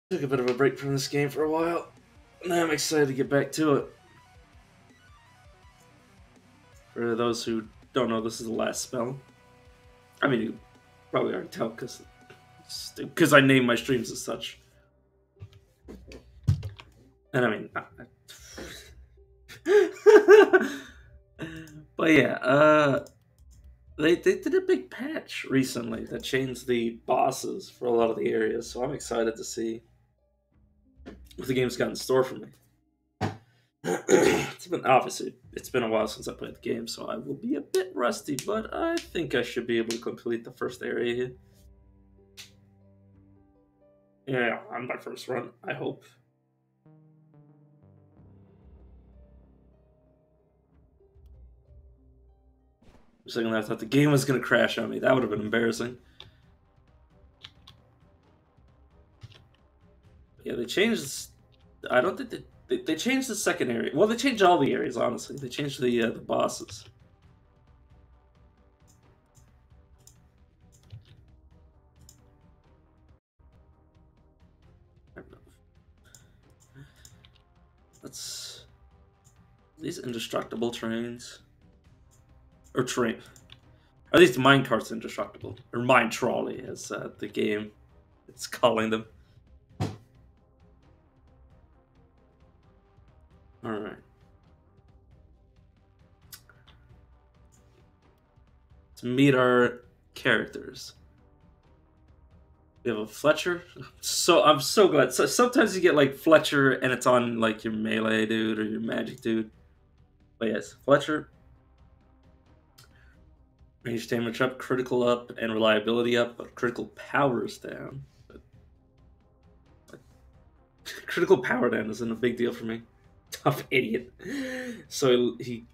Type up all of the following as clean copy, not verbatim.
Took a bit of a break from this game for a while. Now I'm excited to get back to it. For those who don't know, this is the last spell. I mean, you probably already tell because I name my streams as such. And I mean, but yeah, they did a big patch recently that changed the bosses for a lot of the areas, so I'm excited to see what the game's got in store for me. It's been a while since I played the game, so I will be a bit rusty, but I think I should be able to complete the first area here. Yeah, on my first run, I hope. For a second there, I thought the game was going to crash on me. That would have been embarrassing. Yeah, they changed. I don't think they changed the second area. Well, they changed all the areas, honestly. They changed the bosses. Let's. These indestructible trains. Or train. Are these minecarts indestructible? Or mine trolley, as the game is calling them. Alright. To meet our characters. We have a Fletcher. So I'm so glad. So sometimes you get like Fletcher and it's on like your melee dude or your magic dude. But yes, Fletcher. Range damage up, critical up, and reliability up, but critical power is down. But critical power down isn't a big deal for me. Tough idiot. So he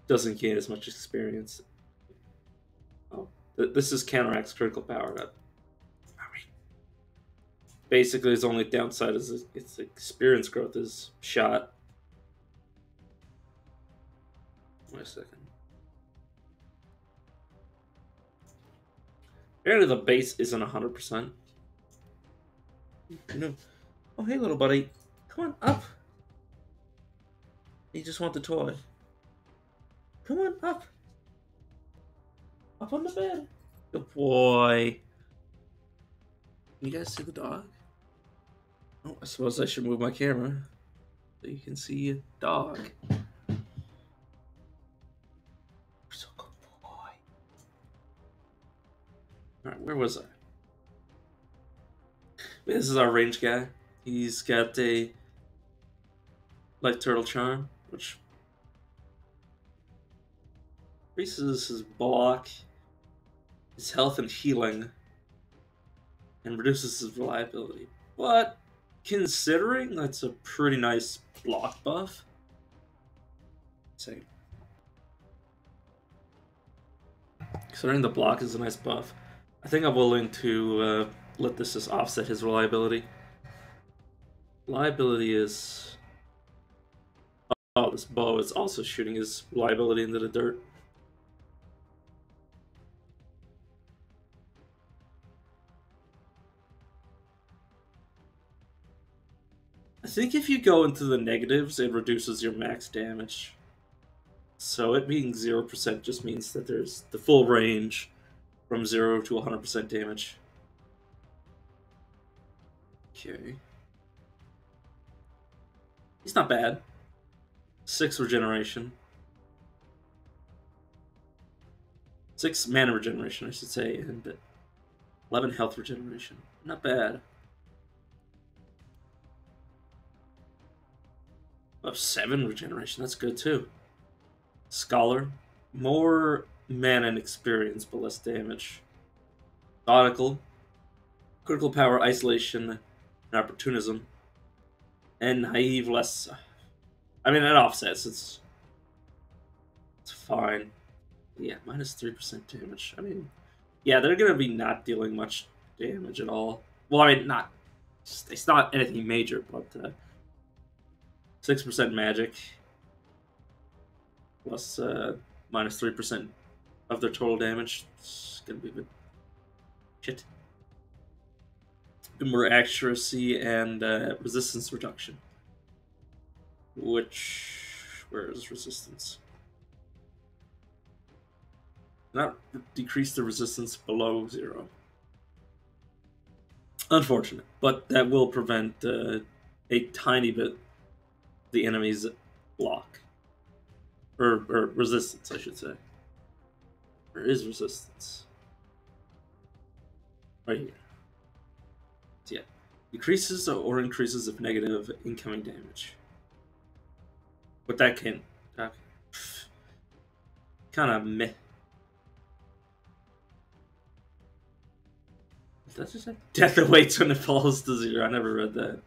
doesn't gain as much experience. Oh, this is counteracts critical power up. Basically, his only downside is its experience growth is shot. Wait a second. Apparently, the base isn't 100%. No. Oh, hey, little buddy. Come on, up. You just want the toy. Come on, up. Up on the bed. Good boy. Can you guys see the dog? Oh, I suppose I should move my camera so you can see a dog. So good boy. Alright, where was I? This is our range guy. He's got a Light Turtle Charm, which increases his block, his health and healing, and reduces his reliability. But considering that's a pretty nice block buff, considering the block is a nice buff, I think I'm willing to let this just offset his reliability. Reliability is... Oh, this bow is also shooting his reliability into the dirt. I think if you go into the negatives, it reduces your max damage. So it being 0% just means that there's the full range from 0 to 100% damage. Okay. He's not bad. 6 regeneration. 6 mana regeneration, I should say, and 11 health regeneration. Not bad. Of 7 regeneration, that's good too. Scholar. More mana and experience, but less damage. Nautical. Critical power, isolation, and opportunism. And naive less. I mean, it offsets. It's fine. Yeah, minus 3% damage. I mean, yeah, they're gonna be not dealing much damage at all. Well, I mean, not. It's not anything major, but 6% magic plus minus 3% of their total damage. It's gonna be a bit shit. more accuracy and resistance reduction. Where is resistance? Not decrease the resistance below 0. Unfortunate, but that will prevent a tiny bit the enemy's block. Or resistance, I should say. Where is resistance? Right here. So yeah. Decreases or increases of negative incoming damage. But that can... Okay. Kind of meh. Did that just say? Death awaits when it falls to 0. I never read that.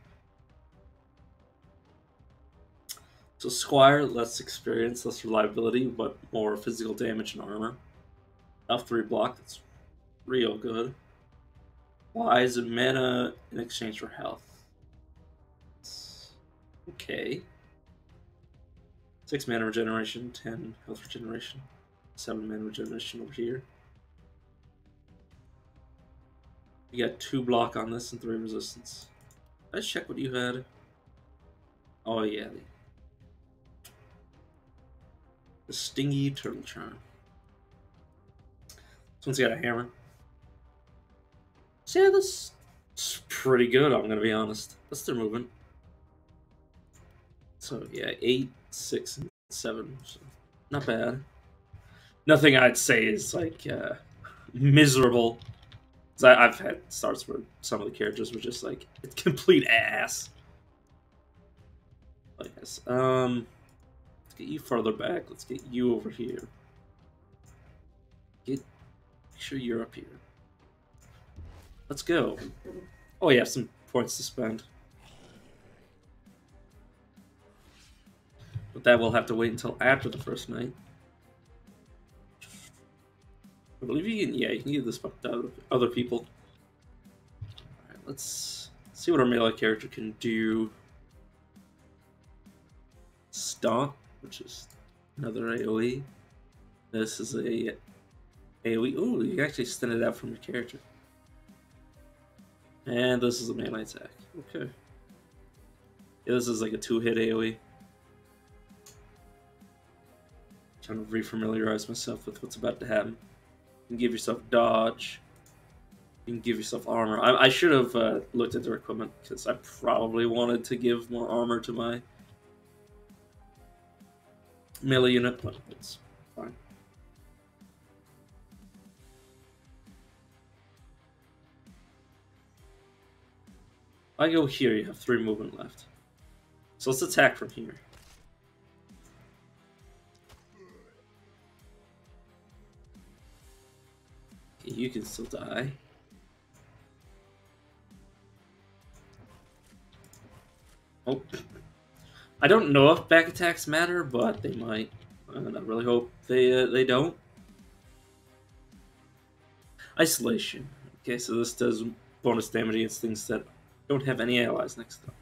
So Squire, less experience, less reliability, but more physical damage and armor. F3 block, that's real good. Wise and mana in exchange for health. Okay. 6 mana regeneration, 10 health regeneration, 7 mana regeneration over here. You got 2 block on this and 3 resistance. Let's check what you had. Oh yeah. The Stingy Turtle Charm. This one's got a hammer. So yeah, this is pretty good, I'm gonna be honest. That's their movement. So yeah, 8, 6, and 7. So not bad. Nothing I'd say is like miserable. I've had starts where some of the characters were just like complete ass. I guess. Let's get you further back. Let's get you over here. Make sure you're up here. Let's go. Oh yeah, some points to spend. But that will have to wait until after the first night. I believe you can, yeah, you can give this fuck to other people. Alright, let's see what our melee character can do. Stomp, which is another AoE. This is a AoE. Ooh, you can actually extend it out from your character. And this is a melee attack. Okay. Yeah, this is like a 2-hit AoE. Trying to refamiliarize myself with what's about to happen. You can give yourself dodge. You can give yourself armor. I should have looked at their equipment, because I probably wanted to give more armor to my melee unit, but it's fine. If I go here, you have 3 movement left. So let's attack from here. Okay, you can still die. Oh. I don't know if back attacks matter, but they might. And I really hope they don't. Isolation. Okay, so this does bonus damage against things that don't have any allies next to them.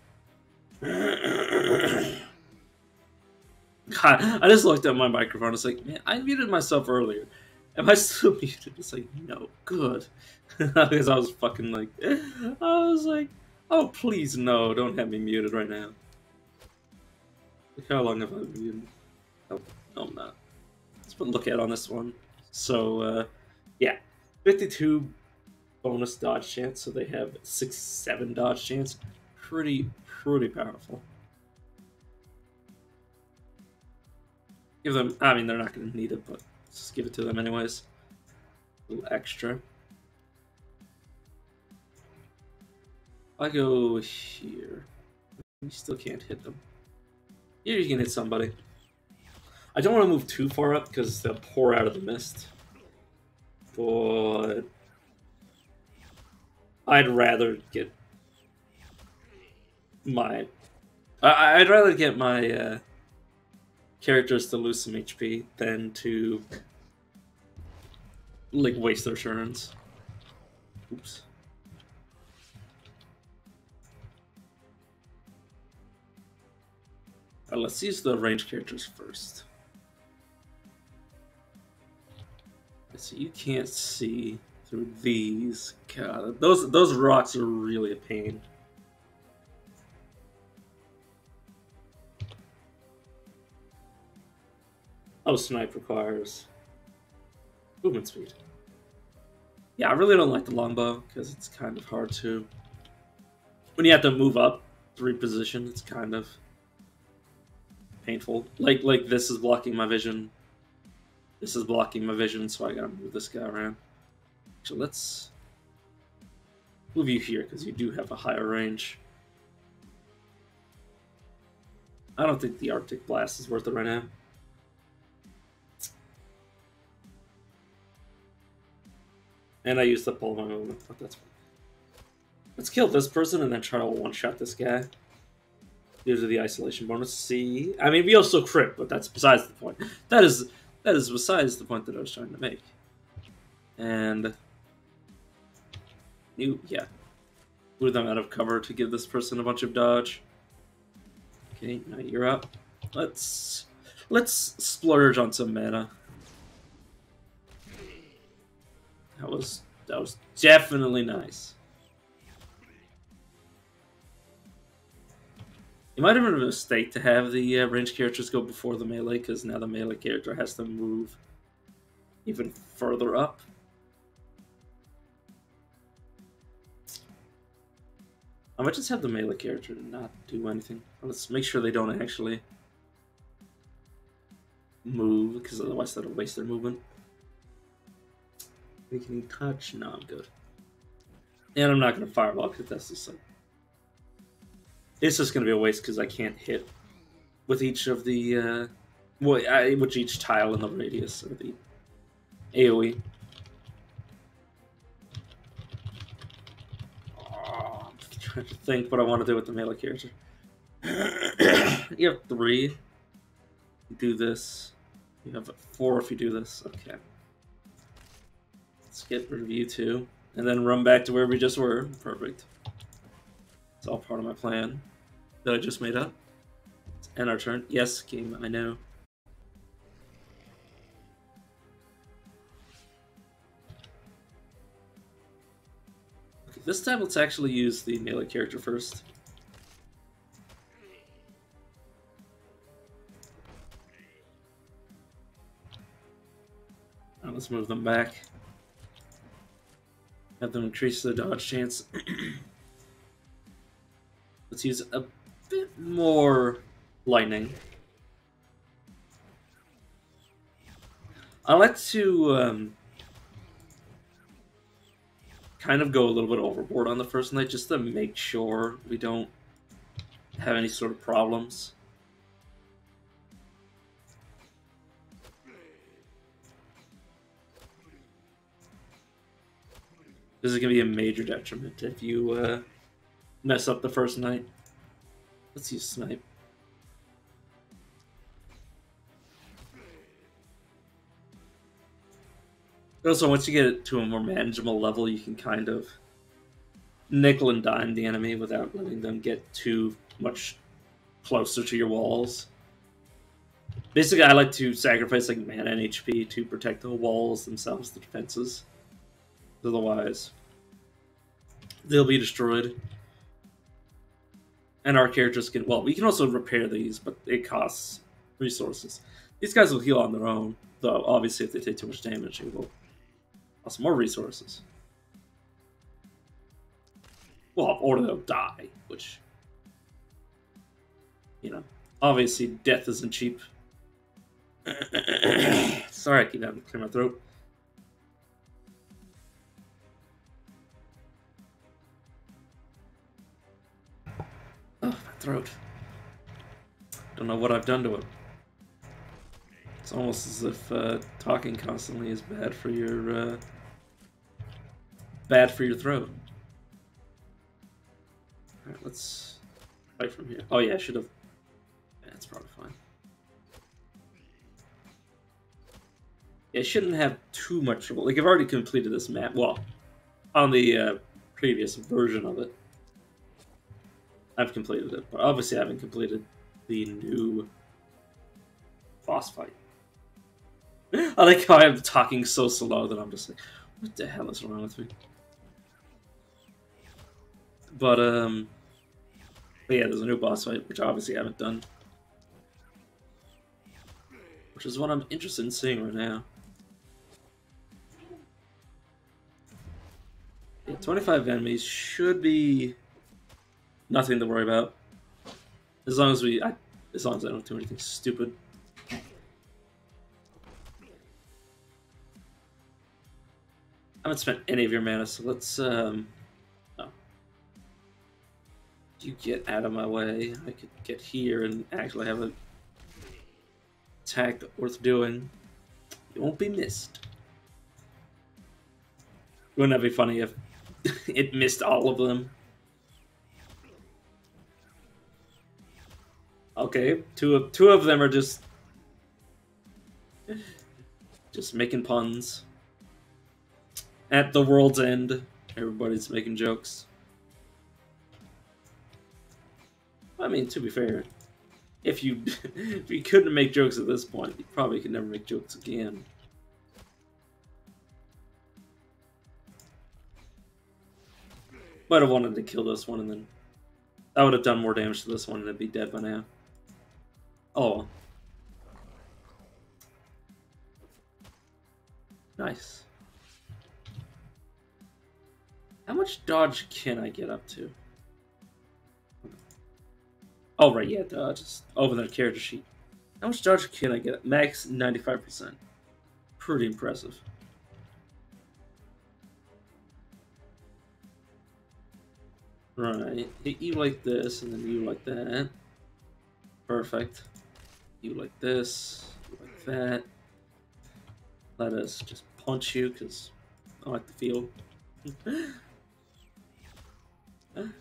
God, I just looked at my microphone. It's like, man, I muted myself earlier. Am I still muted? It's like, no, good. Because I was fucking like, oh, please, no, don't have me muted right now. Look how long have I been muted? Oh, no, I'm not. Let's put Lookout on this one. So, yeah, 52 bonus dodge chance, so they have 6-7 dodge chance. Pretty powerful. Give them, I mean, they're not going to need it, but just give it to them anyways. A little extra. I go here. You still can't hit them. Here you can hit somebody. I don't want to move too far up because they'll pour out of the mist. But I'd rather get my... I'd rather get my characters to lose some HP than to like waste their turns. Oops. Let's use the ranged characters first. So you can't see through these. God, those rocks are really a pain. Oh, snipe requires movement speed. Yeah, I really don't like the longbow because it's kind of hard to. When you have to move up to reposition, it's kind of painful. Like this is blocking my vision. This is blocking my vision, so I gotta move this guy around. So let's move you here because you do have a higher range. I don't think the Arctic Blast is worth it right now. And I used up all my movement, but that's fine. Let's kill this person and then try to one-shot this guy. Due to the isolation bonus. See, I mean, we also crit, but that's besides the point. That is besides the point that I was trying to make. And yeah, move them out of cover to give this person a bunch of dodge. Okay, now you're up. Let's splurge on some mana. That was definitely nice. It might have been a mistake to have the ranged characters go before the melee, because now the melee character has to move even further up. I might just have the melee character not do anything. Let's make sure they don't actually move, because otherwise that'll waste their movement. Weakening touch? No, I'm good. And I'm not going to fireball because that's the same. It's just going to be a waste because I can't hit with each of the, with each tile in the radius of the AoE. Oh, I'm trying to think what I want to do with the melee character. You have 3. You do this. You have 4 if you do this. Okay. Let's get rid of you 2. And then run back to where we just were. Perfect. It's all part of my plan that I just made up. It's end our turn. Yes, game, I know. Okay, this time let's actually use the melee character first. Now let's move them back. Have them increase the dodge chance. Let's use a bit more lightning. I like to kind of go a little bit overboard on the first night just to make sure we don't have any sort of problems. This is going to be a major detriment if you mess up the first night. Let's use snipe. Also, once you get it to a more manageable level, you can kind of nickel and dime the enemy without letting them get too much closer to your walls. Basically, I like to sacrifice like mana and HP to protect the walls themselves, the defenses. Otherwise, they'll be destroyed. And our characters can, well, we can also repair these, but it costs resources. These guys will heal on their own, though obviously if they take too much damage, it will cost more resources. Well, or they'll die, which, you know, obviously death isn't cheap. Sorry, I keep having to clear my throat. Oh, my throat. Don't know what I've done to it. It's almost as if talking constantly is bad for your throat. Alright, let's fight from here. Oh yeah, I should have. That's probably fine. Yeah, I shouldn't have too much trouble. Like, I've already completed this map. Well, on the previous version of it, I've completed it. But obviously I haven't completed the new boss fight. I like how I'm talking so slow that I'm just like, What the hell is wrong with me? But yeah, there's a new boss fight, which I obviously haven't done. Which is what I'm interested in seeing right now. Yeah, 25 enemies should be nothing to worry about. As long as as long as I don't do anything stupid. I haven't spent any of your mana, so let's oh. You get out of my way. I could get here and actually have an attack worth doing. It won't be missed. Wouldn't that be funny if it missed all of them? Okay, two of them are just making puns. At the world's end, everybody's making jokes. I mean, to be fair, if you couldn't make jokes at this point, you probably could never make jokes again. Might have wanted to kill this one, and then I would have done more damage to this one, and it'd be dead by now. Oh. Nice. How much dodge can I get up to? Oh, right, yeah, just open the character sheet. How much dodge can I get? Max 95%. Pretty impressive. Right, hit you like this, and then you like that. Perfect. You like this, you like that. Let us just punch you, because I like the feel.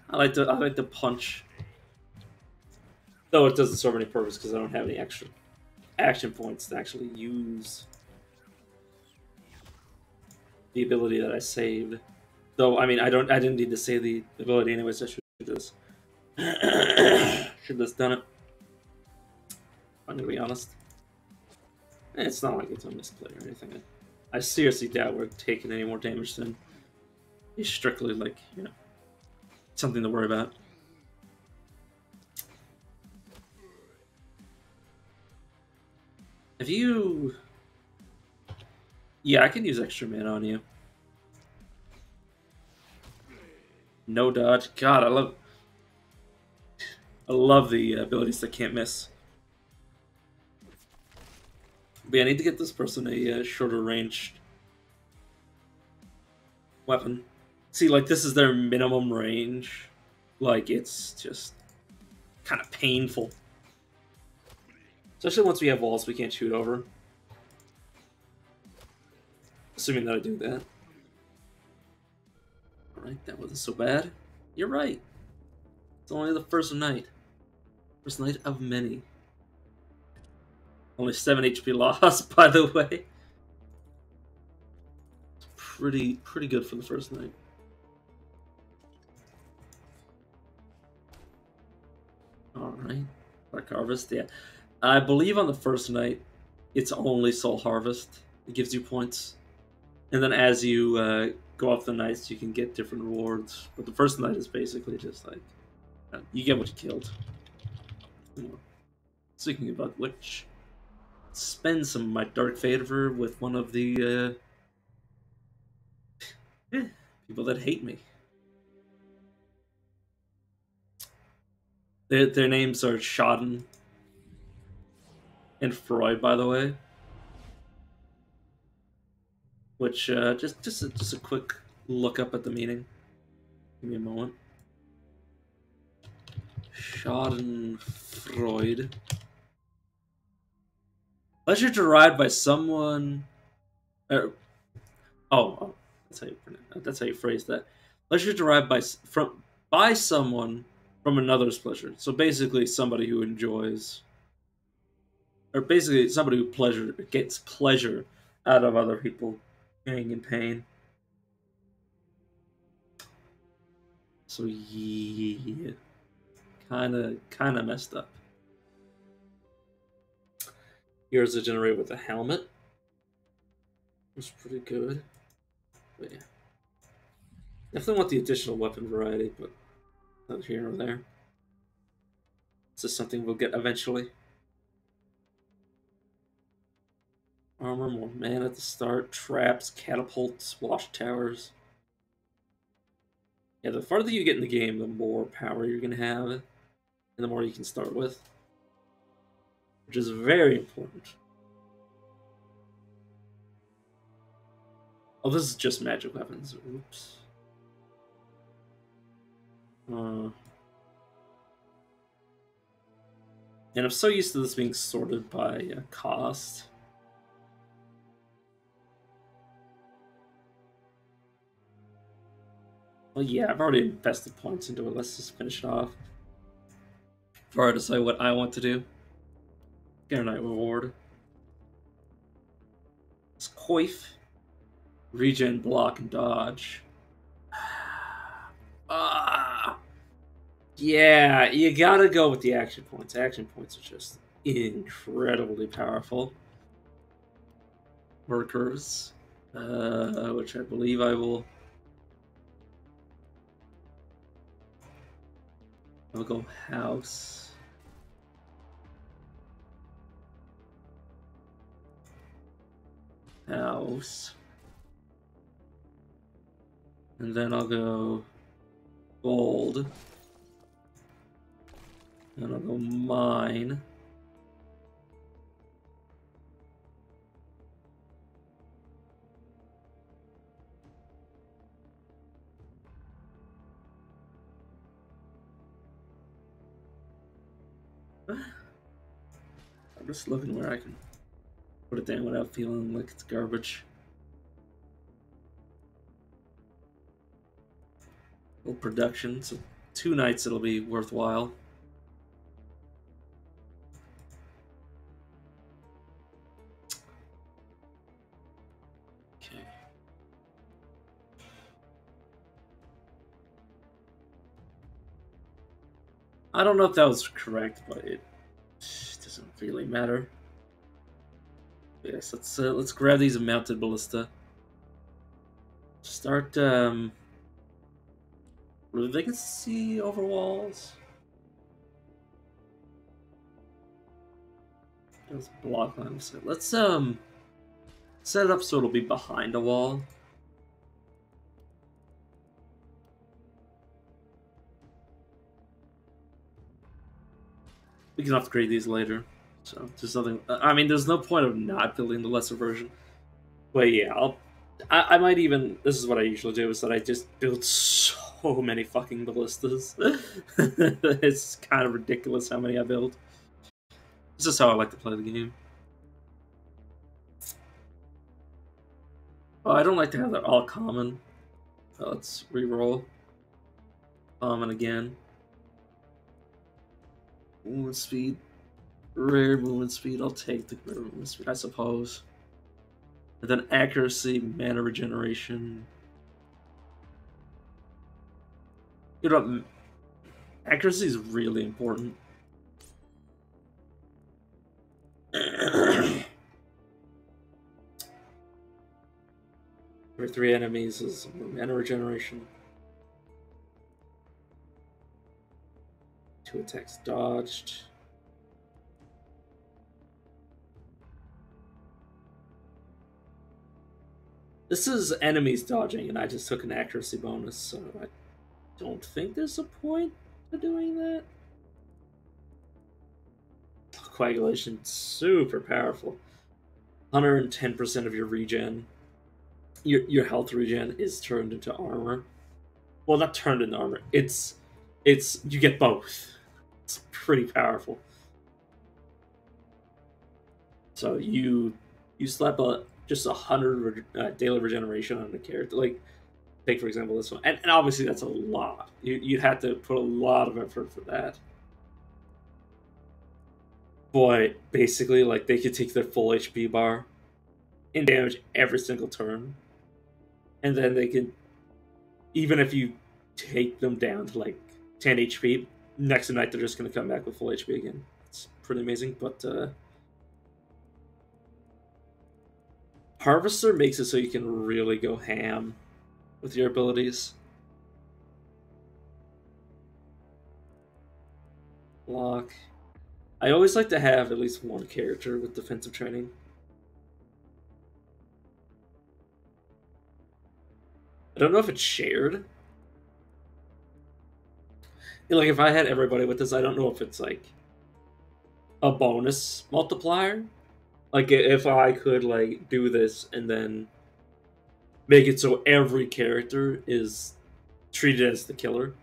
I like to punch. Though it doesn't serve any purpose because I don't have any extra action points to actually use the ability that I saved. Though I mean I didn't need to save the ability anyways, I should just should have done it. I'm gonna be honest. It's not like it's a misplay or anything. I seriously doubt we're taking any more damage than is strictly like, you know, something to worry about. Have you... Yeah, I can use extra mana on you. No dodge. God, I love the abilities that can't miss. But yeah, I need to get this person a shorter range weapon. See, like, this is their minimum range. Like, it's just kind of painful. Especially once we have walls we can't shoot over. Assuming that I do that. Alright, that wasn't so bad. You're right. It's only the first night. First night of many. Only 7 HP lost, by the way. It's pretty good for the first night. Alright. Dark Harvest, yeah. I believe on the first night, it's only Soul Harvest. It gives you points. And then as you go off the nights, you can get different rewards. But the first night is basically just like, you get what you killed. Speaking about which, spend some of my Dark Favor with one of the people that hate me. Their names are Schaden and Freud, by the way. Which just a quick look up at the meaning. Give me a moment. Schadenfreude. Pleasure derived by someone. That's how you phrase that. Pleasure derived by someone from another's pleasure. So basically, somebody who enjoys, or basically somebody who gets pleasure out of other people being in pain. So yeah, kind of messed up. Here's a generator with a helmet. It's pretty good. But yeah. Definitely want the additional weapon variety, but not here or there. This is something we'll get eventually. Armor, more mana at the start, traps, catapults, watchtowers. Yeah, the farther you get in the game, the more power you're going to have, and the more you can start with. Which is very important. Oh, this is just magic weapons. Oops. And I'm so used to this being sorted by cost. Well, yeah, I've already invested points into it. Let's just finish it off. Before I decide what I want to do. Get a night reward. It's Coif. Regen, block, and dodge. Yeah, you gotta go with the action points. Action points are just incredibly powerful. Workers, which I believe I will. I'll go house. House. And then I'll go gold. And I'll go mine. I'm just looking where I can put it down without feeling like it's garbage. Little production, so 2 nights it'll be worthwhile. Okay. I don't know if that was correct, but it doesn't really matter. Yes, let's grab these mounted ballista. Start really they can see over walls. Let's block line. So let's set it up so it'll be behind a wall. We can upgrade these later. So there's nothing. I mean, there's no point of not building the lesser version. But yeah, I might even. This is what I usually do: is that I just build so many fucking ballistas. It's kind of ridiculous how many I build. This is how I like to play the game. Oh, I don't like to have that all common. Let's reroll. Common again. Movement speed. Rare movement speed. I'll take the rare movement speed, I suppose. And then accuracy, mana regeneration. You know, accuracy is really important. For 3 enemies is mana regeneration. 2 attacks dodged. This is enemies dodging, and I just took an accuracy bonus, so I don't think there's a point to doing that. Coagulation, super powerful. 110% of your regen. Your health regen is turned into armor. Well, not turned into armor. It's you get both. It's pretty powerful. So you slap just 100 daily regeneration on the character. Like, take for example this one, and obviously that's a lot. You'd have to put a lot of effort for that. But basically, like, they could take their full HP bar and damage every single turn, and then they can, even if you take them down to like 10 HP, next night they're just going to come back with full HP again. It's pretty amazing. But Harvester makes it so you can really go ham with your abilities. Lock. I always like to have at least one character with defensive training. I don't know if it's shared. Like, if I had everybody with this, I don't know if it's, like, a bonus multiplier. Like, if I could, like, do this and then make it so every character is treated as the killer,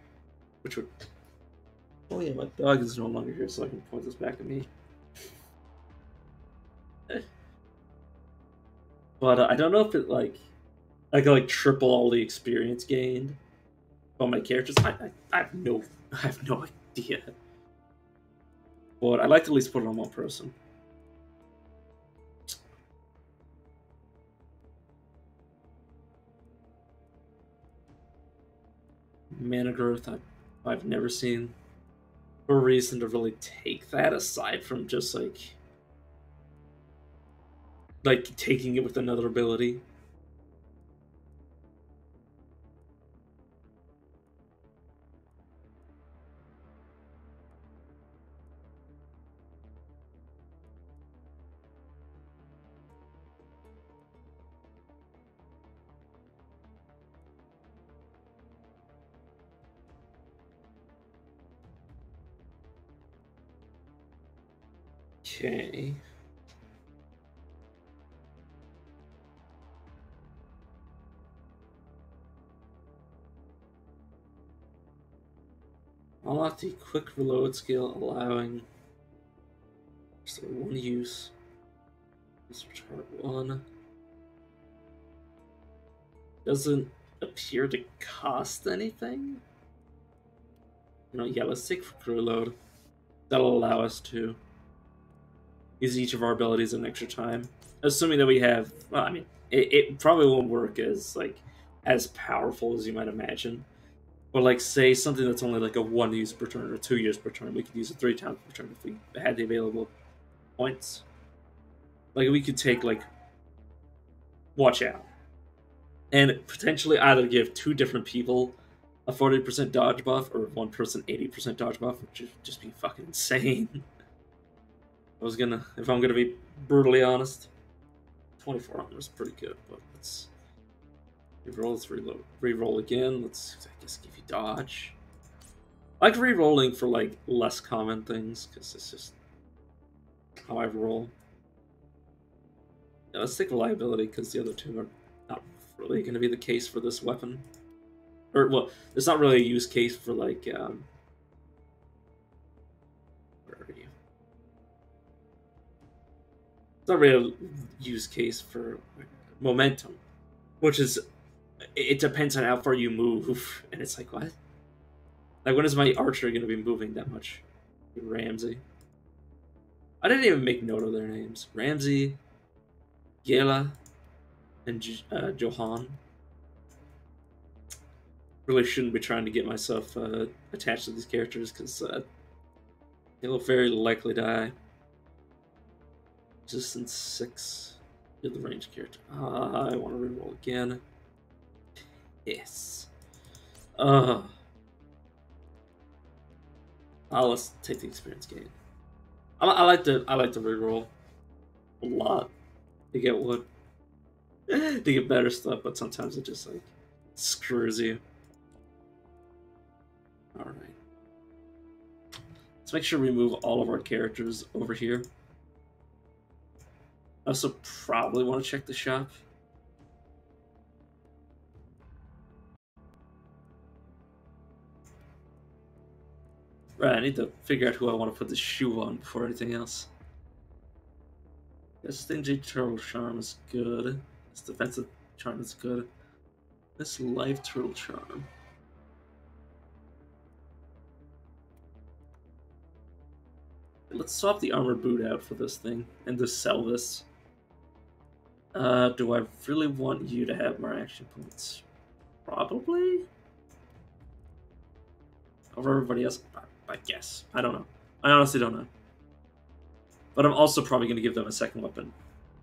which would... Oh yeah, my dog is no longer here, so I can point this back at me. But I don't know if it, like... I could, like, triple all the experience gained on my characters. I have no idea. But I'd like to at least put it on one person. Mana growth, I've never seen a reason to really take that aside from just like taking it with another ability. Okay. Unlock the quick reload skill, allowing just one use. Switch part 1. Doesn't appear to cost anything. No, yeah, let's take quick reload. That'll allow us to use each of our abilities an extra time. Assuming that we have, well, I mean, it probably won't work as, like, as powerful as you might imagine. But, like, say something that's only, like, a 1 use per turn or 2 use per turn, we could use it 3 times per turn if we had the available points. Like, we could take, like, watch out. And potentially either give 2 different people a 40% dodge buff or one person 80% dodge buff, which would just be fucking insane. If I'm gonna be brutally honest, 24 armor is pretty good, but let's reroll. Let's reroll again. Let's, I guess, give you dodge. I like rerolling for like less common things because it's just how I roll. Yeah, let's take reliability because the other 2 are not really going to be the case for this weapon. Or well, there's not really a use case for like. Where are you? It's not really a use case for momentum, which is, it depends on how far you move, and it's like, what? Like, when is my archer going to be moving that much? Ramsey. I didn't even make note of their names. Ramsey, Yela, and Johan. Really shouldn't be trying to get myself attached to these characters, because they'll very likely die. Resistance 6. You're the ranged character. I want to reroll again. Yes. Let's take the experience gain. I like to reroll a lot to get wood, to get better stuff, but sometimes it just like screws you. All right. Let's make sure we move all of our characters over here. I also probably want to check the shop. Right, I need to figure out who I want to put the shoe on before anything else. This stingy turtle charm is good. This defensive charm is good. This life turtle charm. Let's swap the armored boot out for this thing and just sell this. Do I really want you to have more action points? Probably. Over everybody else, I guess. I don't know. I honestly don't know. But I'm also probably going to give them a second weapon.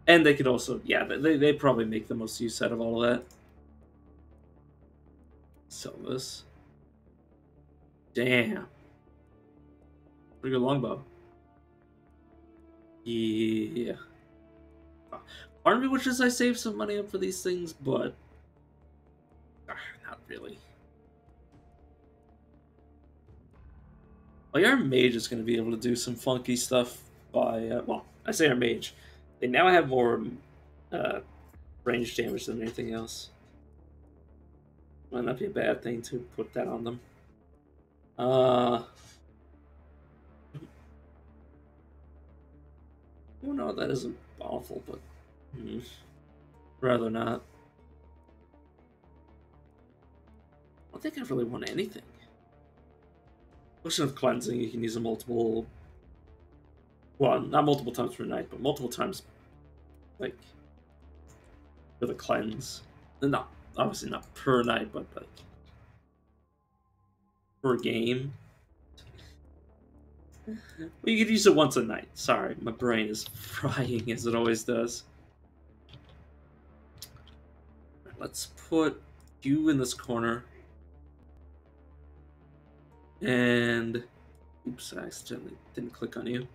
And they could also, yeah, they probably make the most use out of all of that. Sell this. Damn. Pretty good longbow. Yeah. Part of me wishes I saved some money up for these things, but not really. Like, our mage is going to be able to do some funky stuff by, well, I say our mage. They now have more range damage than anything else. Might not be a bad thing to put that on them. Oh no, that isn't awful, but rather not. I don't think I really want anything. Potion of Cleansing, you can use a multiple... Well, not multiple times per night, but multiple times, like, with a cleanse. Not, obviously not per night, but, like, per game. Well, you could use it once a night. Sorry, my brain is frying as it always does. Let's put you in this corner. And... Oops, I accidentally didn't click on you.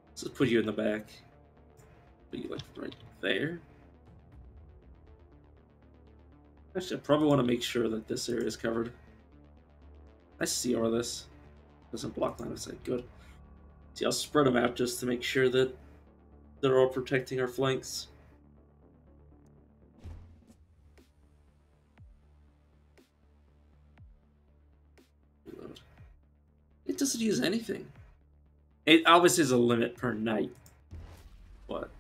Let's just put you in the back. Put you, like, right there. Actually, I probably want to make sure that this area is covered. I see all of this. Doesn't block line of sight. Good. See, I'll spread them out just to make sure that they're all protecting our flanks. Reload. It doesn't use anything. It obviously is a limit per night. But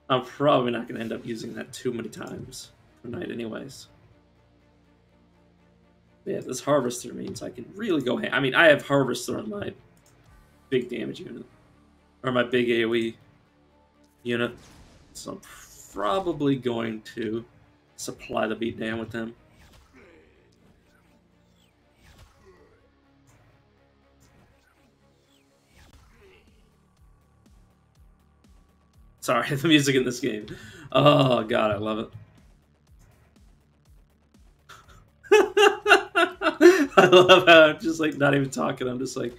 I'm probably not going to end up using that too many times per night anyways. Yeah, this Harvester means I can really go ham. I mean, I have Harvester on my big damage unit. Or my big AoE unit. So I'm probably going to supply the beatdown with them. Sorry, the music in this game. Oh god, I love it. I love how I'm just like not even talking. I'm just like,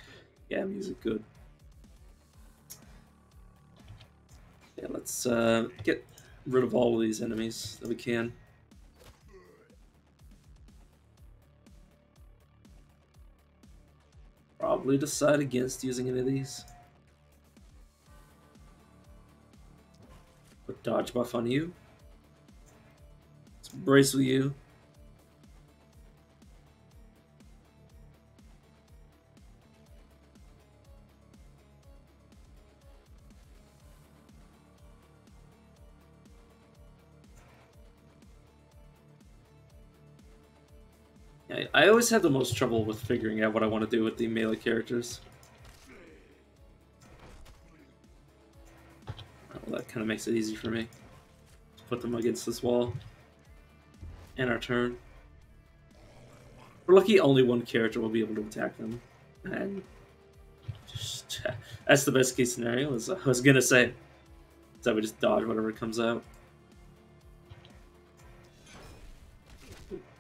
yeah, music good. Yeah, let's get rid of all of these enemies that we can. Probably decide against using any of these. Put dodge buff on you. Let's brace with you. I always have the most trouble with figuring out what I want to do with the melee characters. Well, that kind of makes it easy for me. Just put them against this wall. And our turn. We're lucky only one character will be able to attack them. And just, that's the best case scenario, as I was going to say. So we just dodge whatever comes out.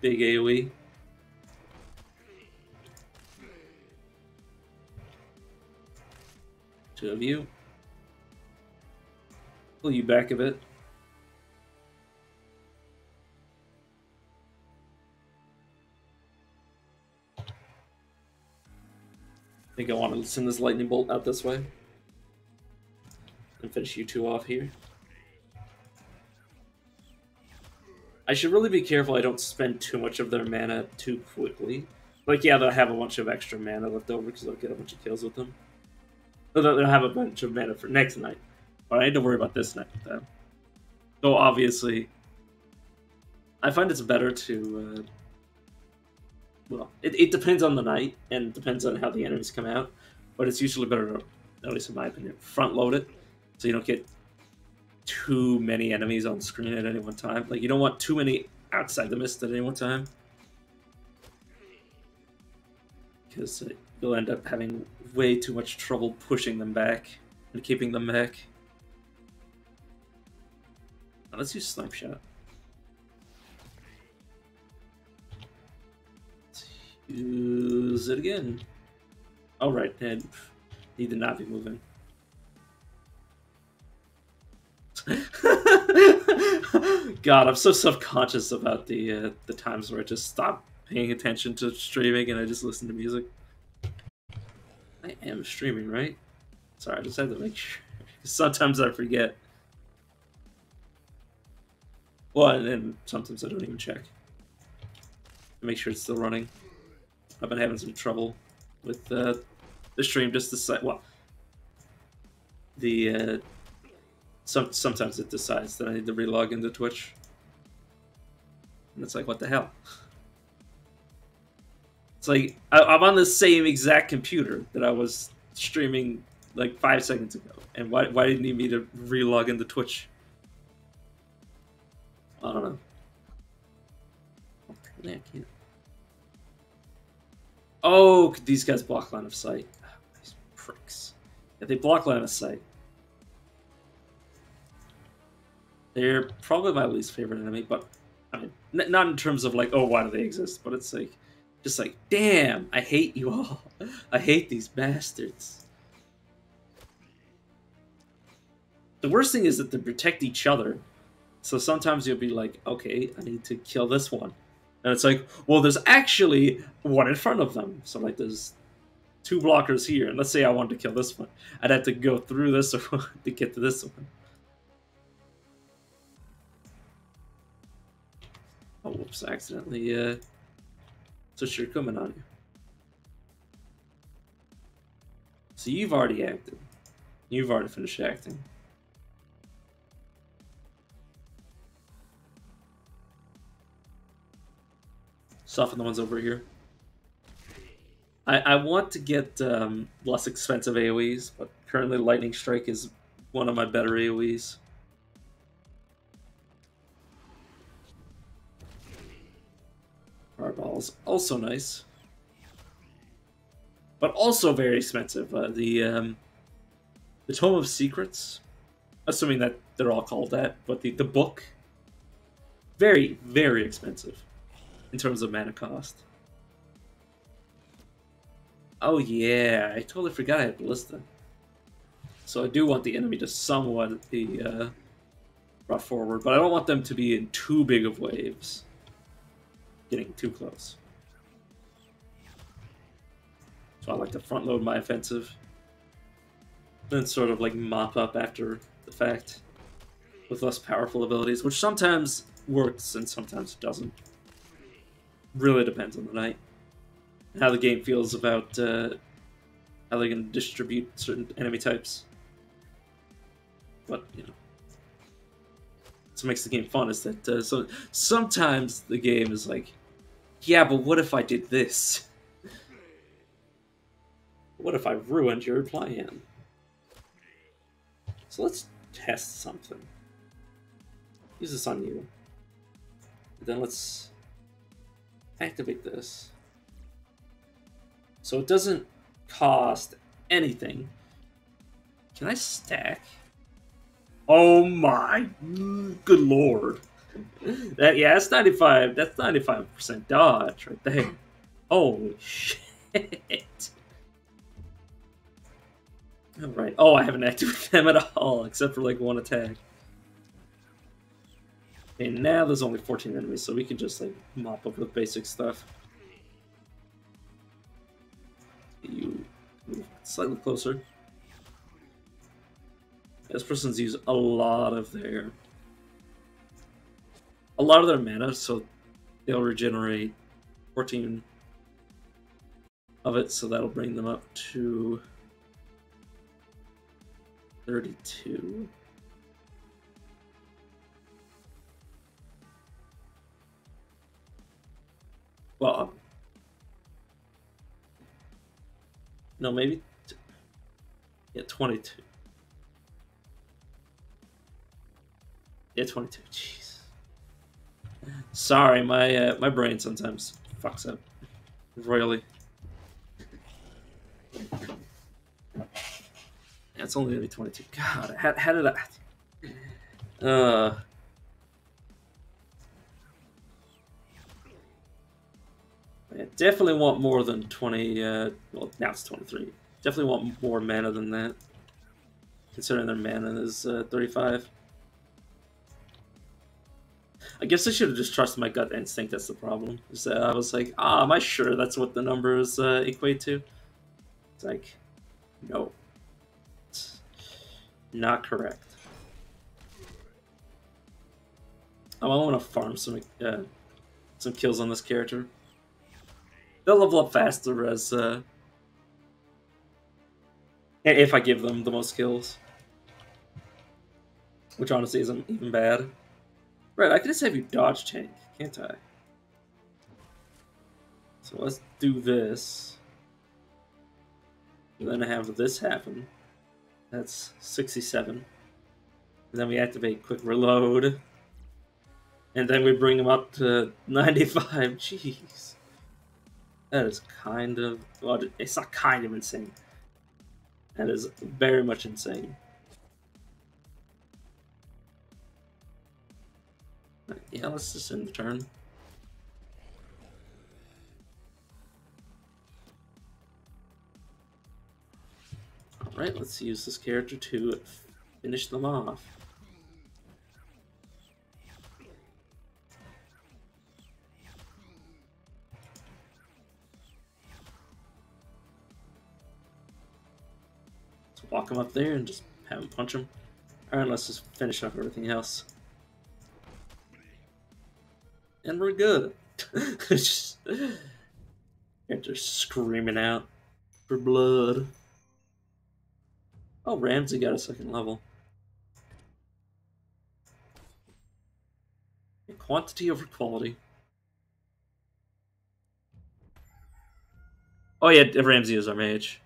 Big AoE. Two of you. Pull you back a bit. I think I want to send this lightning bolt out this way. And finish you two off here. I should really be careful I don't spend too much of their mana too quickly. Like, yeah, they'll have a bunch of extra mana left over because they'll get a bunch of kills with them. They'll have a bunch of mana for next night. But I need to worry about this night with them. So obviously, I find it's better to... well, it depends on the night, and depends on how the enemies come out. But it's usually better to, at least in my opinion, front load it. So you don't get too many enemies on screen at any one time. Like, you don't want too many outside the mist at any one time. Because you'll end up having way too much trouble pushing them back and keeping them back. Let's use Snipe Shot. Let's use it again. Oh, right. And need to not be moving. God, I'm so subconscious about the times where I just stop paying attention to streaming and I just listen to music. I am streaming, right? Sorry, I just had to make sure. Sometimes I forget. Well, and then sometimes I don't even check. Make sure it's still running. I've been having some trouble with the stream just to decide. Well, the sometimes it decides that I need to relog into Twitch, and it's like, what the hell? It's like I'm on the same exact computer that I was streaming like 5 seconds ago, and why did you need me to relog into Twitch? I don't know. Yeah, I can't. Oh, these guys block line of sight. Oh, these pricks. Yeah, they block line of sight. They're probably my least favorite enemy, but I mean, not in terms of like, oh, why do they exist? But it's like, just like, damn, I hate you all. I hate these bastards. The worst thing is that they protect each other. So sometimes you'll be like, okay, I need to kill this one. And it's like, well, there's actually one in front of them. So like there's 2 blockers here. And let's say I wanted to kill this one. I'd have to go through this one to get to this one. Oh, whoops, I accidentally switched your equipment on you. So you've already acted. You've already finished acting. Soften the ones over here. I want to get less expensive AoEs, but currently Lightning Strike is one of my better AoEs. Fireball's also nice, but also very expensive. The Tome of Secrets, assuming that they're all called that, but the book, very, very expensive in terms of mana cost. Oh yeah, I totally forgot I had Ballista. So I do want the enemy to somewhat be brought forward, but I don't want them to be in too big of waves. Getting too close. So I like to front load my offensive. Then sort of like mop up after the fact with less powerful abilities, which sometimes works and sometimes doesn't. Really depends on the night. And how the game feels about how they can distribute certain enemy types. But, you know. What makes the game fun is that so sometimes the game is like, yeah, but what if I did this? What if I ruined your plan? So let's test something. Use this on you. Then let's activate this. So it doesn't cost anything. Can I stack? Oh my good lord. Yeah, that's 95. That's 95% dodge right there. Holy shit. Alright. Oh, I haven't activated them at all, except for like 1 attack. And now there's only 14 enemies, so we can just like mop up with basic stuff. You move slightly closer. This person's used a lot of their mana, so they'll regenerate 14 of it, so that'll bring them up to 32. Well, no, maybe, yeah, 22. Yeah, 22. Jeez. Sorry, my brain sometimes fucks up royally. Yeah, it's only gonna be 22. God, how did I? I definitely want more than 20, well, now it's 23. Definitely want more mana than that, considering their mana is 35. I guess I should have just trusted my gut instinct, that's the problem. Is that I was like, am I sure that's what the numbers equate to? It's like, no. It's not correct. I want to farm some kills on this character. They'll level up faster as if I give them the most kills, which honestly isn't even bad. Right, I can just have you dodge tank, can't I? So let's do this. And then have this happen. That's 67. And then we activate quick reload. And then we bring him up to 95. Jeez. That is kind of... Well, it's not kind of insane. That is very much insane. Yeah, let's just end the turn. Alright, let's use this character to finish them off. Let's walk him up there and just have him punch him. Alright, let's just finish off everything else. And we're good. Just, they're screaming out for blood. Oh, Ramsey got a second level. Quantity over quality. Oh yeah, Ramsey is our mage.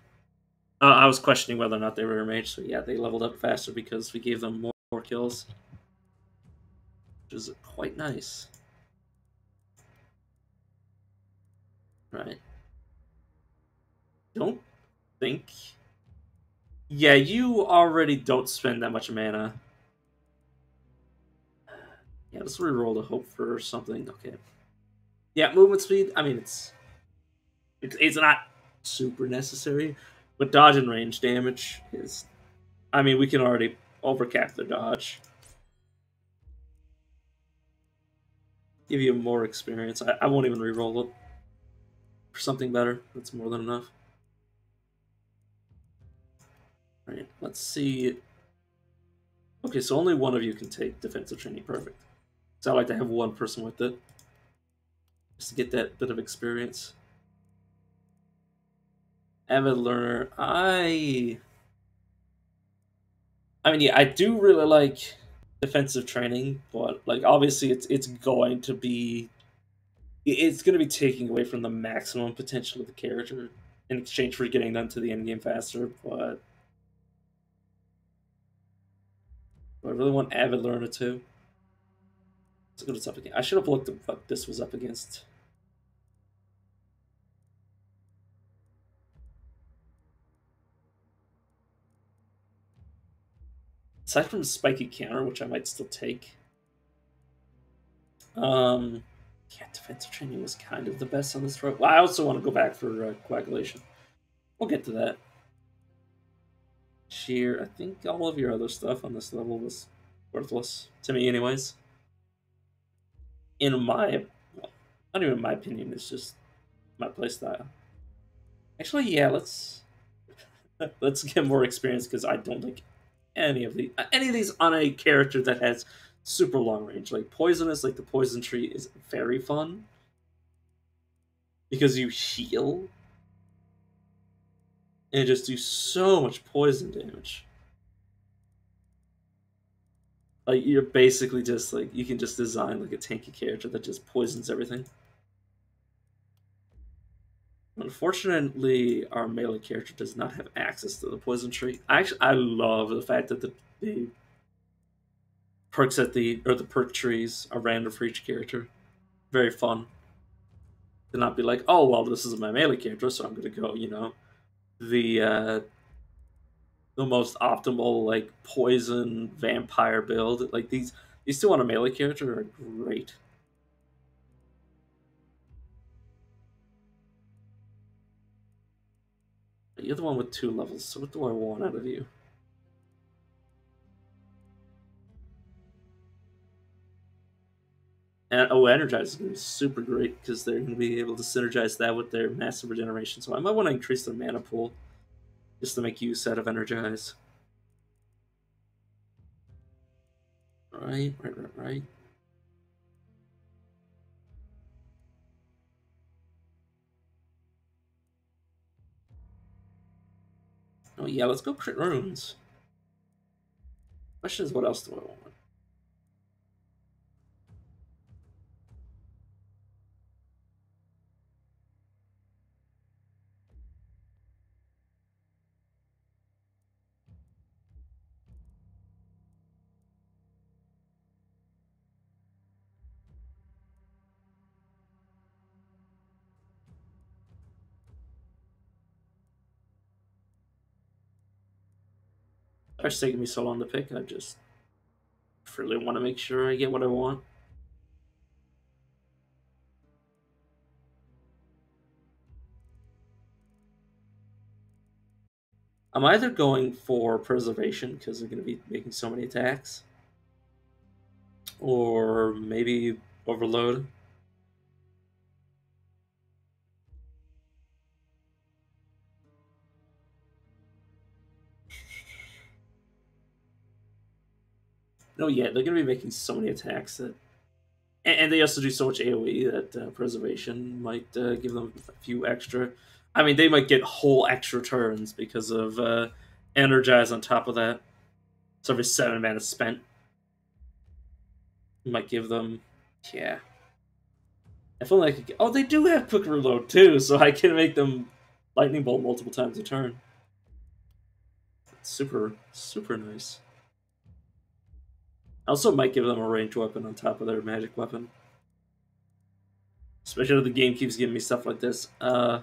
I was questioning whether or not they were our mage, so yeah, they leveled up faster because we gave them more kills. Which is quite nice. Right. Don't think... Yeah, you already don't spend that much mana. Yeah, let's reroll to hope for something. Okay. Yeah, movement speed, I mean, it's not super necessary, but dodge and range damage is... I mean, we can already overcap the dodge. Give you more experience. I won't even reroll it. For something better, that's more than enough. Alright, let's see. Okay, so only one of you can take defensive training. Perfect. So I like to have one person with it. Just to get that bit of experience. Avid learner. I mean, yeah, I do really like defensive training, but like obviously it's going to be taking away from the maximum potential of the character in exchange for getting them to the end game faster, but do I really want Avid Learner too? Let's go to up again. I should have looked at what this was up against. Aside from Spiky Counter, which I might still take. Yeah, defensive training was kind of the best on this road. Well, I also want to go back for coagulation. We'll get to that. Sheer, I think all of your other stuff on this level was worthless to me, anyways. In my, well, not even my opinion. It's just my playstyle. Actually, yeah, let's get more experience because I don't like any of these on a character that has super long range. Like Poisonous, like the Poison Tree is very fun because you heal and just do so much poison damage. Like you're basically just like you can just design like a tanky character that just poisons everything. Unfortunately, our melee character does not have access to the poison tree. I love the fact that the perks at the perk trees are random for each character. Very fun. To not be like, oh well, this is my melee character, so I'm gonna go, you know, the most optimal like poison vampire build. Like these two on a melee character are great. You're the one with 2 levels, so what do I want out of you? And Energize is going to be super great because they're going to be able to synergize that with their massive regeneration. So I might want to increase their mana pool just to make use out of Energize. Right. Oh yeah, let's go crit runes. Question is, what else do I want? It's taking me so long to pick. I just really want to make sure I get what I want. I'm either going for preservation because they're going to be making so many attacks, or maybe overload. No, yeah, they're going to be making so many attacks that, and they also do so much AOE that preservation might give them a few extra. I mean, they might get whole extra turns because of Energize on top of that. So every 7 mana spent, you might give them, yeah. If only I could get, oh, they do have quick reload too, so I can make them lightning bolt multiple times a turn. That's super, super nice. I also might give them a ranged weapon on top of their magic weapon. Especially if the game keeps giving me stuff like this. Oh,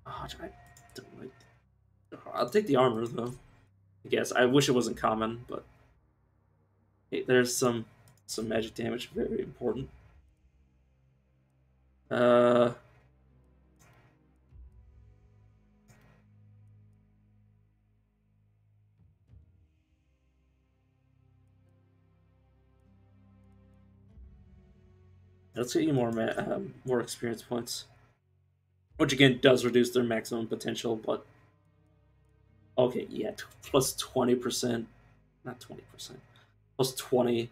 I don't like. I'll take the armor though. I guess I wish it wasn't common, but hey, there's some magic damage, very important. Let's get you more experience points, which again does reduce their maximum potential, but okay, yeah, plus 20%, not 20%, plus 20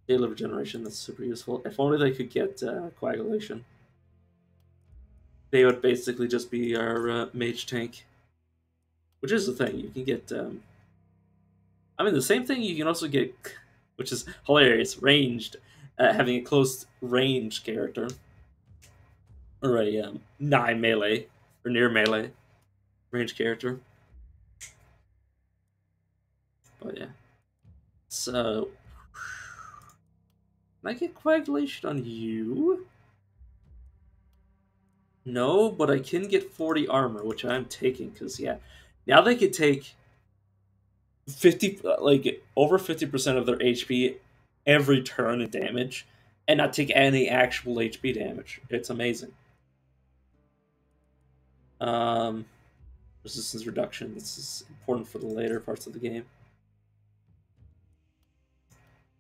daily regeneration. That's super useful. If only they could get coagulation, they would basically just be our mage tank, which is the thing. You can get, I mean, the same thing you can also get, which is hilarious, ranged, having a close range character, or a nigh melee, or near melee range character. But yeah. So, can I get coagulation on you? No, but I can get 40 armor, which I'm taking, because, yeah. Now they could take 50, like, over 50% of their HP every turn in damage, and not take any actual HP damage. It's amazing. Resistance reduction, this is important for the later parts of the game.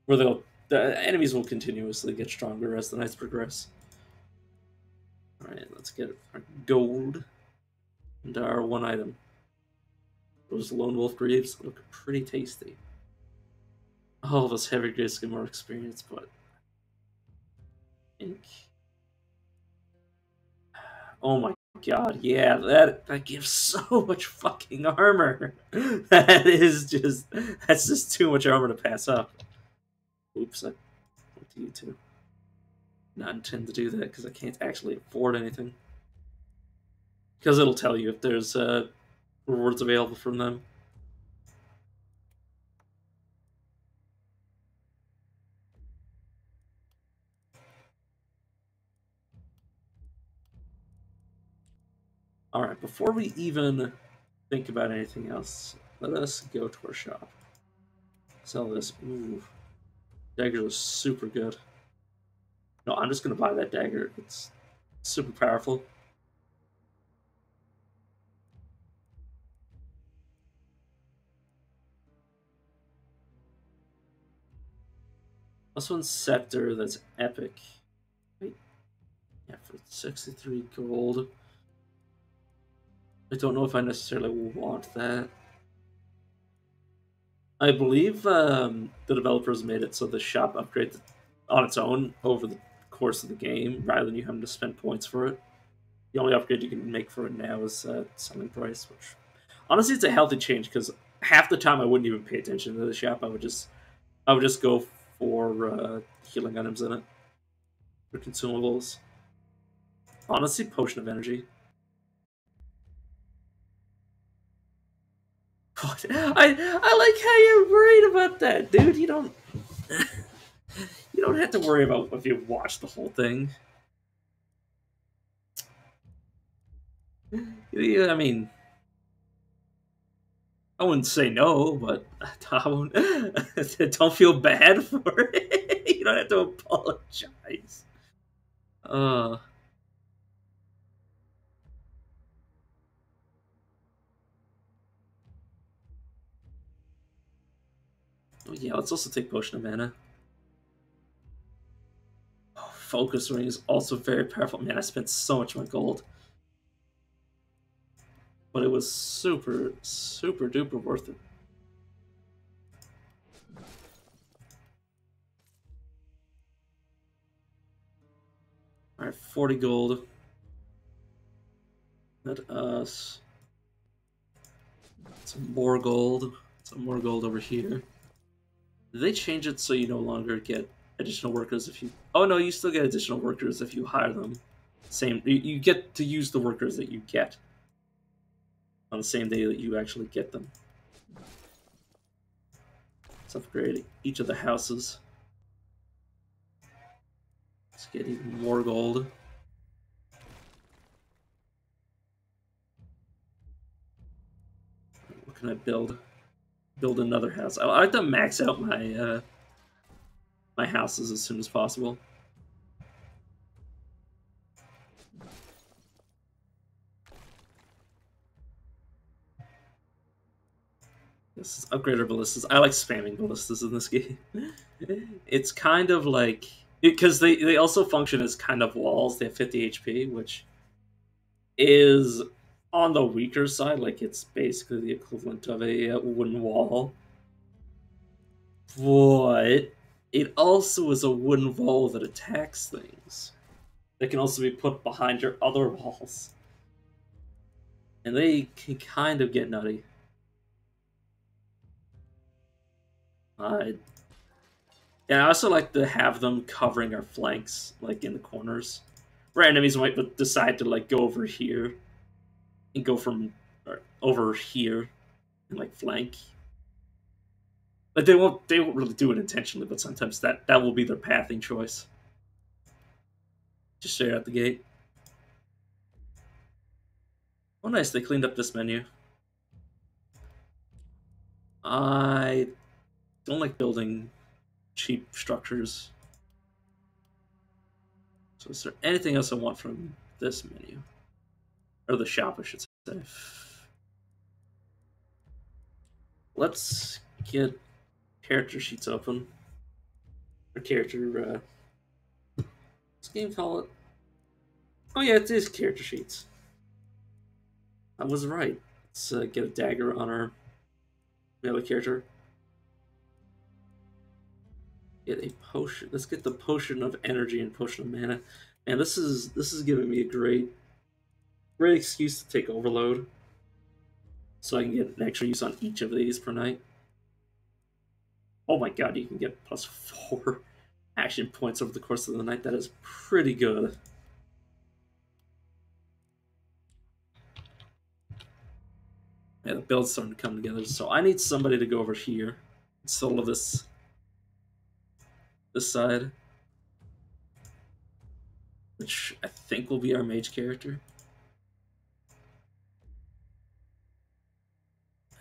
Where the enemies will continuously get stronger as the nights progress. Alright, let's get our gold and our one item. Those Lone Wolf Greaves look pretty tasty. All those heavy greaves get more experience, but ink. Oh my god, yeah, that gives so much fucking armor. That's just too much armor to pass up. Oops, I went to you too. Not intend to do that because I can't actually afford anything. Because it'll tell you if there's rewards available from them. Alright, before we even think about anything else, let us go to our shop. Sell this. Ooh. Dagger is super good. No, I'm just going to buy that dagger. It's super powerful. Also in Scepter, that's epic. Wait, yeah, for 63 gold. I don't know if I necessarily want that. I believe the developers made it so the shop upgrades on its own over the course of the game, rather than you having to spend points for it. The only upgrade you can make for it now is selling price, which honestly it's a healthy change because half the time I wouldn't even pay attention to the shop. I would just go for healing items in it for consumables. Honestly, potion of energy. I like how you're worried about that, dude. You don't you don't have to worry about if you watch the whole thing. Yeah, I mean, I wouldn't say no, but I won't, don't feel bad for it. You don't have to apologize. Uh, oh yeah, let's also take Potion of Mana. Oh, Focus Ring is also very powerful. Man, I spent so much of my gold. But it was super, super duper worth it. Alright, 40 gold. Let us... Some more gold. Some more gold over here. Did they change it so you no longer get additional workers if you... Oh no, you still get additional workers if you hire them. Same, you get to use the workers that you get on the same day that you actually get them. Let's upgrade each of the houses. Let's get even more gold. What can I build? Build another house. I like to max out my my houses as soon as possible. This is upgrader ballistas. I like spamming ballistas in this game. It's kind of like because they also function as kind of walls. They have 50 HP, which is on the weaker side. Like it's basically the equivalent of a wooden wall, but it also is a wooden wall that attacks things. That can also be put behind your other walls, and they can kind of get nutty. Yeah, I also like to have them covering our flanks, like in the corners, where enemies might decide to like go over here and go from over here and like flank. Like they won't really do it intentionally, but sometimes that will be their pathing choice. Just straight out the gate. Oh, nice! They cleaned up this menu. I don't like building cheap structures. So is there anything else I want from this menu? Or the shop, I should say. Let's get character sheets open. Or character, what's the game call it? Oh yeah, it is character sheets. I was right. Let's get a dagger on our melee character. Get a potion. Let's get the potion of energy and potion of mana. Man, this is giving me a great excuse to take overload, so I can get an extra use on each of these per night. Oh my god, you can get +4 action points over the course of the night. That is pretty good. Yeah, the build's starting to come together. So I need somebody to go over here and solo this side, which I think will be our mage character.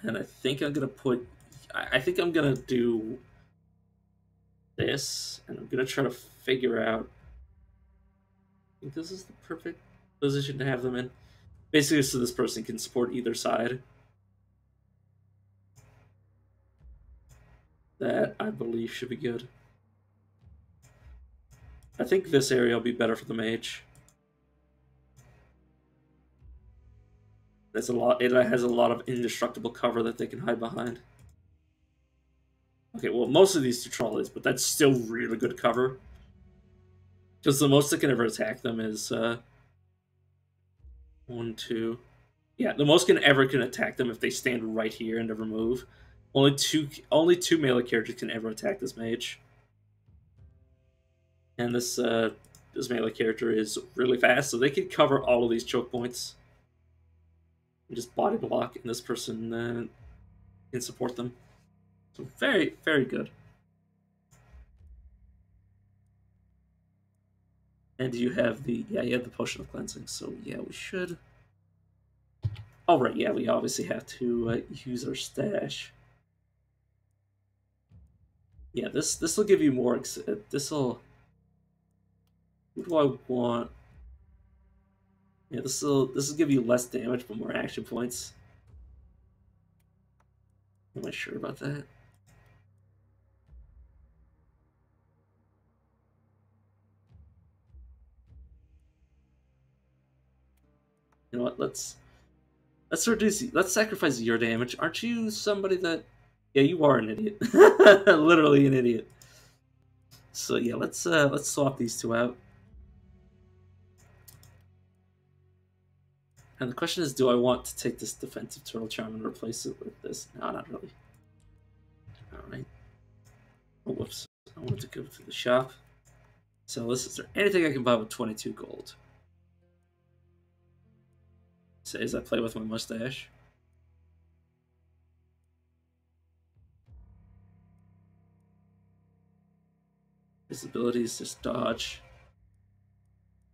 And I think I'm gonna put. I think I'm gonna do this, and I'm gonna try to figure out. I think this is the perfect position to have them in. Basically, so this person can support either side. That I believe should be good. I think this area will be better for the mage. There's a lot. It has a lot of indestructible cover that they can hide behind. Okay, well, most of these do trolleys, but that's still really good cover. Because the most that can ever attack them is 1, 2. Yeah, the most can attack them if they stand right here and never move. Only two melee characters can ever attack this mage. And this melee character is really fast, so they can cover all of these choke points. And just body block, and this person can support them. So very, very good. And you have the potion of cleansing. So yeah, we should. Oh right, yeah, we obviously have to use our stash. Yeah, this will give you more. This will. What do I want? Yeah, this will give you less damage but more action points. Am I sure about that? You know what? Let's sacrifice your damage. Aren't you somebody that? Yeah, you are an idiot. Literally an idiot. So yeah, let's swap these two out. And the question is, do I want to take this defensive turtle charm and replace it with this? No, not really. Alright. Oh, whoops. I wanted to go to the shop. So is there anything I can buy with 22 gold? Say as I play with my mustache. His ability is just dodge.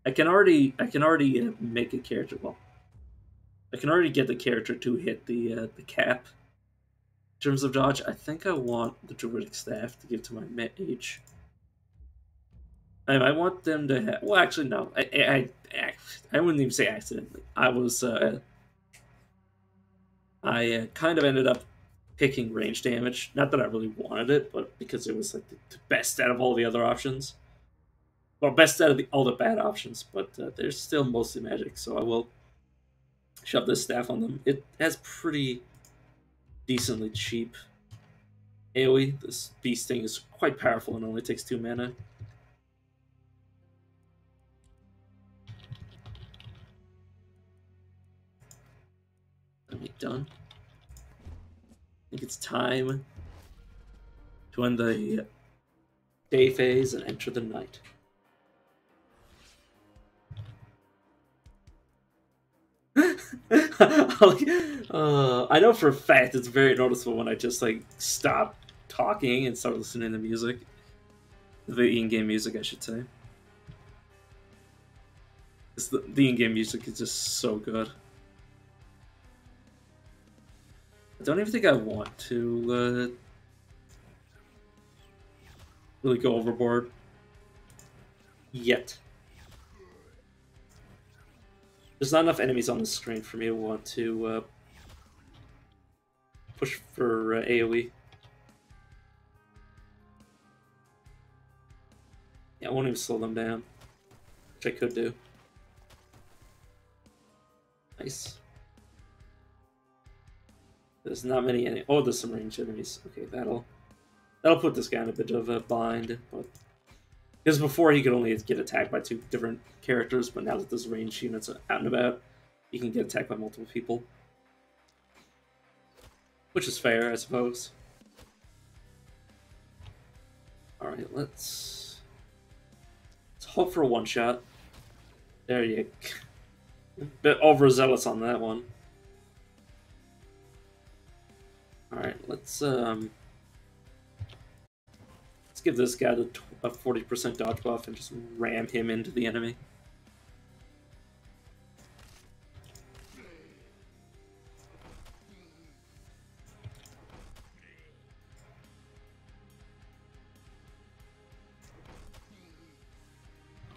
I can already make a character. Well, I can already get the character to hit the cap. In terms of dodge, I think I want the druidic staff to give to my mage. I want them to have. Well, actually, no. I wouldn't even say accidentally. I kind of ended up picking range damage. Not that I really wanted it, but because it was like the best out of all the other options. Well, best out of all the bad options, but they're still mostly magic, so I will shove this staff on them. It has pretty decently cheap AoE. This beast thing is quite powerful and only takes 2 mana. Are we done? I think it's time to end the day phase and enter the night. I know for a fact it's very noticeable when I just like stop talking and start listening to music. The in-game music, I should say. The in-game music is just so good. I don't even think I want to really go overboard yet. There's not enough enemies on the screen for me to want to push for AoE. Yeah, I won't even slow them down, which I could do. Nice. There's not many enemies. Oh, there's some ranged enemies. Okay, that'll put this guy in a bit of a bind. But because before he could only get attacked by 2 different characters, but now that there's ranged units out and about, he can get attacked by multiple people. Which is fair, I suppose. Alright, let's hope for a one-shot. There you go. Bit overzealous on that one. Alright, let's give this guy a 40% dodge buff and just ram him into the enemy.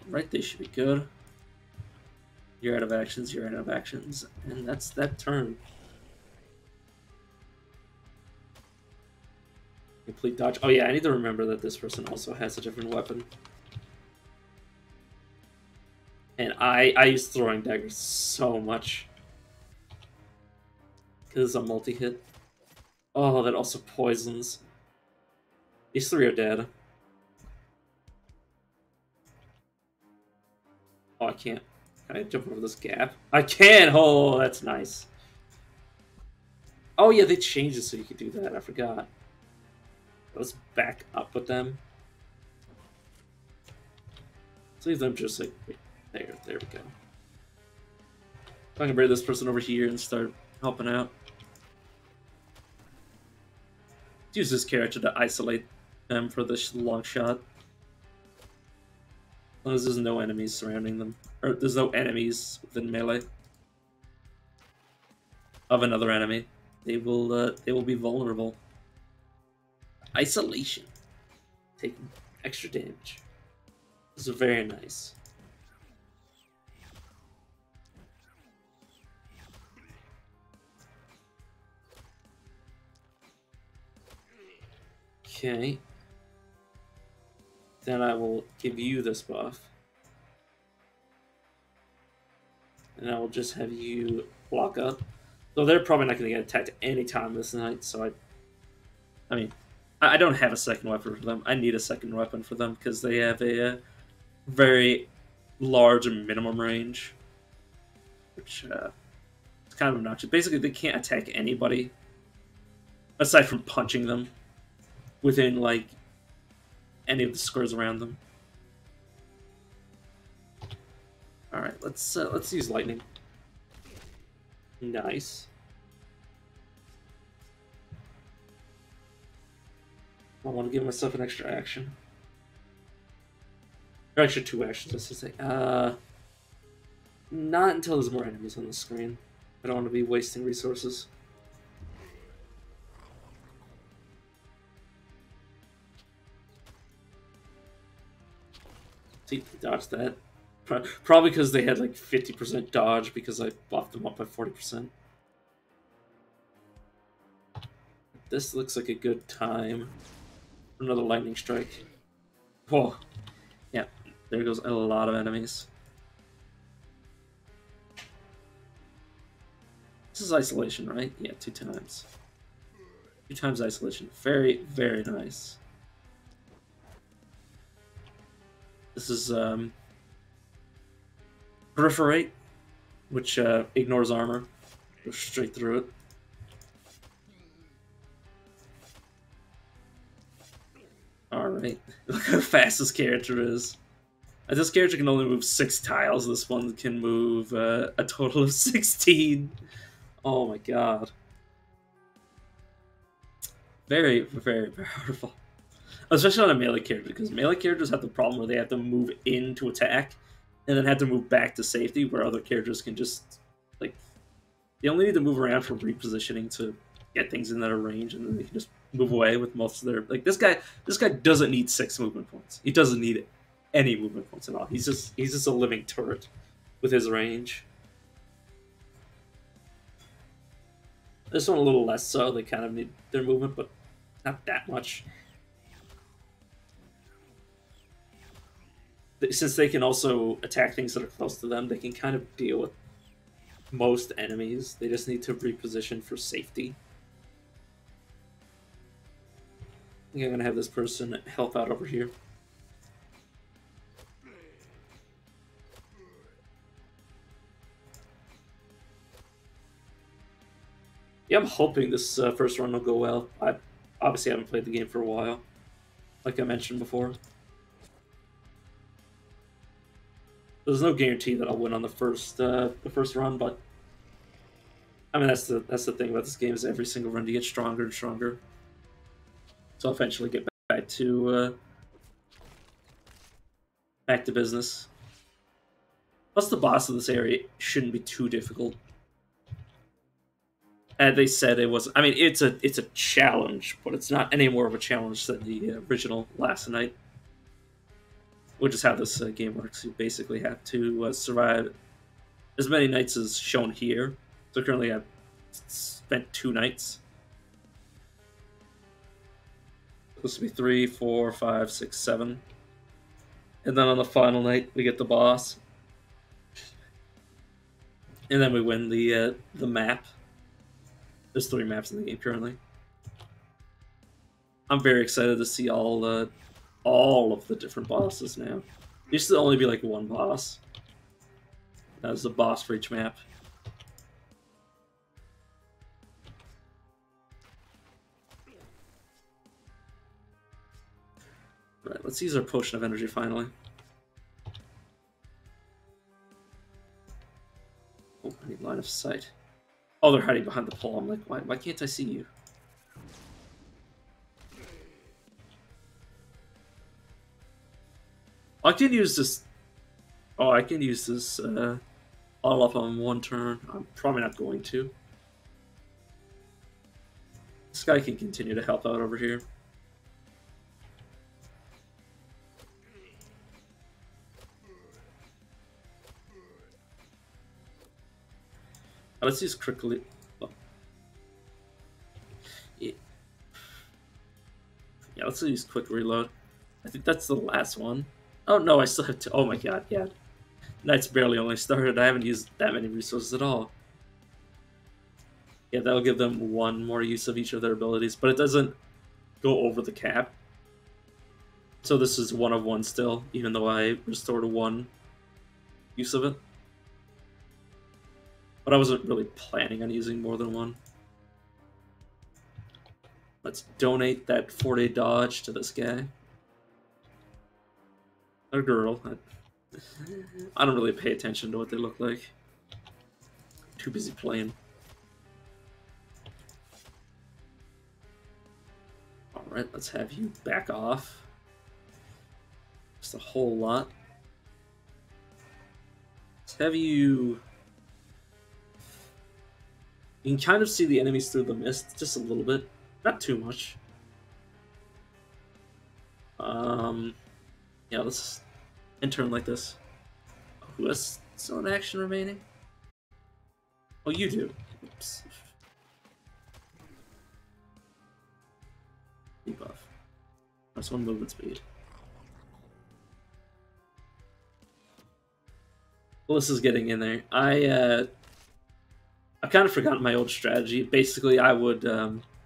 Right, they should be good. You're out of actions, you're out of actions, and that's that turn. Complete dodge. Oh yeah, I need to remember that this person also has a different weapon. And I use throwing daggers so much. Because it's a multi-hit. Oh, that also poisons. These three are dead. Oh, I can't. Can I jump over this gap? I can! Oh, that's nice. Oh, yeah, they changed it so you could do that. I forgot. Let's back up with them. Let's leave them just like there. There we go. I can bring this person over here and start helping out. Use this character to isolate them for this long shot. As long as there's no enemies surrounding them. Or there's no enemies within melee of another enemy. They will be vulnerable. Isolation. Taking extra damage. This is very nice. Okay. Then I will give you this buff. And I will just have you block up. So they're probably not going to get attacked any time this night, so I mean, I don't have a second weapon for them. I need a second weapon for them because they have a very large minimum range. Which it's kind of obnoxious. Basically, they can't attack anybody aside from punching them within, like, any of the squares around them. Alright, let's use lightning. Nice. I want to give myself an extra action. Or extra 2 actions, let's just say. Not until there's more enemies on the screen. I don't want to be wasting resources. See, dodge that. Probably because they had like 50% dodge because I buffed them up by 40%. This looks like a good time. Another lightning strike. Whoa. Yeah, there goes a lot of enemies. This is isolation, right? Yeah, 2 times. 2 times isolation. Very, very nice. This is Perforate, which ignores armor. Goes straight through it. Alright. Look how fast this character is. This character can only move 6 tiles. This one can move a total of 16. Oh my god. Very, very powerful. Especially on a melee character, because melee characters have the problem where they have to move in to attack, and then have to move back to safety, where other characters can just, like, they only need to move around for repositioning to get things in their range, and then they can just move away with most of their, like, this guy doesn't need 6 movement points. He doesn't need any movement points at all. He's just a living turret with his range. This one a little less so. They kind of need their movement, but not that much. Since they can also attack things that are close to them, they can kind of deal with most enemies. They just need to reposition for safety. I think I'm going to have this person help out over here. Yeah, I'm hoping this first run will go well. I obviously haven't played the game for a while, like I mentioned before. There's no guarantee that I'll win on the first run, but I mean that's the thing about this game is every single run you get stronger and stronger. So I'll eventually get back to business. Plus, the boss of this area shouldn't be too difficult. And they said it was. I mean, it's a challenge, but it's not any more of a challenge than the original Last Night. Which is how this game works. You basically have to survive as many nights as shown here. So currently I've spent 2 nights. Supposed to be 3, 4, 5, 6, 7. And then on the final night, we get the boss. And then we win the map. There's 3 maps in the game currently. I'm very excited to see all of the different bosses now. There used to only be like 1 boss. That was the boss for each map. Right, let's use our potion of energy finally. Oh, I need line of sight. Oh, they're hiding behind the pole. I'm like, why can't I see you? I can use this. Oh, I can use this all up on 1 turn. I'm probably not going to. This guy can continue to help out over here. Let's use quickly. Oh. Yeah, let's use quick reload. I think that's the last one. Oh no, I still have to. Oh my god, yeah. Night's barely only started. I haven't used that many resources at all. Yeah, that'll give them 1 more use of each of their abilities, but it doesn't go over the cap. So this is 1 of 1 still, even though I restored 1 use of it. But I wasn't really planning on using more than 1. Let's donate that 4-day dodge to this guy. A girl. I don't really pay attention to what they look like. Too busy playing. Alright, let's have you back off. Just a whole lot. Let's have you... You can kind of see the enemies through the mist, just a little bit. Not too much. Yeah, let's enter like this. Who has still an action remaining? Oh, you do. Oops. Debuff. That's 1 movement speed. Well, this is getting in there. I've kind of forgotten my old strategy. Basically, I would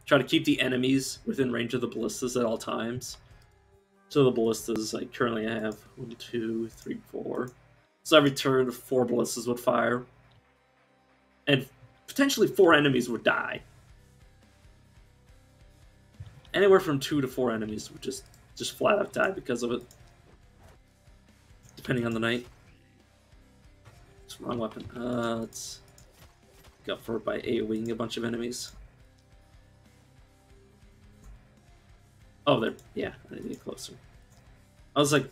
try to keep the enemies within range of the ballistas at all times. So the ballistas, like currently I have 1, 2, 3, 4. So every turn, 4 ballistas would fire. And potentially 4 enemies would die. Anywhere from 2 to 4 enemies would just flat out die because of it. Depending on the night. It's wrong weapon. Let's go for it by AoEing a bunch of enemies. Oh, they're... Yeah, I need to get closer. I was like,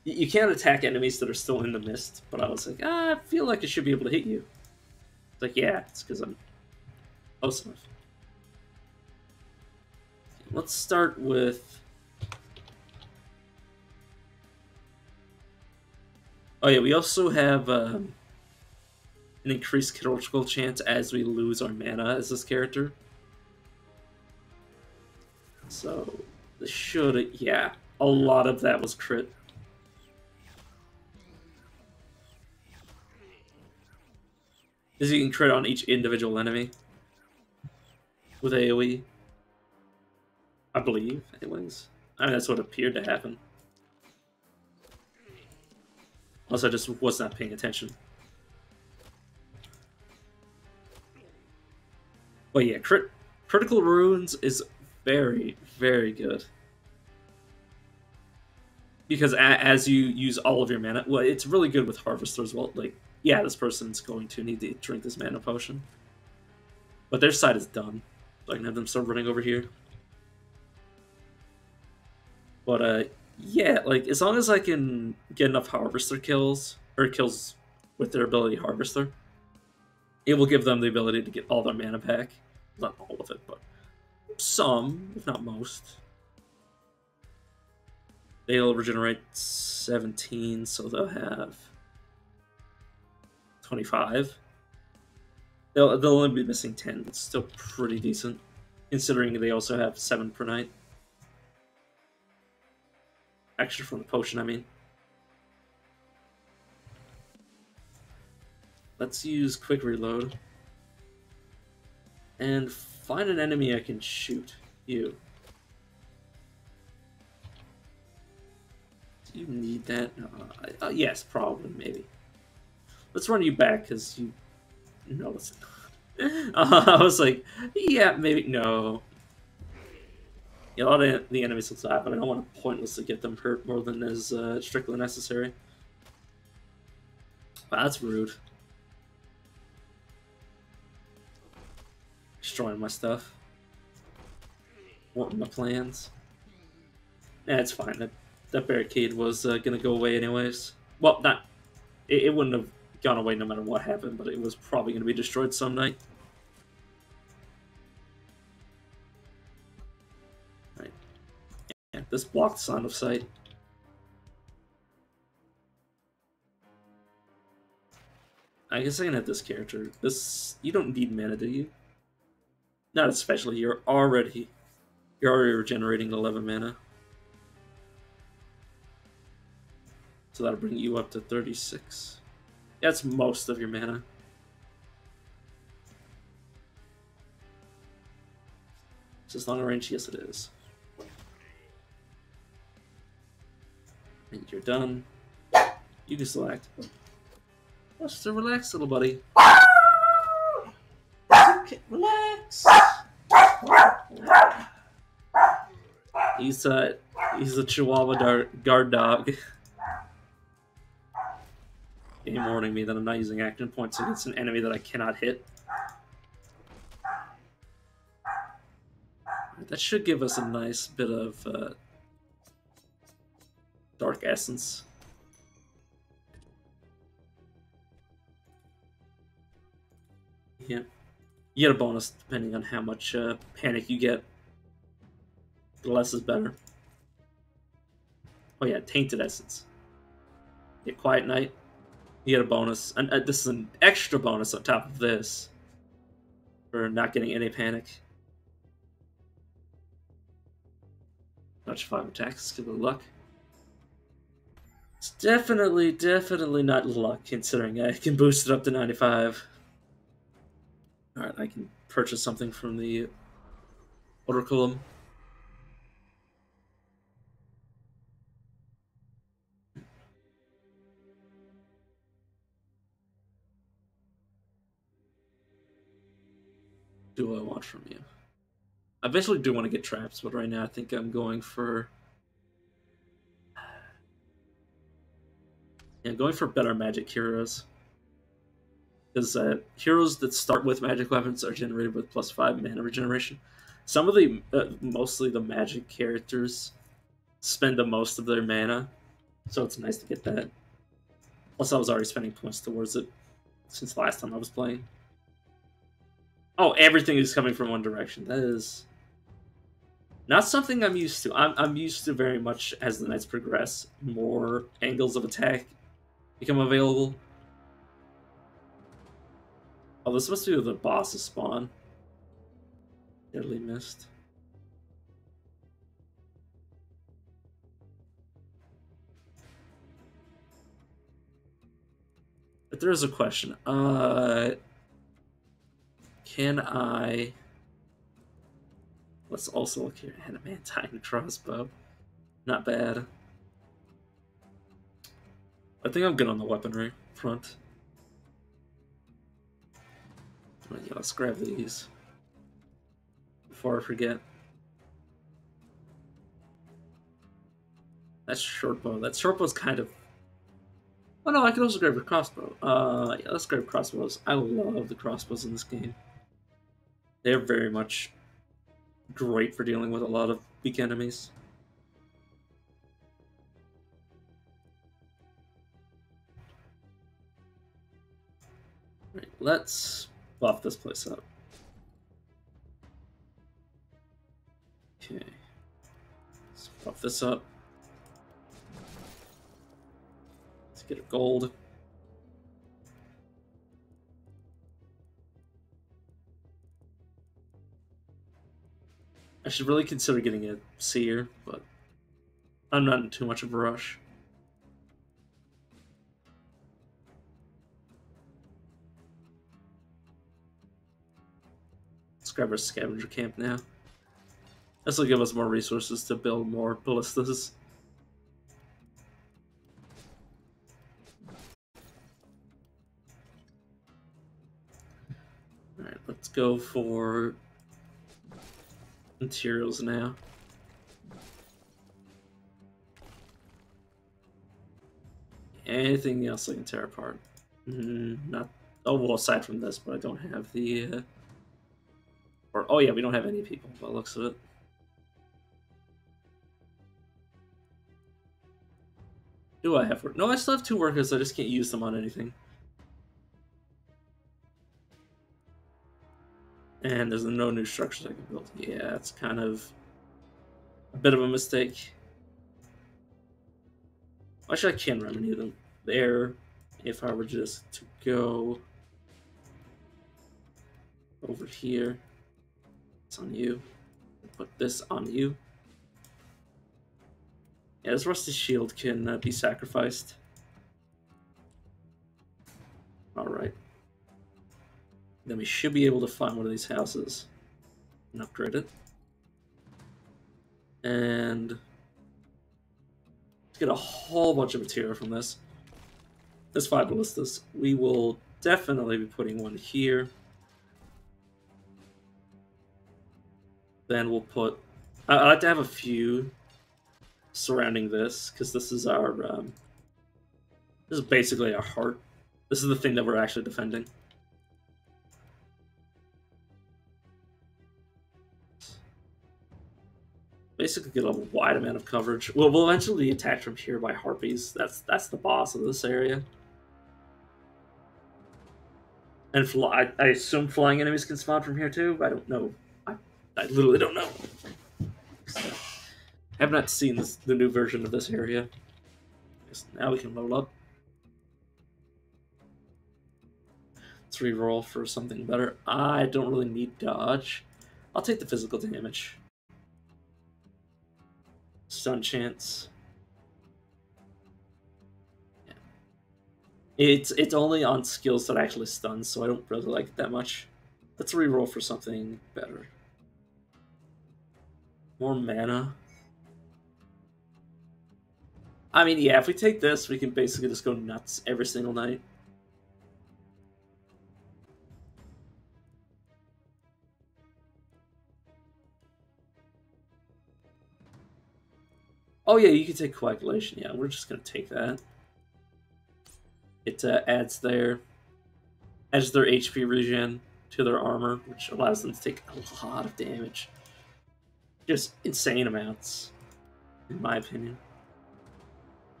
you can't attack enemies that are still in the mist, but I was like, I feel like I should be able to hit you. It's like, yeah, it's because I'm close enough. Let's start with... Oh yeah, we also have an increased critical chance as we lose our mana as this character. So, this should... Yeah, a lot of that was crit. Is you can crit on each individual enemy with AoE. I believe, anyways. I mean, that's what appeared to happen. Unless I just was not paying attention. But yeah, critical runes is very, very good. Because as you use all of your mana, well, it's really good with Harvester as well. Like, yeah, this person's going to need to drink this mana potion. But their side is done. So I can have them start running over here. But, yeah, like, as long as I can get enough Harvester kills, or kills with their ability Harvester, it will give them the ability to get all their mana back. Not all of it, but some, if not most. They'll regenerate 17, so they'll have 25. They'll only be missing 10, but still pretty decent, considering they also have 7 per night. Extra from the potion, I mean. Let's use quick reload. And find an enemy I can shoot. You. Do you need that? Yes, probably, maybe. Let's run you back, because you know it's... I was like, yeah, maybe, no. Yeah, a lot of the enemies will die, but I don't want to pointlessly get them hurt more than is strictly necessary. Wow, that's rude. Destroying my stuff. Warping my plans. Yeah, it's fine. That barricade was gonna go away anyways. Well, not... It wouldn't have gone away no matter what happened, but it was probably gonna be destroyed some night. Right. Yeah, this blocked sign of sight. I guess I can have this character. This... You don't need mana, do you? Not especially. You're already regenerating 11 mana. So that'll bring you up to 36. That's most of your mana. Is this long range? Yes, it is. And you're done. You can select. Just to relax, little buddy. Okay, relax. He's a Chihuahua guard dog. Game warning me that I'm not using action points against an enemy that I cannot hit. That should give us a nice bit of dark essence. Yeah. You get a bonus depending on how much panic you get. The less is better. Oh yeah, Tainted Essence. Yeah, Quiet Night. You get a bonus. And this is an extra bonus on top of this. For not getting any panic. Touch 5 attacks, give it luck. It's definitely not luck, considering I can boost it up to 95. Alright, I can purchase something from the Oraculum. Do I want from you? I eventually do want to get traps, but right now I think I'm going for... Yeah, going for better magic heroes. Because heroes that start with magic weapons are generated with +5 mana regeneration. Some of the, mostly the magic characters, spend the most of their mana, so it's nice to get that. Plus I was already spending points towards it since the last time I was playing. Oh, everything is coming from one direction. That is not something I'm used to. I'm used to very much, as the nights progress, more angles of attack become available. Oh, this must be where the bosses spawn. Deadly Mist. But there is a question. Can I... Let's also look here. Adamantine crossbow. Not bad. I think I'm good on the weaponry front. Yeah, let's grab these before I forget. That's shortbow. That shortbow's kind of... Oh no, I can also grab a crossbow. Yeah, let's grab crossbows. I love the crossbows in this game. They're very much great for dealing with a lot of weak enemies. Right, let's buff this place up. Okay. Let's buff this up. Let's get a gold. I should really consider getting a seer, but I'm not in too much of a rush. grab our scavenger camp now. This will give us more resources to build more ballistas. Alright, let's go for materials now. Anything else I can tear apart? Not. Oh, well, aside from this, but I don't have the. Or oh yeah, we don't have any people by the looks of it. Do I have work? No, I still have 2 workers. I just can't use them on anything. And there's no new structures I can build. Yeah, it's kind of a bit of a mistake. Actually, I can remedy them there if I were just to go over here. It's on you. Put this on you. Yeah, this rusty shield can be sacrificed. Alright. Then we should be able to find one of these houses and upgrade it. And get a whole bunch of material from this. There's 5 ballistas. We will definitely be putting one here. Then we'll put... I like to have a few surrounding this, because this is our... this is basically our heart. This is the thing that we're actually defending. Basically get a wide amount of coverage. We'll eventually be attacked from here by harpies. That's the boss of this area. And I assume flying enemies can spawn from here too. I don't know. I literally don't know. So, I have not seen the new version of this area. Now we can load up. Let's reroll for something better. I don't really need dodge. I'll take the physical damage. Stun chance. Yeah. It's only on skills that actually stun, so I don't really like it that much. Let's reroll for something better. More mana. I mean, yeah, if we take this, we can basically just go nuts every single night. Oh yeah, you can take coagulation. Yeah, we're just gonna take that. It adds their HP regen to their armor, which allows them to take a lot of damage. Just insane amounts, in my opinion.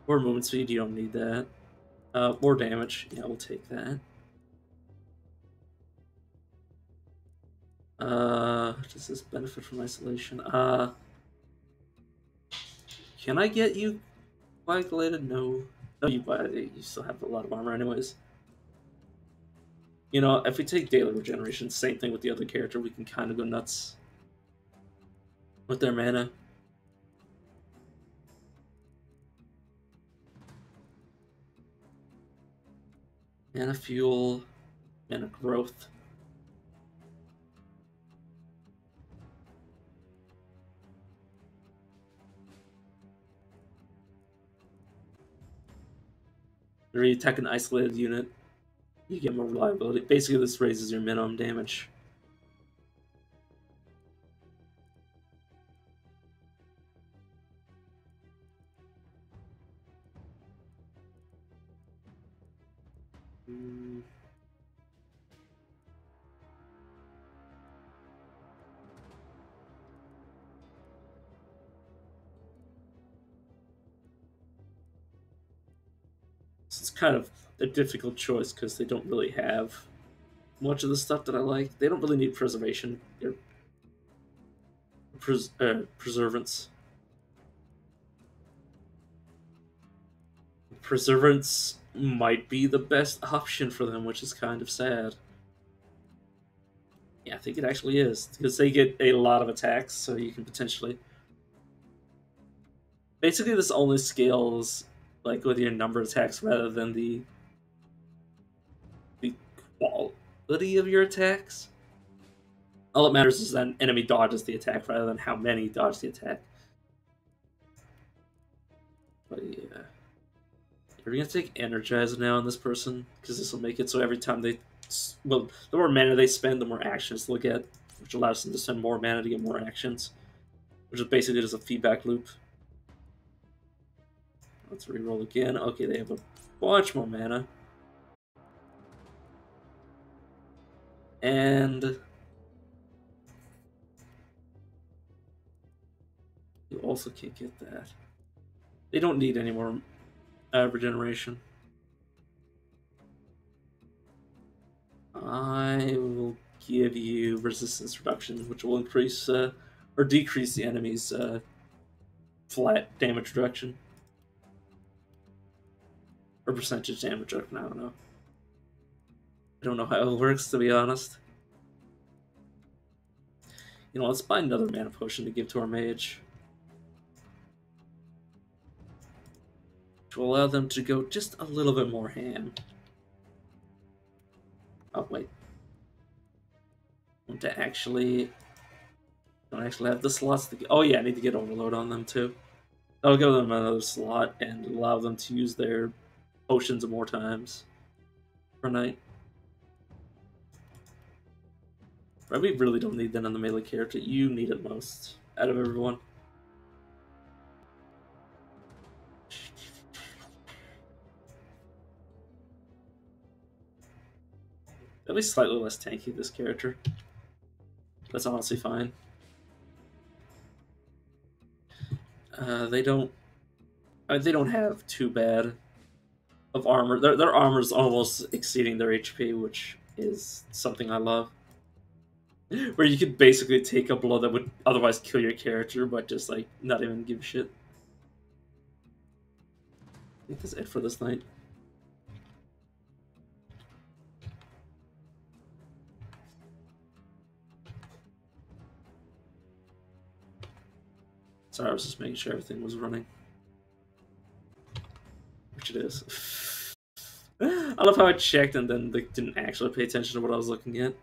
More movement speed, you don't need that. More damage, yeah, we'll take that. Does this benefit from isolation? Can I get you coagulated? No. No, you still have a lot of armor anyways. You know, if we take daily regeneration, same thing with the other character, we can kind of go nuts with their mana. Mana fuel, mana growth. When you attack an isolated unit, you get more reliability. Basically, this raises your minimum damage. It's kind of a difficult choice because they don't really have much of the stuff that I like. They don't really need preservation. They're preservance. Preservance might be the best option for them, which is kind of sad. Yeah, I think it actually is, because they get a lot of attacks, so you can potentially... Basically, this only scales like with your number of attacks rather than the quality of your attacks. All that matters is that an enemy dodges the attack rather than how many dodge the attack. But yeah. We're gonna take Energize now on this person, because this will make it so every time they... Well, the more mana they spend, the more actions they'll get, which allows them to spend more mana to get more actions, which is basically just a feedback loop. Let's reroll again. Okay, they have a bunch more mana. And you also can't get that. They don't need any more regeneration. I will give you resistance reduction, which will increase or decrease the enemy's flat damage reduction. Or percentage damage reduction, I don't know. I don't know how it works, to be honest. You know, let's buy another mana potion to give to our mage, which will allow them to go just a little bit more ham. Oh, wait. I want to actually... Don't actually have the slots to get... Oh yeah, I need to get Overload on them too. That'll give them another slot and allow them to use their potions more times per night. Right, we really don't need that on the melee character. You need it most out of everyone. At least slightly less tanky, this character. That's honestly fine. They don't have too bad of armor. Their armor is almost exceeding their HP, which is something I love. Where you could basically take a blow that would otherwise kill your character, but just like not even give a shit. I think that's it for this night. Sorry, I was just making sure everything was running. Which it is. I love how I checked and then like, didn't actually pay attention to what I was looking at.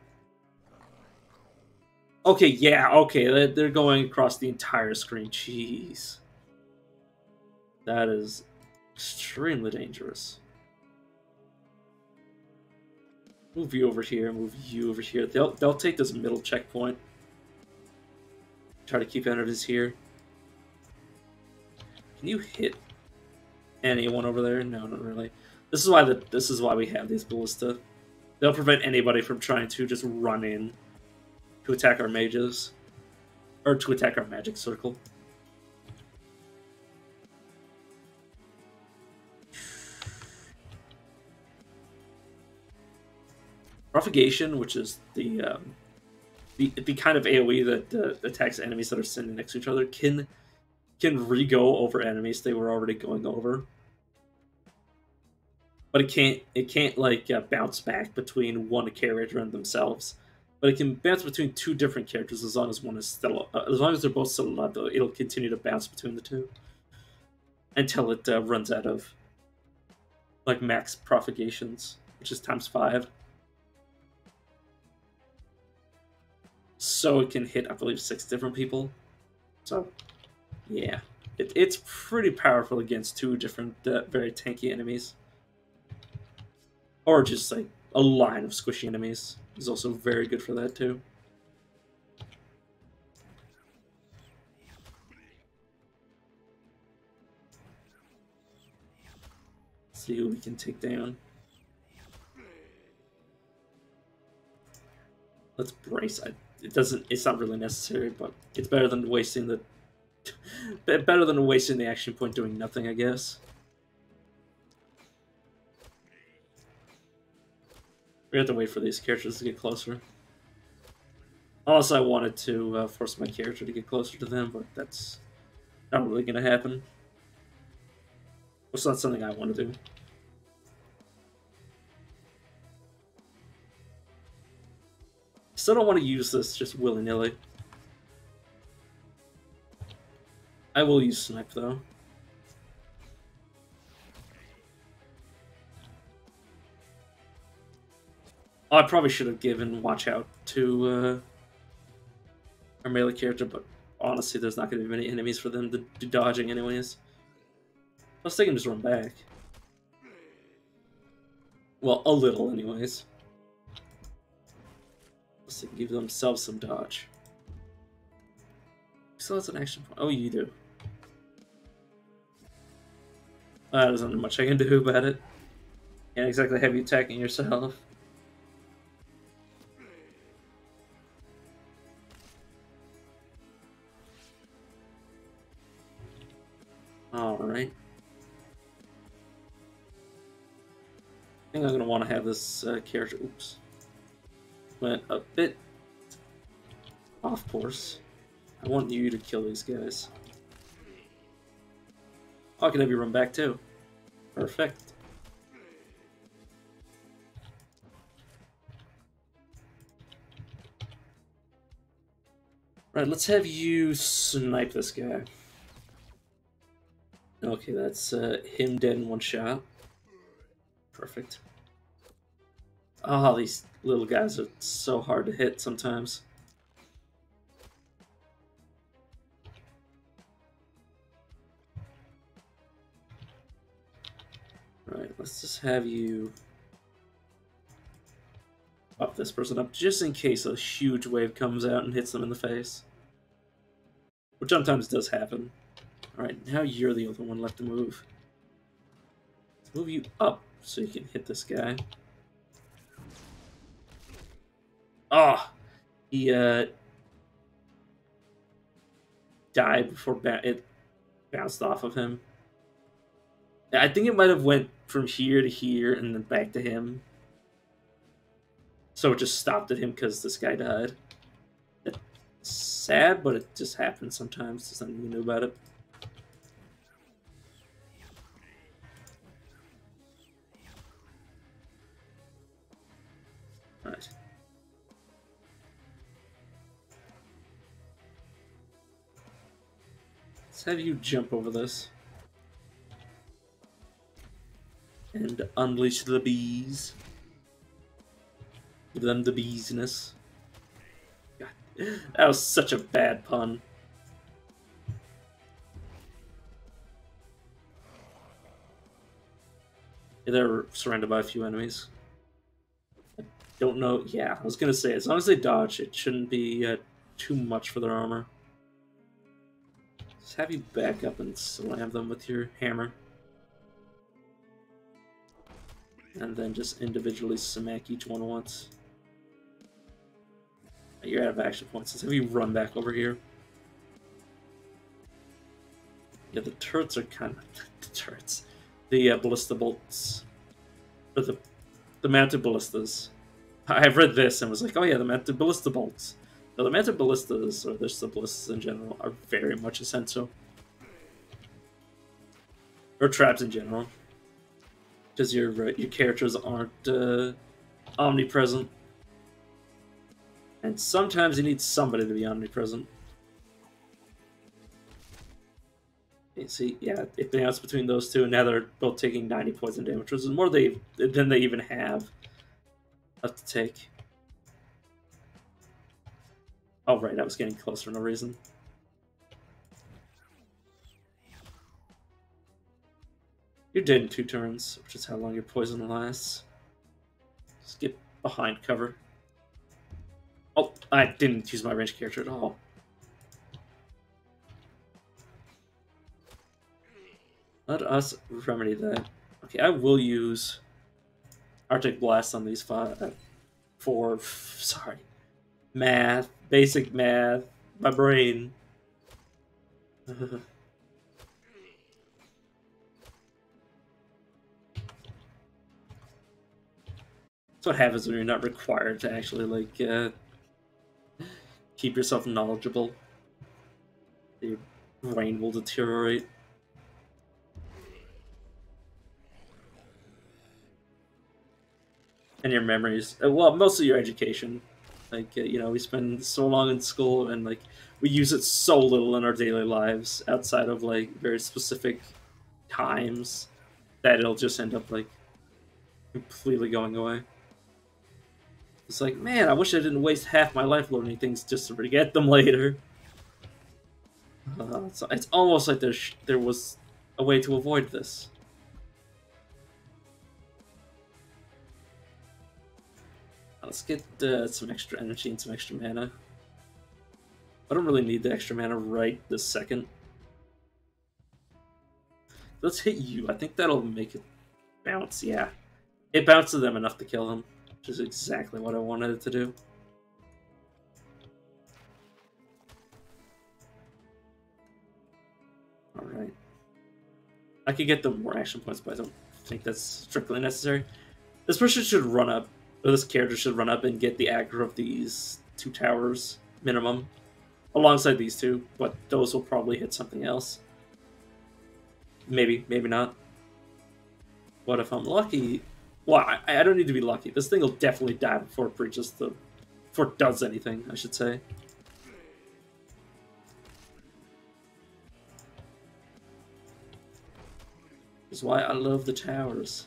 Okay, yeah, okay, they're going across the entire screen. Jeez. That is extremely dangerous. Move you over here, move you over here. They'll take this middle checkpoint. Try to keep entities here. Can you hit anyone over there? No, not really. This is why we have these ballista. They'll prevent anybody from trying to just run in to attack our mages, or to attack our magic circle. Propagation, which is the kind of AoE that attacks enemies that are sitting next to each other, can re-go over enemies they were already going over. But it can't like bounce back between one character and themselves. But it can bounce between two different characters as long as one is still as long as they're both still alive. Though it'll continue to bounce between the two until it runs out of like max propagations, which is ×5. So it can hit, I believe, 6 different people. So yeah, it's pretty powerful against 2 different very tanky enemies, or just like a line of squishy enemies is also very good for that too. Let's see who we can take down. Let's brace. It's not really necessary, but it's better than wasting the action point doing nothing, I guess. We have to wait for these characters to get closer. Unless I wanted to force my character to get closer to them, but that's not really going to happen. It's not something I want to do. Still don't want to use this just willy-nilly. I will use Snipe, though. Oh, I probably should have given Watch Out to our melee character, but honestly, there's not going to be many enemies for them to do dodging anyways. Plus, they can just run back. Well, a little anyways. Plus, they can give themselves some dodge. Still has an action point. Oh, you do. There isn't much I can do about it. Can't exactly have you attacking yourself. Alright. I think I'm going to want to have this character... Oops. Went a bit off course. I want you to kill these guys. Oh, I can have you run back too. Perfect. Right, let's have you snipe this guy. Okay, that's him dead in one shot. Perfect. Oh, these little guys are so hard to hit sometimes. Right, let's just have you buff this person up just in case a huge wave comes out and hits them in the face. Which sometimes does happen. Alright, now you're the only one left to move. Let's move you up so you can hit this guy. Ah! Oh, he died before it bounced off of him. I think it might have went from here to here and then back to him. So it just stopped at him because this guy died. It's sad, but it just happens sometimes. There's nothing you know about it. Alright. Let's have you jump over this. And unleash the bees. Give them the beesness. God, that was such a bad pun. Yeah, they're surrounded by a few enemies. I don't know. Yeah, I was gonna say, as long as they dodge, it shouldn't be too much for their armor. Just have you back up and slam them with your hammer. And then just individually smack each one once. You're out of action points. Let's have you run back over here. Yeah, the turrets are kind of... the turrets. The ballista bolts. Or the mounted ballistas. I've read this and was like, oh yeah, the mounted ballista bolts. So the mounted ballistas, or just the ballistas in general, are very much essential. Or traps in general. Because your characters aren't omnipresent. And sometimes you need somebody to be omnipresent. You see, yeah, it bounced between those two, and now they're both taking 90 poison damage, which is more than they even have left to take. Oh, right, I was getting close for no reason. You're dead in 2 turns, which is how long your poison lasts. Just get behind cover. Oh, I didn't use my ranged character at all. Let us remedy that. Okay, I will use Arctic Blast on these 5. Sorry. Math. Basic math. My brain. That's what happens when you're not required to actually, like, keep yourself knowledgeable. Your brain will deteriorate. And your memories. Well, mostly your education. Like, you know, we spend so long in school and, like, we use it so little in our daily lives outside of, like, very specific times that it'll just end up, like, completely going away. It's like, man, I wish I didn't waste half my life learning things just to forget them later. So it's almost like there was a way to avoid this. Let's get some extra energy and some extra mana. I don't really need the extra mana right this second. Let's hit you. I think that'll make it bounce. Yeah. It bounces them enough to kill him, which is exactly what I wanted it to do. Alright. I could get them more action points, but I don't think that's strictly necessary. This person should run up, or this character should run up and get the aggro of these 2 towers, minimum, alongside these 2, but those will probably hit something else. Maybe, maybe not. What if I'm lucky? Well, I don't need to be lucky. This thing will definitely die before it breaches the... before it does anything, I should say. Which is why I love the towers.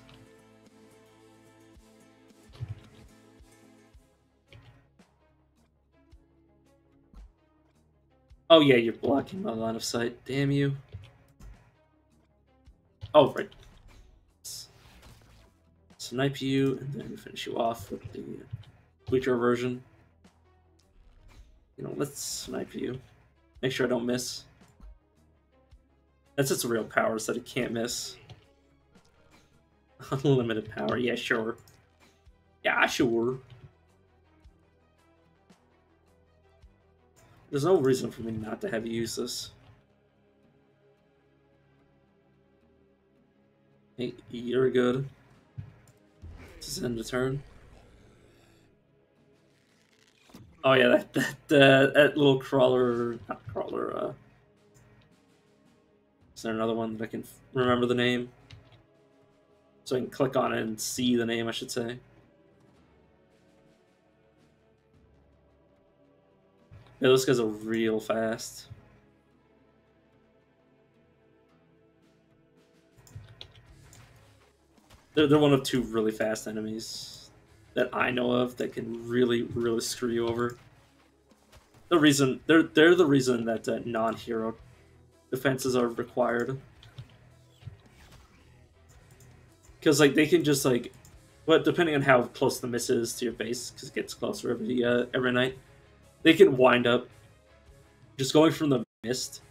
Oh yeah, you're blocking my line of sight. Damn you. Oh, right. Snipe you, and then finish you off with the weaker version. You know, let's snipe you. Make sure I don't miss. That's its real power, is that it can't miss. Unlimited power, yeah, sure. Yeah, sure. There's no reason for me not to have you use this. Hey, you're good. This is end of turn. Oh yeah, that little crawler, not crawler. Is there another one that I can remember the name? So I can click on it and see the name, I should say. Yeah, those guys are real fast. They're one of 2 really fast enemies that I know of that can really, really screw you over. They're the reason that non-hero defenses are required. Because like they can just like, but depending on how close the miss is to your base, because it gets closer every night, they can wind up just going from the mist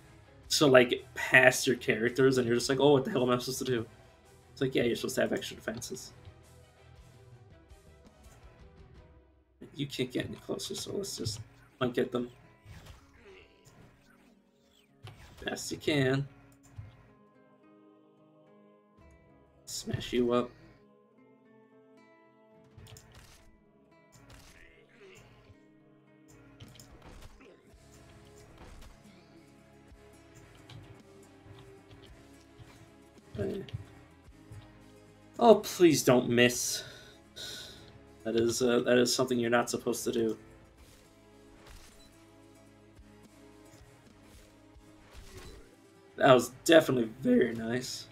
to like past your characters, and you're just like, oh, what the hell am I supposed to do? It's like, yeah, you're supposed to have extra defenses. You can't get any closer, so let's just get them best you can. Smash you up. Oh, please don't miss. That is something you're not supposed to do. That was definitely very nice.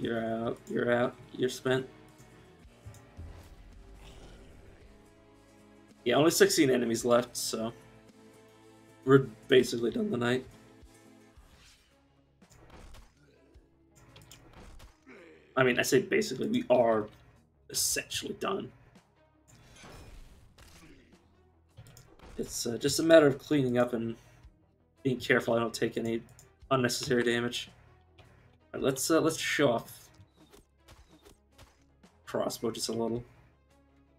You're out. You're out. You're spent. Yeah, only 16 enemies left, so we're basically done the night. I mean, I say basically, we are essentially done. It's just a matter of cleaning up and being careful I don't take any unnecessary damage. All right, let's show off crossbow just a little.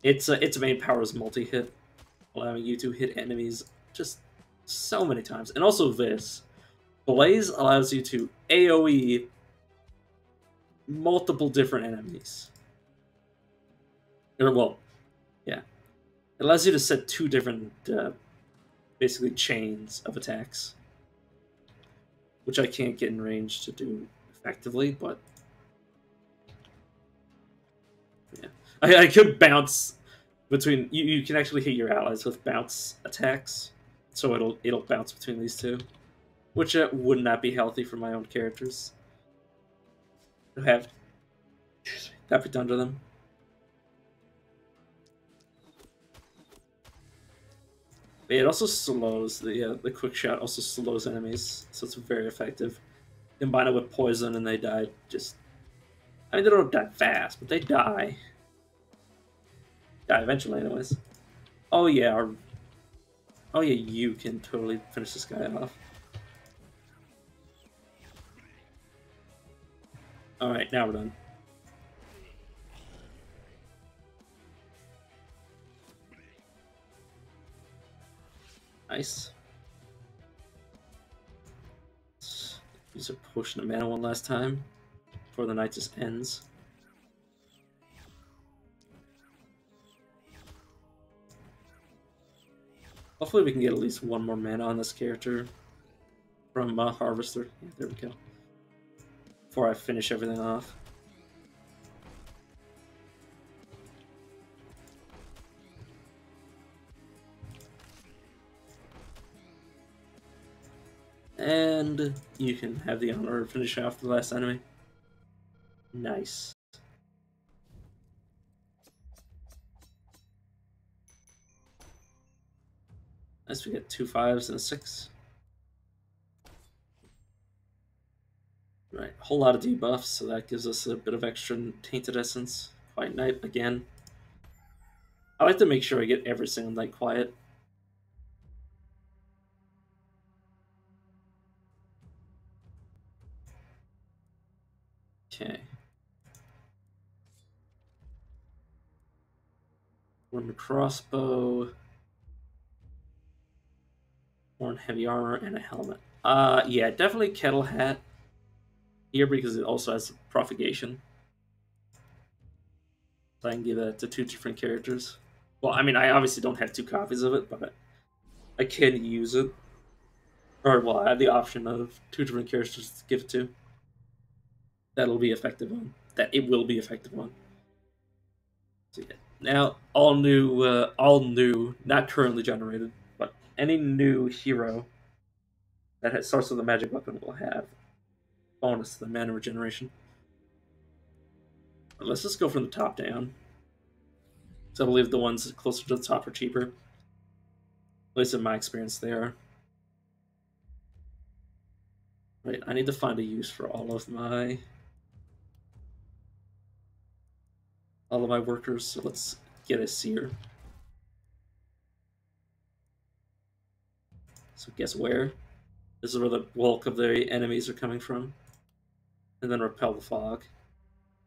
Its main power is multi-hit, allowing you to hit enemies just so many times. And also this, Blaze allows you to AoE multiple different enemies. Or, well, yeah. It allows you to set 2 different, basically, chains of attacks. Which I can't get in range to do effectively, but... yeah. I could bounce between... You can actually hit your allies with bounce attacks. So it'll bounce between these 2. Which would not be healthy for my own characters. Have that be done to them. It also slows the quick shot also slows enemies, so it's very effective. Combine it with poison and they die just. I mean, they don't die fast, but they die. Die eventually, anyways. Oh yeah, oh yeah, you can totally finish this guy off. All right, now we're done. Nice. Let's use a potion of mana one last time before the night just ends. Hopefully we can get at least one more mana on this character from Harvester. Yeah, there we go. Before I finish everything off. And you can have the honor of finishing off the last enemy. Nice. Nice, we get 2 5s and a 6. Right, a whole lot of debuffs, so that gives us a bit of extra Tainted Essence. Quiet Night again. I like to make sure I get every single night quiet. Okay. One crossbow. One heavy armor and a helmet. Yeah, definitely Kettle Hat here because it also has Propagation. So I can give that to 2 different characters. Well, I mean, I obviously don't have 2 copies of it, but I can use it. Or, well, I have the option of 2 different characters to give it to. That'll be effective on. That it will be effective on. So yeah. Now, all new, not currently generated, but any new hero that starts with a magic weapon will have bonus to the mana regeneration. But let's just go from the top down. So I believe the ones closer to the top are cheaper. At least in my experience, they are. Right, I need to find a use for all of my workers. So let's get a seer. So guess where? This is where the bulk of the enemies are coming from. And then repel the fog.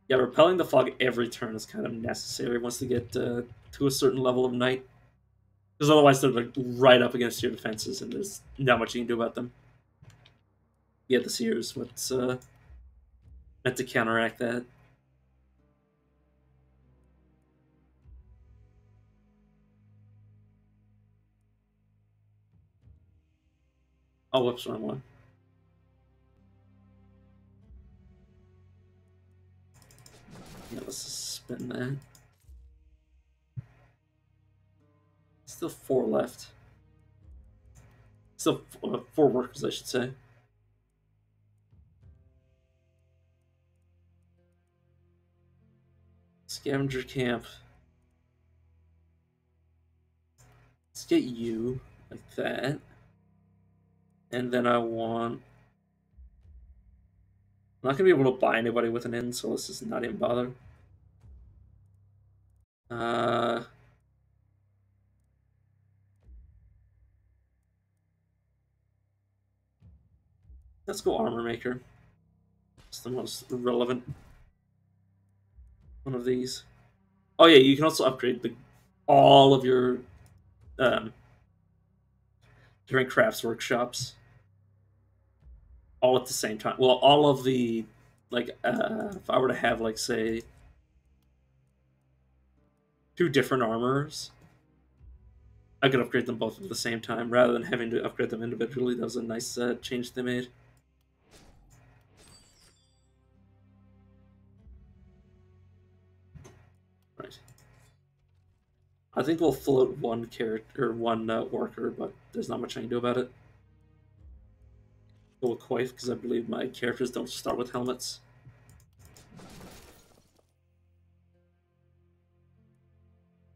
Yeah, repelling the fog every turn is kind of necessary once they get to a certain level of night. Because otherwise they're like right up against your defenses and there's not much you can do about them. Yeah, the seers, what's meant to counteract that. Oh, whoops, wrong one. Yeah, let's spin that. Still 4 left. Still 4 workers, I should say. Scavenger camp. Let's get you like that. And then I want... I'm not going to be able to buy anybody with an inn, so let's just not even bother. Let's go Armor Maker. It's the most relevant one of these. Oh yeah, you can also upgrade all of your different crafts workshops all at the same time. Well, all of the, like, if I were to have, like, say, 2 different armors, I could upgrade them both at the same time rather than having to upgrade them individually. That was a nice change they made. Right. I think we'll float one character, one worker, but there's not much I can do about it. Go with Coif, because I believe my characters don't start with helmets.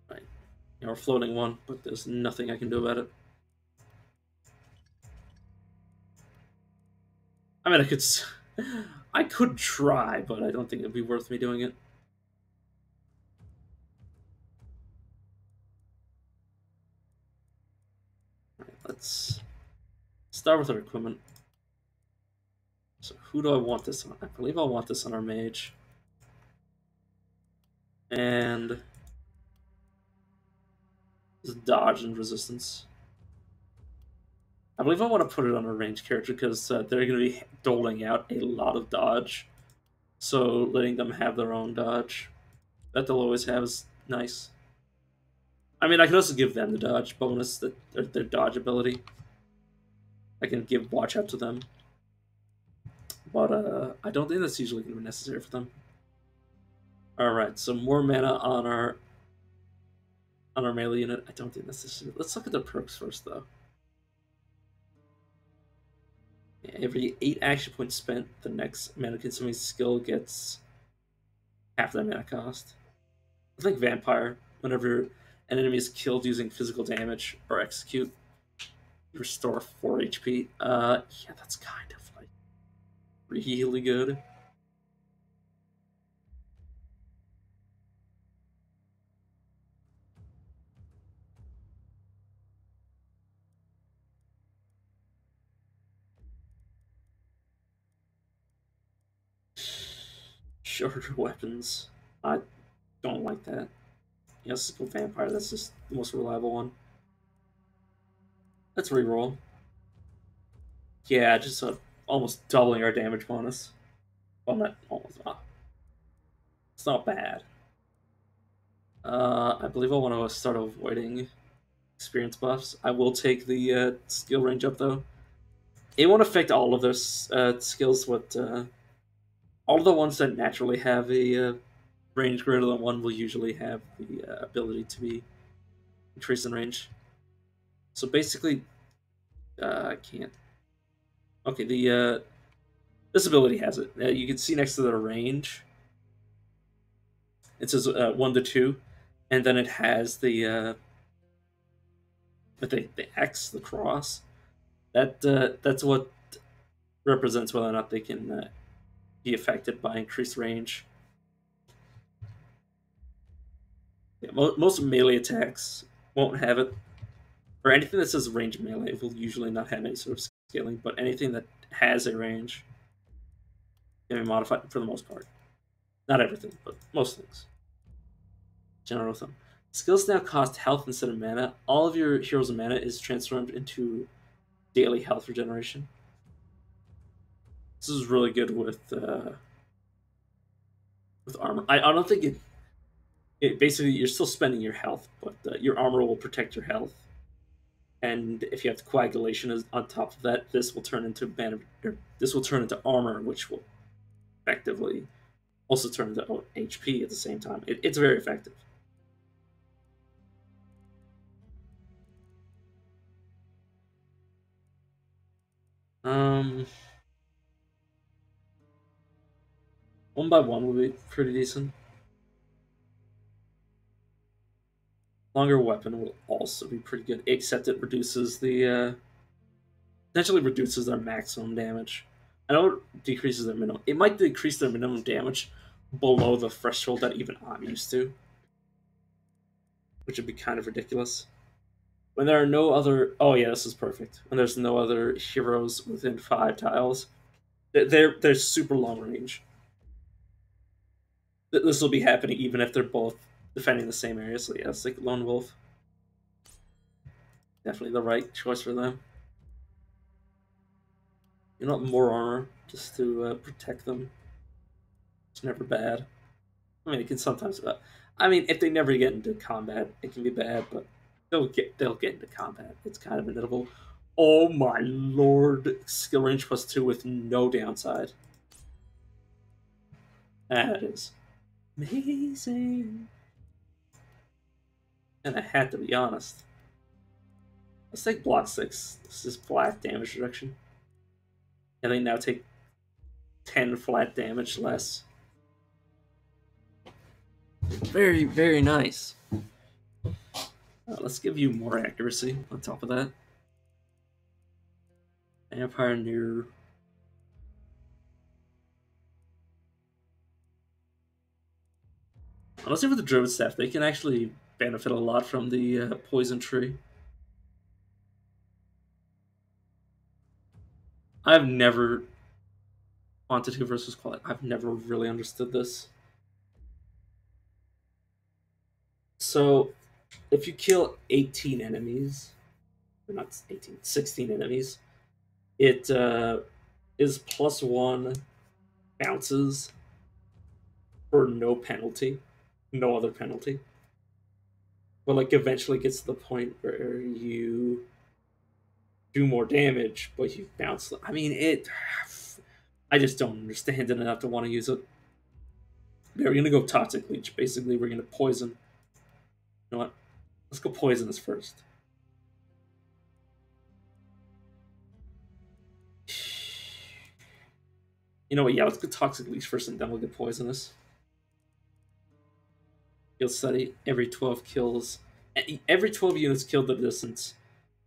Right. Yeah, we're floating one, but there's nothing I can do about it. mean, I could try, but I don't think it'd be worth me doing it. Alright, let's start with our equipment. So who do I want this on? I believe I want this on our mage. And this dodge and resistance. I believe I want to put it on a ranged character because they're going to be doling out a lot of dodge. So letting them have their own dodge that they'll always have is nice. I mean, I can also give them the dodge bonus, their dodge ability. I can give watch out to them. But I don't think that's usually going to be necessary for them. Alright, so more mana on our melee unit. I don't think that's necessary. Let's look at the perks first, though. Yeah, every 8 action points spent, the next mana-consuming skill gets half that mana cost. I think Vampire, whenever an enemy is killed using physical damage or execute, you restore 4 HP. Yeah, that's kind of like really good. Shorter weapons. I don't like that. Yes, go Vampire, that's just the most reliable one. Let's reroll. Yeah, just almost doubling our damage bonus. Well, not almost. Not. It's not bad. I believe I want to start avoiding experience buffs. I will take the skill range up, though. It won't affect all of their skills, but all of the ones that naturally have a range greater than 1 will usually have the ability to be increased in range. So basically, I can't. Okay, this ability has it. You can see next to the range, it says 1 to 2, and then it has the X, the cross. That's what represents whether or not they can be affected by increased range. Yeah, most melee attacks won't have it, or anything that says range melee will usually not have any sort of scaling, but anything that has a range can be modified for the most part. Not everything, but most things. General thumb. Skills now cost health instead of mana. All of your heroes' mana is transformed into daily health regeneration. This is really good with armor. I don't think it basically you're still spending your health, but your armor will protect your health. And if you have the coagulation on top of that, this will turn into armor, which will effectively also turn into HP at the same time. It's very effective. One by one would be pretty decent. Longer weapon will also be pretty good, except it reduces the potentially reduces their maximum damage. I know it decreases their minimum. It might decrease their minimum damage below the threshold that even I'm used to, which would be kind of ridiculous. When there are no other, oh yeah, this is perfect. When there's no other heroes within 5 tiles, they're super long range. This will be happening even if they're both defending the same area. So yeah, it's like Lone Wolf. Definitely the right choice for them. You know, more armor just to protect them. It's never bad. I mean, it can sometimes. I mean, if they never get into combat, it can be bad, but they'll get into combat. It's kind of inevitable. Oh my lord! Skill range +2 with no downside. That is amazing. And I had to be honest. Let's take block 6. This is flat damage reduction. And they now take 10 flat damage less. Very, very nice. Let's give you more accuracy on top of that. Vampire near. Honestly, with the Druid Staff, they can actually benefit a lot from the Poison Tree. I've never... Quantity versus quality. I've never really understood this. So, if you kill 18 enemies, or not 18, 16 enemies, it is +1 bounces for no penalty, no other penalty. But like eventually gets to the point where you do more damage, but you bounce. I mean, it. I just don't understand it enough to want to use it. We're gonna go Toxic Leech. Basically, we're gonna poison. You know what? Let's go poison this first. You know what? Yeah, let's go Toxic Leech first, and then we'll get Poisonous. You'll study every 12 kills. Every 12 units killed the distance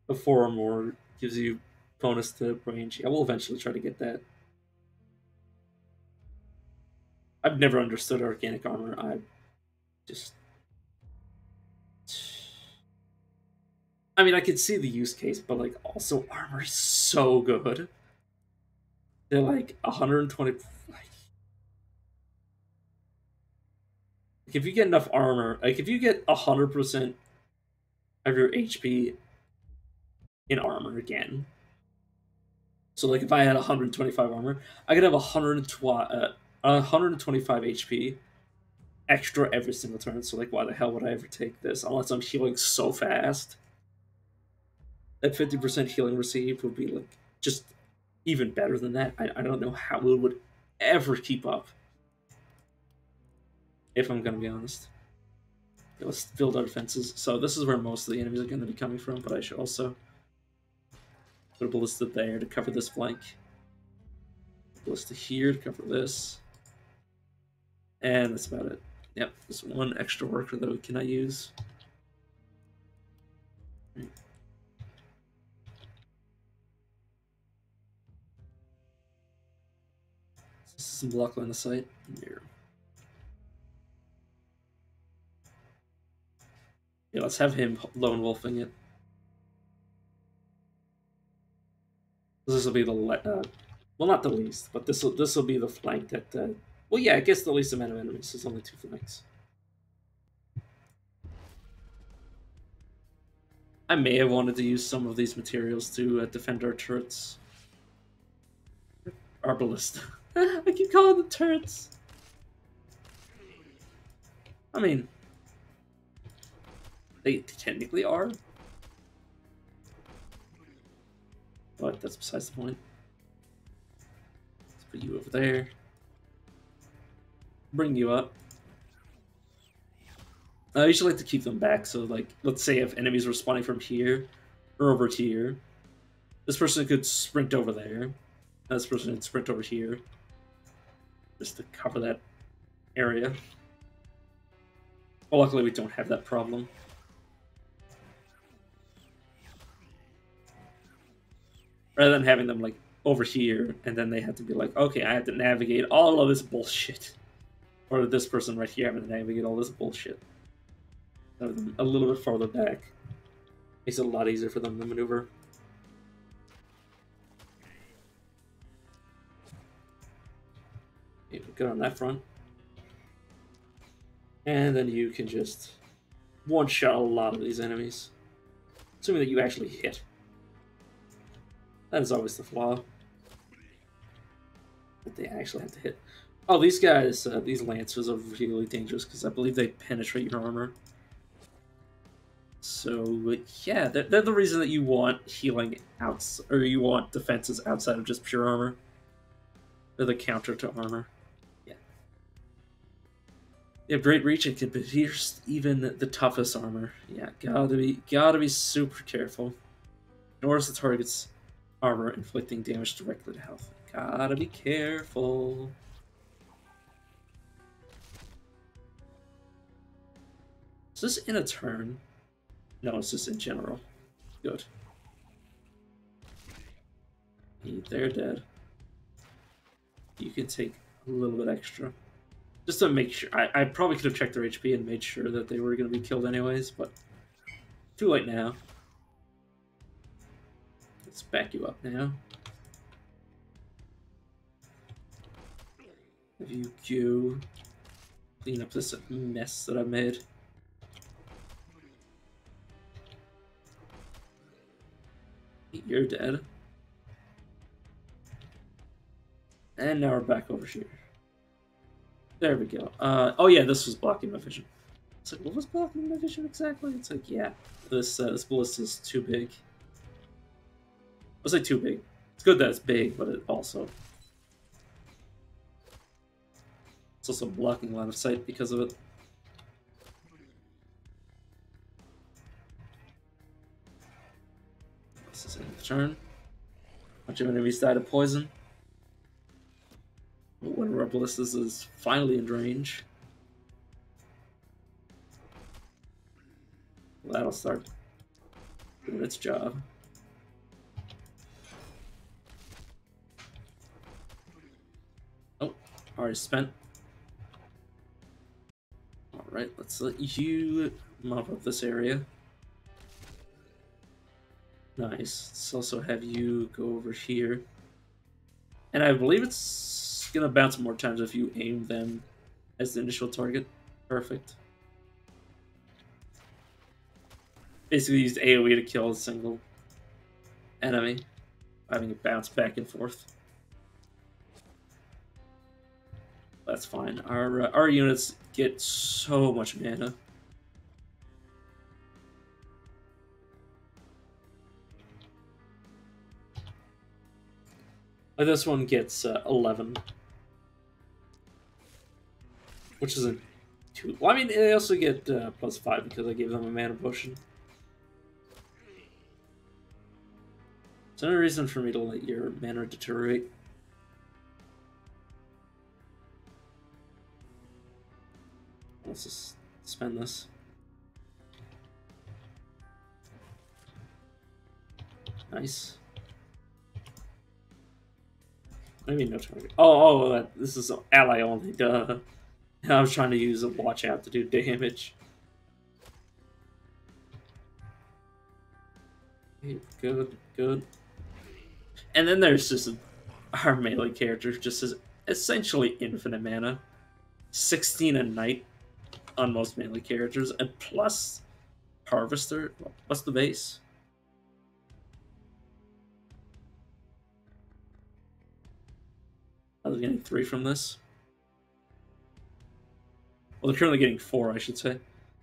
of 4 or more gives you bonus to range. I will eventually try to get that. I've never understood organic armor. I just... I mean, I could see the use case, but like, also armor is so good. They're like 120. Like, if you get enough armor, like if you get 100% of your HP in armor again. So like if I had 125 armor, I could have 125 HP extra every single turn. So like, why the hell would I ever take this unless I'm healing so fast? That 50% healing received would be like just even better than that. I don't know how it would ever keep up. If I'm gonna be honest. Okay, let's build our defenses. So this is where most of the enemies are gonna be coming from, but I should also put a ballista there to cover this flank. Ballista here to cover this. And that's about it. Yep, there's one extra worker that we cannot use. Right. This is some block line of sight. Here. Yeah, let's have him lone wolfing it. This will be the well, not the least, but this will be the flank that. Well, yeah, I guess the least amount of enemies. There's only 2 flanks. I may have wanted to use some of these materials to defend our turrets. Our ballista. I keep calling them turrets. I mean, they technically are. But that's besides the point. Let's put you over there. Bring you up. I usually like to keep them back, so like, let's say if enemies were spawning from here or over here, this person could sprint over there. This person could sprint over here, just to cover that area. Well, luckily we don't have that problem. Rather than having them like over here, and then they have to be like, okay, I have to navigate all of this bullshit. Or this person right here having to navigate all this bullshit. A little bit farther back. Makes it a lot easier for them to maneuver. Okay, good on that front. And then you can just one-shot a lot of these enemies. Assuming that you actually hit. That is always the flaw. That they actually have to hit. Oh, these guys, these lancers are really dangerous because I believe they penetrate your armor. So, yeah, they're the reason that you want healing or you want defenses outside of just pure armor. They're the counter to armor. Yeah. Yeah, great reach and can pierce even the toughest armor. Yeah, gotta be super careful. Ignores the target's armor, inflicting damage directly to health. Gotta be careful. Is this in a turn? No, it's just in general. Good. They're dead. You can take a little bit extra. Just to make sure. I probably could have checked their HP and made sure that they were going to be killed anyways, but too late now. Let's back you up now. Have you go clean up this mess that I made. You're dead. And now we're back over here. There we go. Oh yeah, this was blocking my vision. It's like, what was blocking my vision exactly? It's like, yeah, this ballista is too big. I'll say too big. It's good that it's big, but it's also blocking line of sight because of it. This is end of turn. A bunch of enemies died of poison. One of our ballistas is finally in range. Well, that'll start doing its job. Oh, already spent. Alright, let's let you mop up this area. Nice. Let's also have you go over here. And I believe it's gonna bounce more times if you aim them as the initial target. Perfect. Basically used AoE to kill a single enemy, having it bounce back and forth. That's fine. Our units get so much mana. Like this one gets 11, which isn't too. Well, I mean, they also get +5 because I gave them a mana potion. There's no reason for me to let your mana deteriorate. Let's just spend this. Nice. Maybe no target. Oh, this is ally only. Duh. I was trying to use a watch out to do damage. Good, good. And then there's just our melee character, just has essentially infinite mana. 16 a night on most melee characters, and plus Harvester, plus the base. I was getting 3 from this. Well, they're currently getting 4, I should say.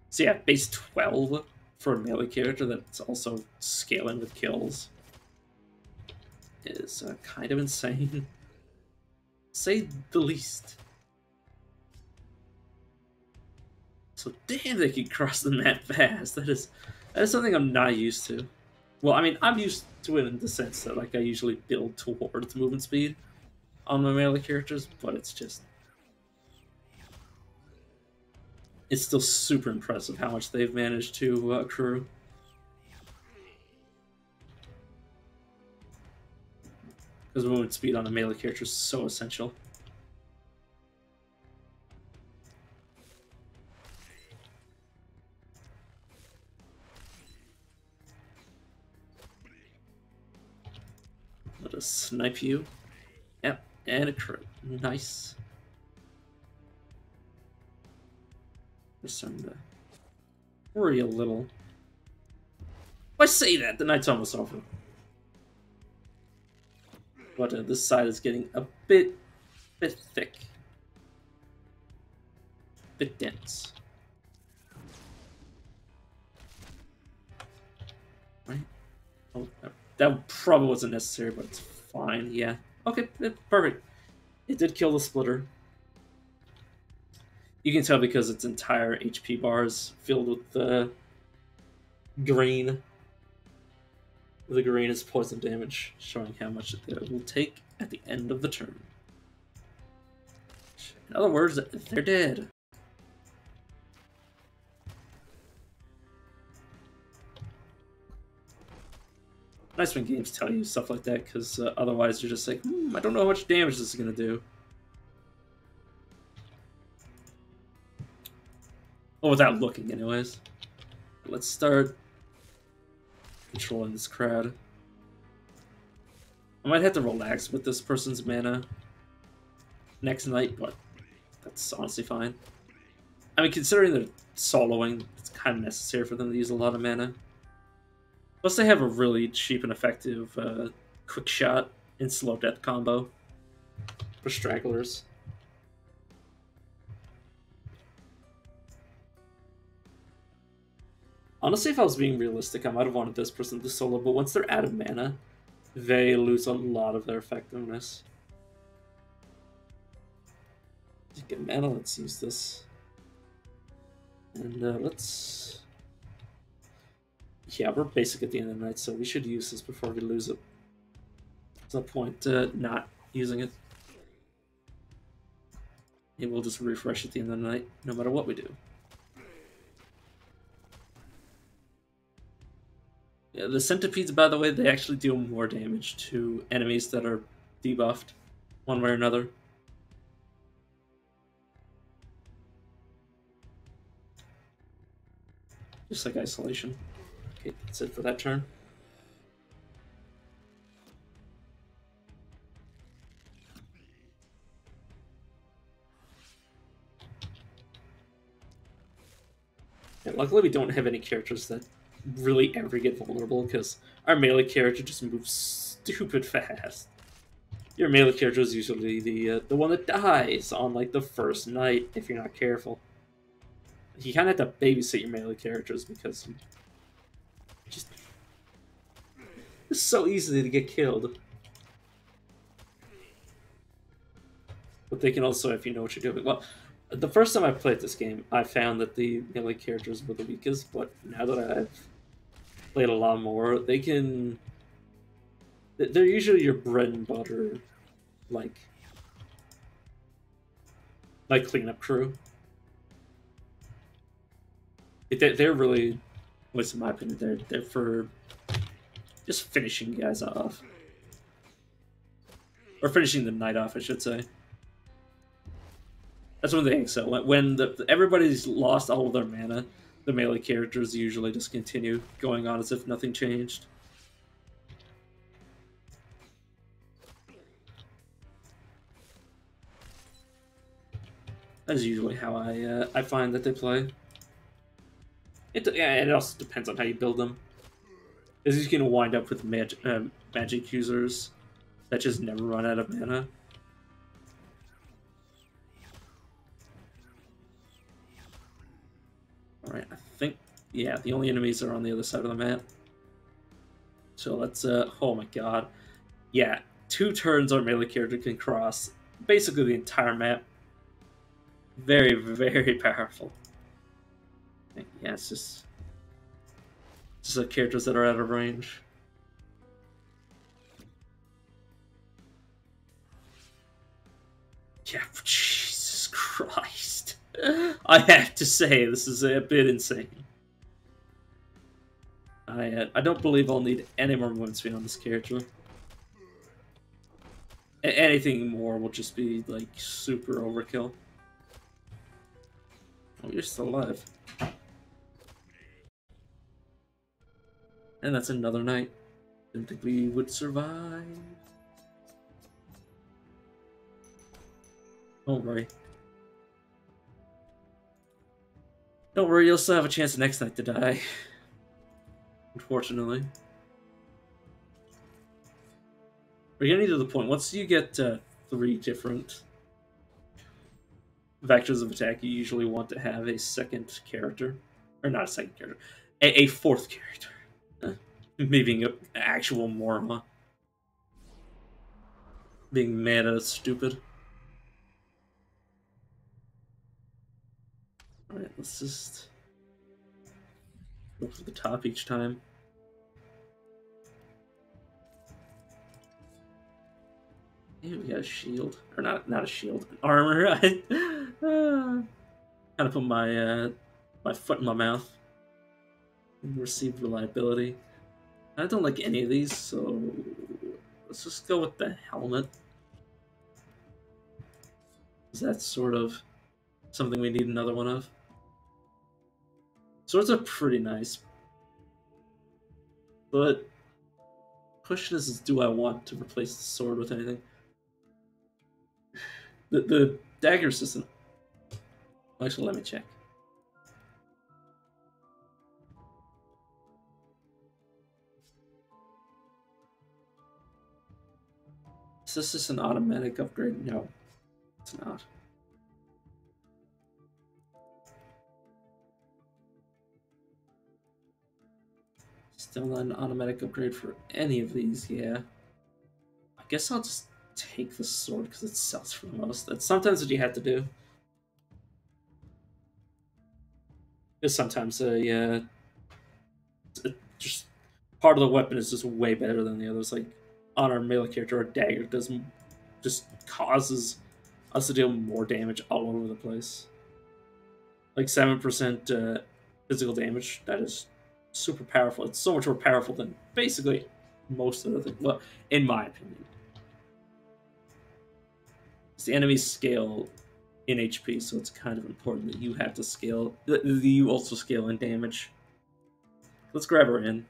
So yeah, base 12 for a melee character that's also scaling with kills is kind of insane. Say the least. So damn, they can cross the map fast. That is something I'm not used to. Well, I mean, I'm used to it in the sense that like I usually build towards movement speed on my melee characters, but it's still super impressive how much they've managed to accrue. Because movement speed on a melee character is so essential. Let us snipe you. Yep, and a crit. Nice. Just starting to worry a little. Why say that? The night's almost over. But this side is getting a bit thick. Bit dense. Right? Oh, that probably wasn't necessary, but it's fine. Yeah. Okay, perfect. It did kill the splitter. You can tell because its entire HP bar is filled with green. The green is poison damage, showing how much it will take at the end of the turn. In other words, they're dead. Nice when games tell you stuff like that, because otherwise you're just like, I don't know how much damage this is going to do. Well, without looking, anyways. Let's start controlling this crowd. I might have to relax with this person's mana next night, but that's honestly fine. I mean, considering they're soloing, it's kind of necessary for them to use a lot of mana. Plus, they have a really cheap and effective quick shot and slow death combo for stragglers. Honestly, if I was being realistic, I might have wanted this person to solo, but once they're out of mana, they lose a lot of their effectiveness. Get mana, let's use this. And let's... Yeah, we're basic at the end of the night, so we should use this before we lose it. There's no point not using it. And we'll just refresh at the end of the night, no matter what we do. Yeah, the centipedes, by the way, they actually deal more damage to enemies that are debuffed, one way or another. Just like isolation. Okay, that's it for that turn. Yeah, luckily we don't have any characters that really ever get vulnerable, because our melee character just moves stupid fast. Your melee character is usually the one that dies on like the first night if you're not careful. You kind of have to babysit your melee characters because you just it's so easy to get killed. But they can also, if you know what you're doing. Well, the first time I played this game, I found that the melee characters were the weakest, but now that I've played a lot more, they can... They're usually your bread and butter, like cleanup crew. They're really, at least in my opinion, they're for just finishing guys off. Or finishing the night off, I should say. That's one thing. So when everybody's lost all of their mana, the melee characters usually just continue going on as if nothing changed. That's usually how I find that they play. It also depends on how you build them. Because you can wind up with magic users that just never run out of mana. Alright, I think, yeah, the only enemies are on the other side of the map. So let's, oh my god. Yeah, 2 turns our melee character can cross basically the entire map. Very, very powerful. Yeah, it's just the characters that are out of range. Yeah, Jesus Christ. I have to say, this is a bit insane. I don't believe I'll need any more movement speed on this character. Anything more will just be, like, super overkill. Oh, you're still alive. And that's another night. Didn't think we would survive. Don't worry. Don't worry, you'll still have a chance next night to die. Unfortunately. We're getting to the point. Once you get 3 different vectors of attack, you usually want to have a second character. Or not a second character. A 4th character. Me being an actual moron. Being meta stupid. Alright, let's just go for the top each time. Yeah, we got a shield. Or not a shield, an armor. I kind of put my my foot in my mouth. And receive reliability. I don't like any of these, so let's just go with the helmet. Is that sort of something we need another one of? Swords are pretty nice. But question is do I want to replace the sword with anything? The dagger system. Actually, let me check. Is this just an automatic upgrade? No, it's not. Still not an automatic upgrade for any of these, yeah. I guess I'll just take the sword because it sells for the most. That's sometimes what you have to do. Because sometimes, yeah, just part of the weapon is just way better than the others. Like on our melee character, our dagger doesn't just causes us to deal more damage all over the place. Like 7% physical damage. That is super powerful. It's so much more powerful than basically most of the things. Well, in my opinion. It's the enemies scale in HP, so it's kind of important that you have to scale. That you also scale in damage. Let's grab her in.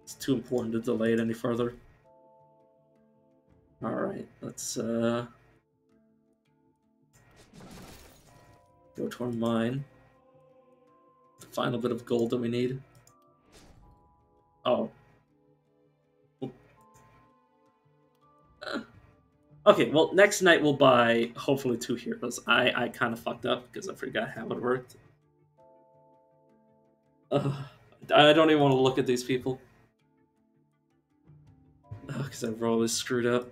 It's too important to delay it any further. Alright, let's go to our mine. The final bit of gold that we need. Oh. Okay, well, next night we'll buy, hopefully, 2 heroes. I kind of fucked up because I forgot how it worked. I don't even want to look at these people. Because I've really screwed up.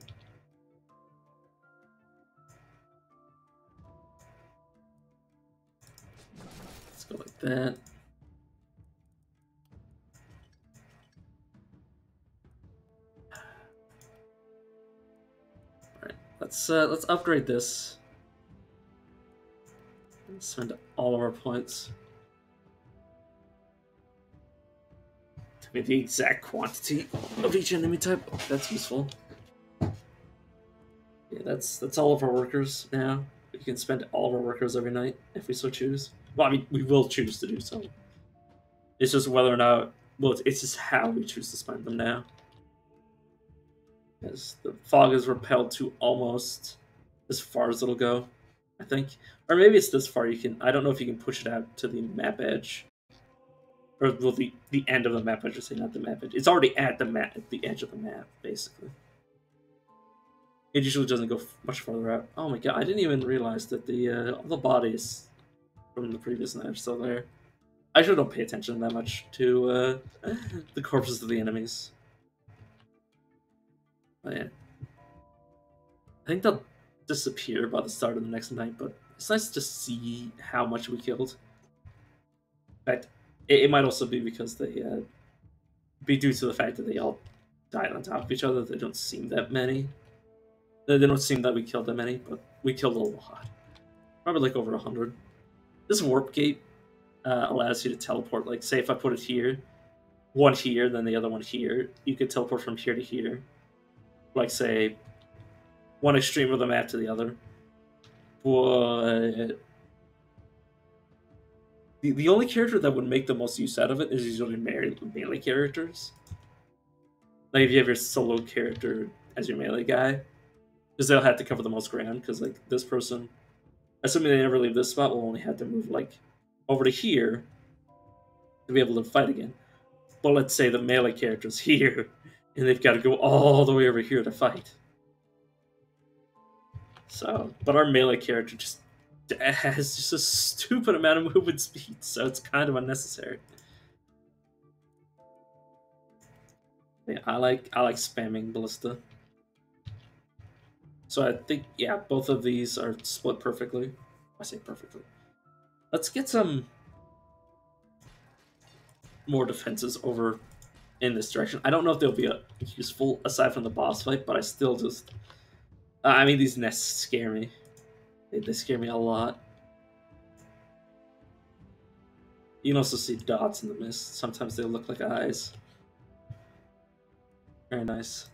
Let's go like that. Let's upgrade this. Spend all of our points. To be the exact quantity of each enemy type. That's useful. Yeah, that's all of our workers now. We can spend all of our workers every night if we so choose. Well, I mean, we will choose to do so. It's just whether or not. Well, it's just how we choose to spend them now. As the fog is repelled to almost as far as it'll go, I think. Or maybe it's this far. You can. I don't know if you can push it out to the map edge. Or well, the end of the map, I should say, not the map edge. It's already at the edge of the map, basically. It usually doesn't go much farther out. Oh my god, I didn't even realize that all the bodies from the previous night are still there. I usually don't pay attention that much to the corpses of the enemies. Oh yeah. I think they'll disappear by the start of the next night, but it's nice to see how much we killed. In fact, it might also be because they be due to the fact that they all died on top of each other. They don't seem that many. They don't seem that we killed that many, but we killed a lot. Probably like over 100. This warp gate allows you to teleport. Like, say if I put it here, one here, then the other one here, you could teleport from here to here. Like, say, one extreme of the map to the other. But the only character that would make the most use out of it is usually melee characters. Like, if you have your solo character as your melee guy, because they'll have to cover the most ground, because, like, this person, assuming they never leave this spot, will only have to move, like, over to here to be able to fight again. But let's say the melee character's here, and they've got to go all the way over here to fight. So, but our melee character just has just a stupid amount of movement speed, so it's kind of unnecessary. Yeah, I like spamming Ballista. So I think, yeah, both of these are split perfectly. I say perfectly. Let's get some more defenses over in this direction. I don't know if they'll be useful aside from the boss fight, but I still just... I mean, these nests scare me. They scare me a lot. You can also see dots in the mist. Sometimes they look like eyes. Very nice.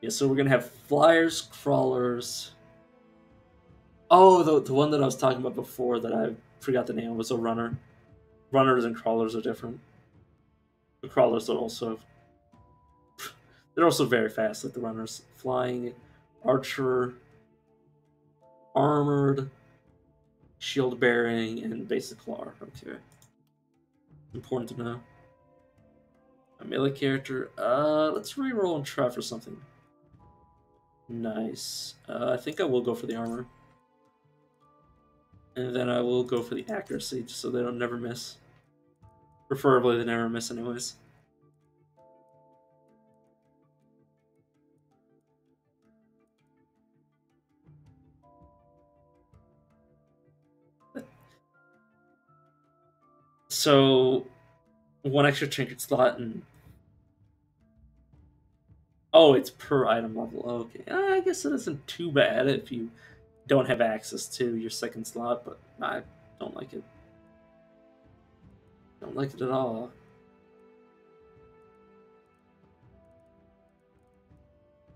Yeah, so we're gonna have flyers, crawlers. Oh, the one that I was talking about before that I forgot the name was a runner. runners and crawlers are different. The crawlers are also they're also very fast, like the runners. Flying, archer, armored, shield bearing, and basic claw. Okay. Important to know. A melee character. Let's reroll and try for something. Nice. I think I will go for the armor. And then I will go for the accuracy, just so they don't never miss. Preferably they never miss anyways. So, one extra trinket slot and... Oh, it's per item level. Okay. I guess it isn't too bad if you don't have access to your second slot, but I don't like it. Don't like it at all.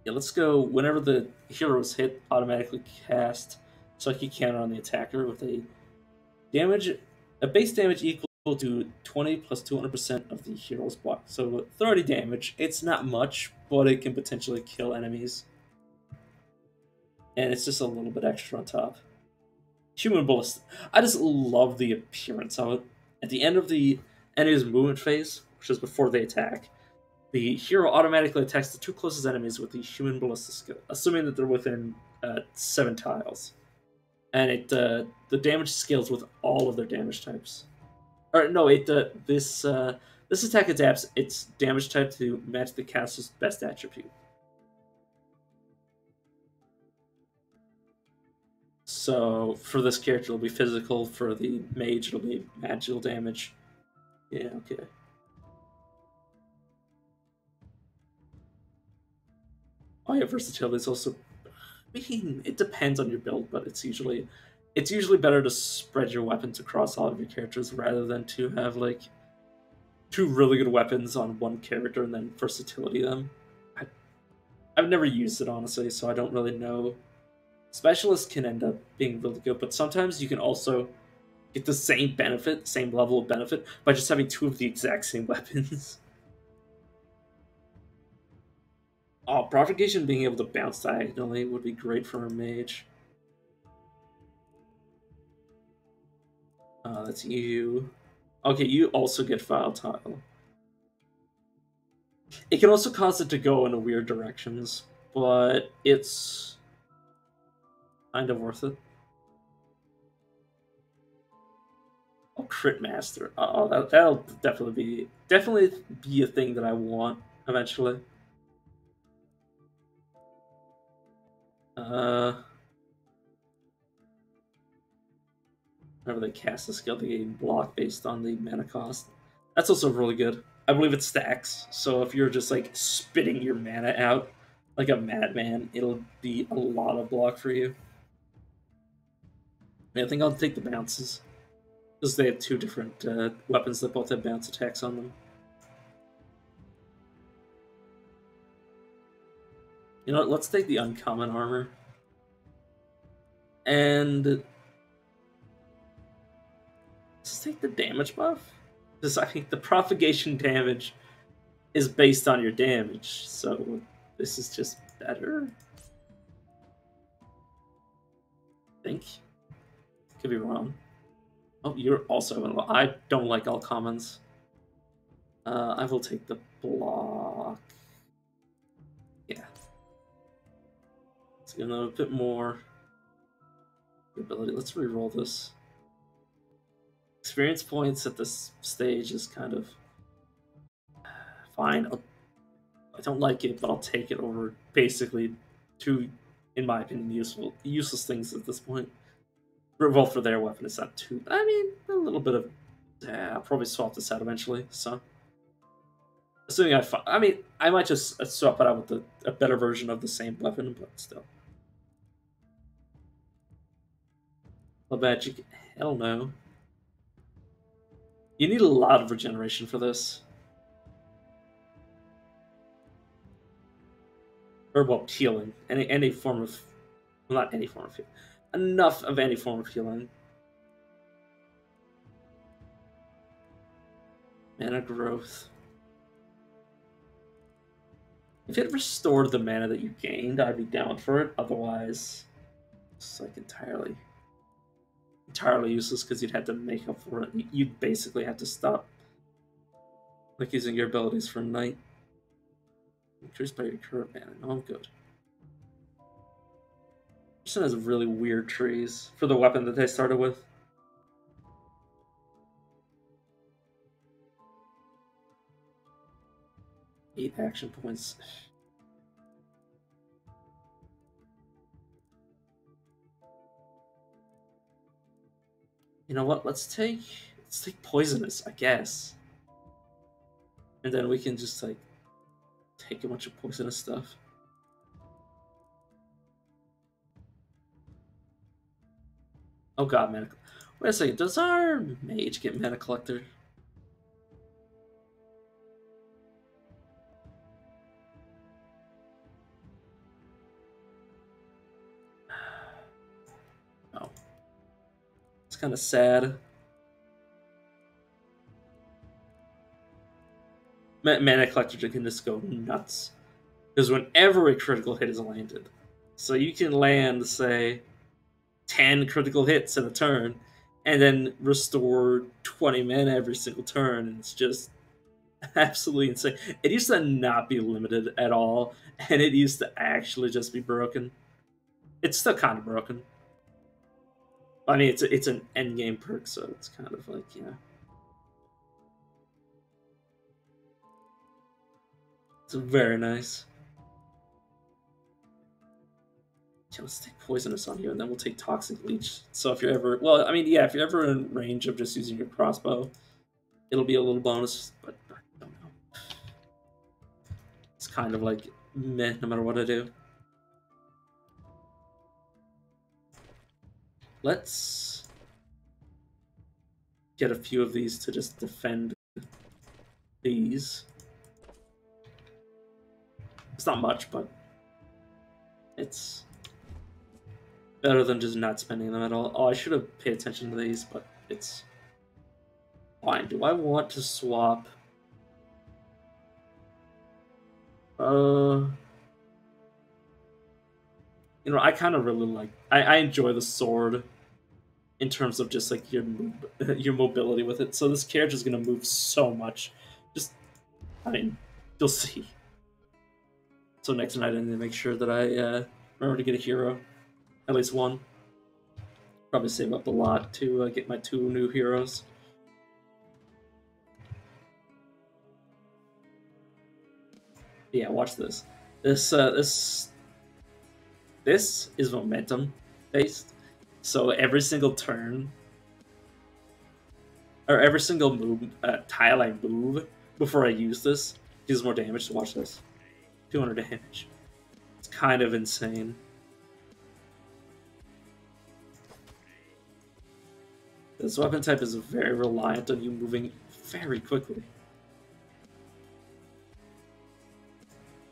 Yeah, let's go. Whenever the heroes hit, automatically cast Psychic Counter on the attacker with a base damage equal to 20 plus 200% of the hero's block. So 30 damage. It's not much, but it can potentially kill enemies. And it's just a little bit extra on top. Human Ballista. I just love the appearance of it. At the end of the enemy's movement phase, which is before they attack, the hero automatically attacks the two closest enemies with the Human Ballista skill, assuming that they're within 7 tiles. And the damage scales with all of their damage types. Or no, this attack adapts its damage type to match the caster's best attribute. So for this character, it'll be physical. For the mage, it'll be magical damage. Yeah, okay. Oh yeah, versatility is also. I mean, it depends on your build, but it's usually better to spread your weapons across all of your characters rather than to have like 2 really good weapons on one character and then versatility them. I've never used it honestly, so I don't really know. Specialists can end up being really good, but sometimes you can also get the same benefit, same level of benefit, by just having 2 of the exact same weapons. Oh, Provocation being able to bounce diagonally would be great for a mage. That's you. Okay, you also get File Tile. It can also cause it to go in weird directions, but it's kind of worth it. Oh, Crit Master. Oh, that'll definitely be a thing that I want eventually. Whenever they cast a skill, they gain block based on the mana cost. That's also really good. I believe it stacks, so if you're just like spitting your mana out like a madman, it'll be a lot of block for you. I think I'll take the bounces, because they have 2 different weapons that both have bounce attacks on them. You know what, let's take the uncommon armor. And let's take the damage buff. Because I think the propagation damage is based on your damage, so this is just better. I think. Could be wrong. Oh, you're also... I don't like all commons. I will take the block. Yeah. Let's get a bit more ability. Let's reroll this. Experience points at this stage is kind of fine. I don't like it, but I'll take it over basically 2, in my opinion, useless things at this point. Revolt for their weapon is not too. I mean, a little bit of. I'll probably swap this out eventually. So, assuming I mean, I might just swap it out with a better version of the same weapon, but still. The magic, hell no. You need a lot of regeneration for this. Or, well, healing. Any form of... Well, not any form of healing. Enough of any form of healing. Mana growth. If it restored the mana that you gained, I'd be down for it. Otherwise, it's like entirely useless because you'd have to make up for it. You'd basically have to stop like using your abilities for night. Increased by your current mana. No, I'm good. Person has really weird trees for the weapon that they started with. Eight action points. You know what? Let's take poisonous, I guess. And then we can just like take a bunch of poisonous stuff. Oh god, mana. Wait a second, does our mage get mana collector? Oh. It's kind of sad. Mana collector can just go nuts. Because whenever a critical hit is landed, so you can land, say, 10 critical hits in a turn, and then restore 20 mana every single turn, and it's just absolutely insane. It used to not be limited at all, and it used to actually just be broken. It's still kind of broken. I mean, it's an endgame perk, so it's kind of like, yeah. It's very nice. Yeah, let's take poisonous on you, and then we'll take toxic leech. So if you're ever, well, I mean, yeah, if you're ever in range of just using your crossbow, it'll be a little bonus, but I don't know. It's kind of like meh, no matter what I do. Let's get a few of these to just defend these. It's not much, but it's better than just not spending them at all. Oh, I should have paid attention to these, but it's fine. Do I want to swap? You know, I kind of really like. I enjoy the sword in terms of just like your mobility with it. So this character is gonna move so much. Just, I mean, you'll see. So next night I need to make sure that I remember to get a hero, at least one. Probably save up a lot to get my 2 new heroes. Yeah, watch this. This is momentum based. So every single turn, or every single move, tile I move before I use this deals more damage. So watch this. 200 damage. It's kind of insane. This weapon type is very reliant on you moving very quickly.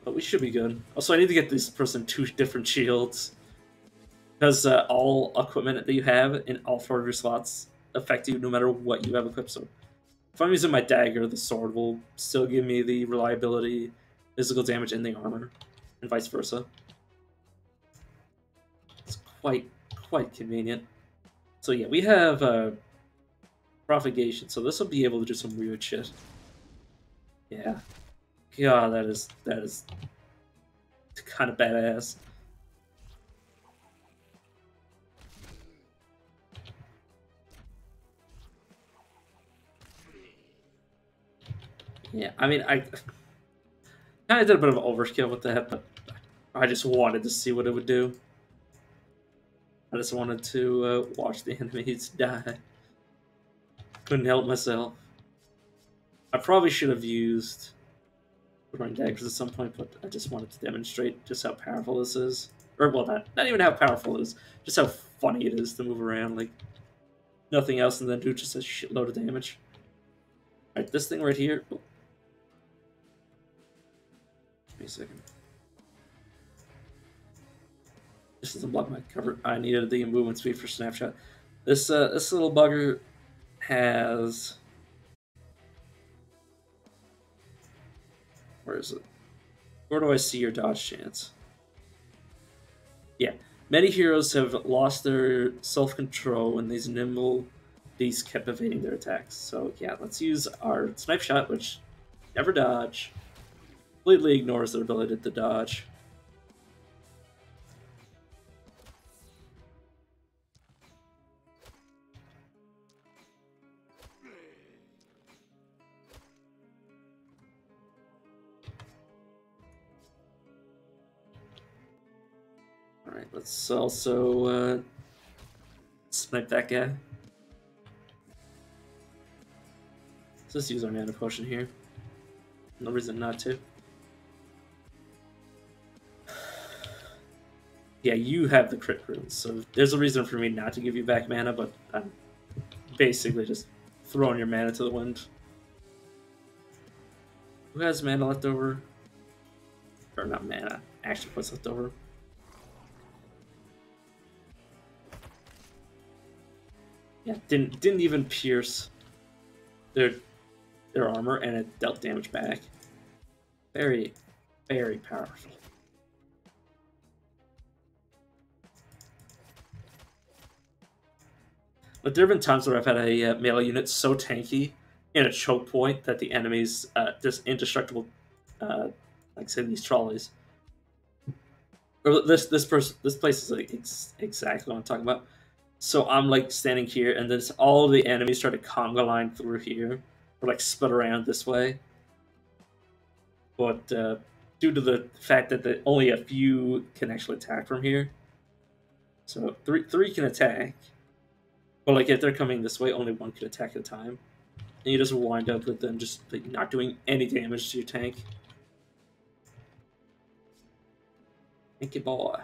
But we should be good. Also, I need to get this person 2 different shields. Because all equipment that you have in all 4 of your slots affect you no matter what you have equipped. So if I'm using my dagger, the sword will still give me the reliability, physical damage, and the armor, and vice versa. It's quite convenient. So yeah, we have propagation, so this will be able to do some weird shit. Yeah. God, that is kind of badass. Yeah, I mean, I kind of did a bit of overkill with that, but I just wanted to see what it would do. I just wanted to watch the enemies die. Couldn't help myself. I probably should have used Roaring Daggers at some point, but I just wanted to demonstrate just how powerful this is. Or, well, not even how powerful it is, just how funny it is to move around like nothing else and then do just a shitload of damage. Alright, this thing right here. Oh. Give me a second. This doesn't block my cover. I needed the movement speed for snapshot. This little bugger has Where is it? Where do I see your dodge chance? Yeah. Many heroes have lost their self-control when these nimble beasts kept evading their attacks. So yeah, let's use our snipe shot, which never dodge. Completely ignores their ability to dodge. Alright, let's also snipe that guy. Let's just use our mana potion here. No reason not to. Yeah, you have the crit runes, so there's a reason for me not to give you back mana, but I'm basically just throwing your mana to the wind. Who has mana left over? Or not mana, action points left over. Yeah, didn't even pierce their armor, and it dealt damage back. Very, very powerful. But there have been times where I've had a melee unit so tanky in a choke point that the enemies just indestructible, like say these trolleys. Or this place is like exactly what I'm talking about. So I'm like standing here, and then all the enemies try to conga line through here, or like split around this way. But due to the fact that only a few can actually attack from here, so three can attack. But like if they're coming this way, only one can attack at a time, and you just wind up with them just like, not doing any damage to your tank. Thank you, boy.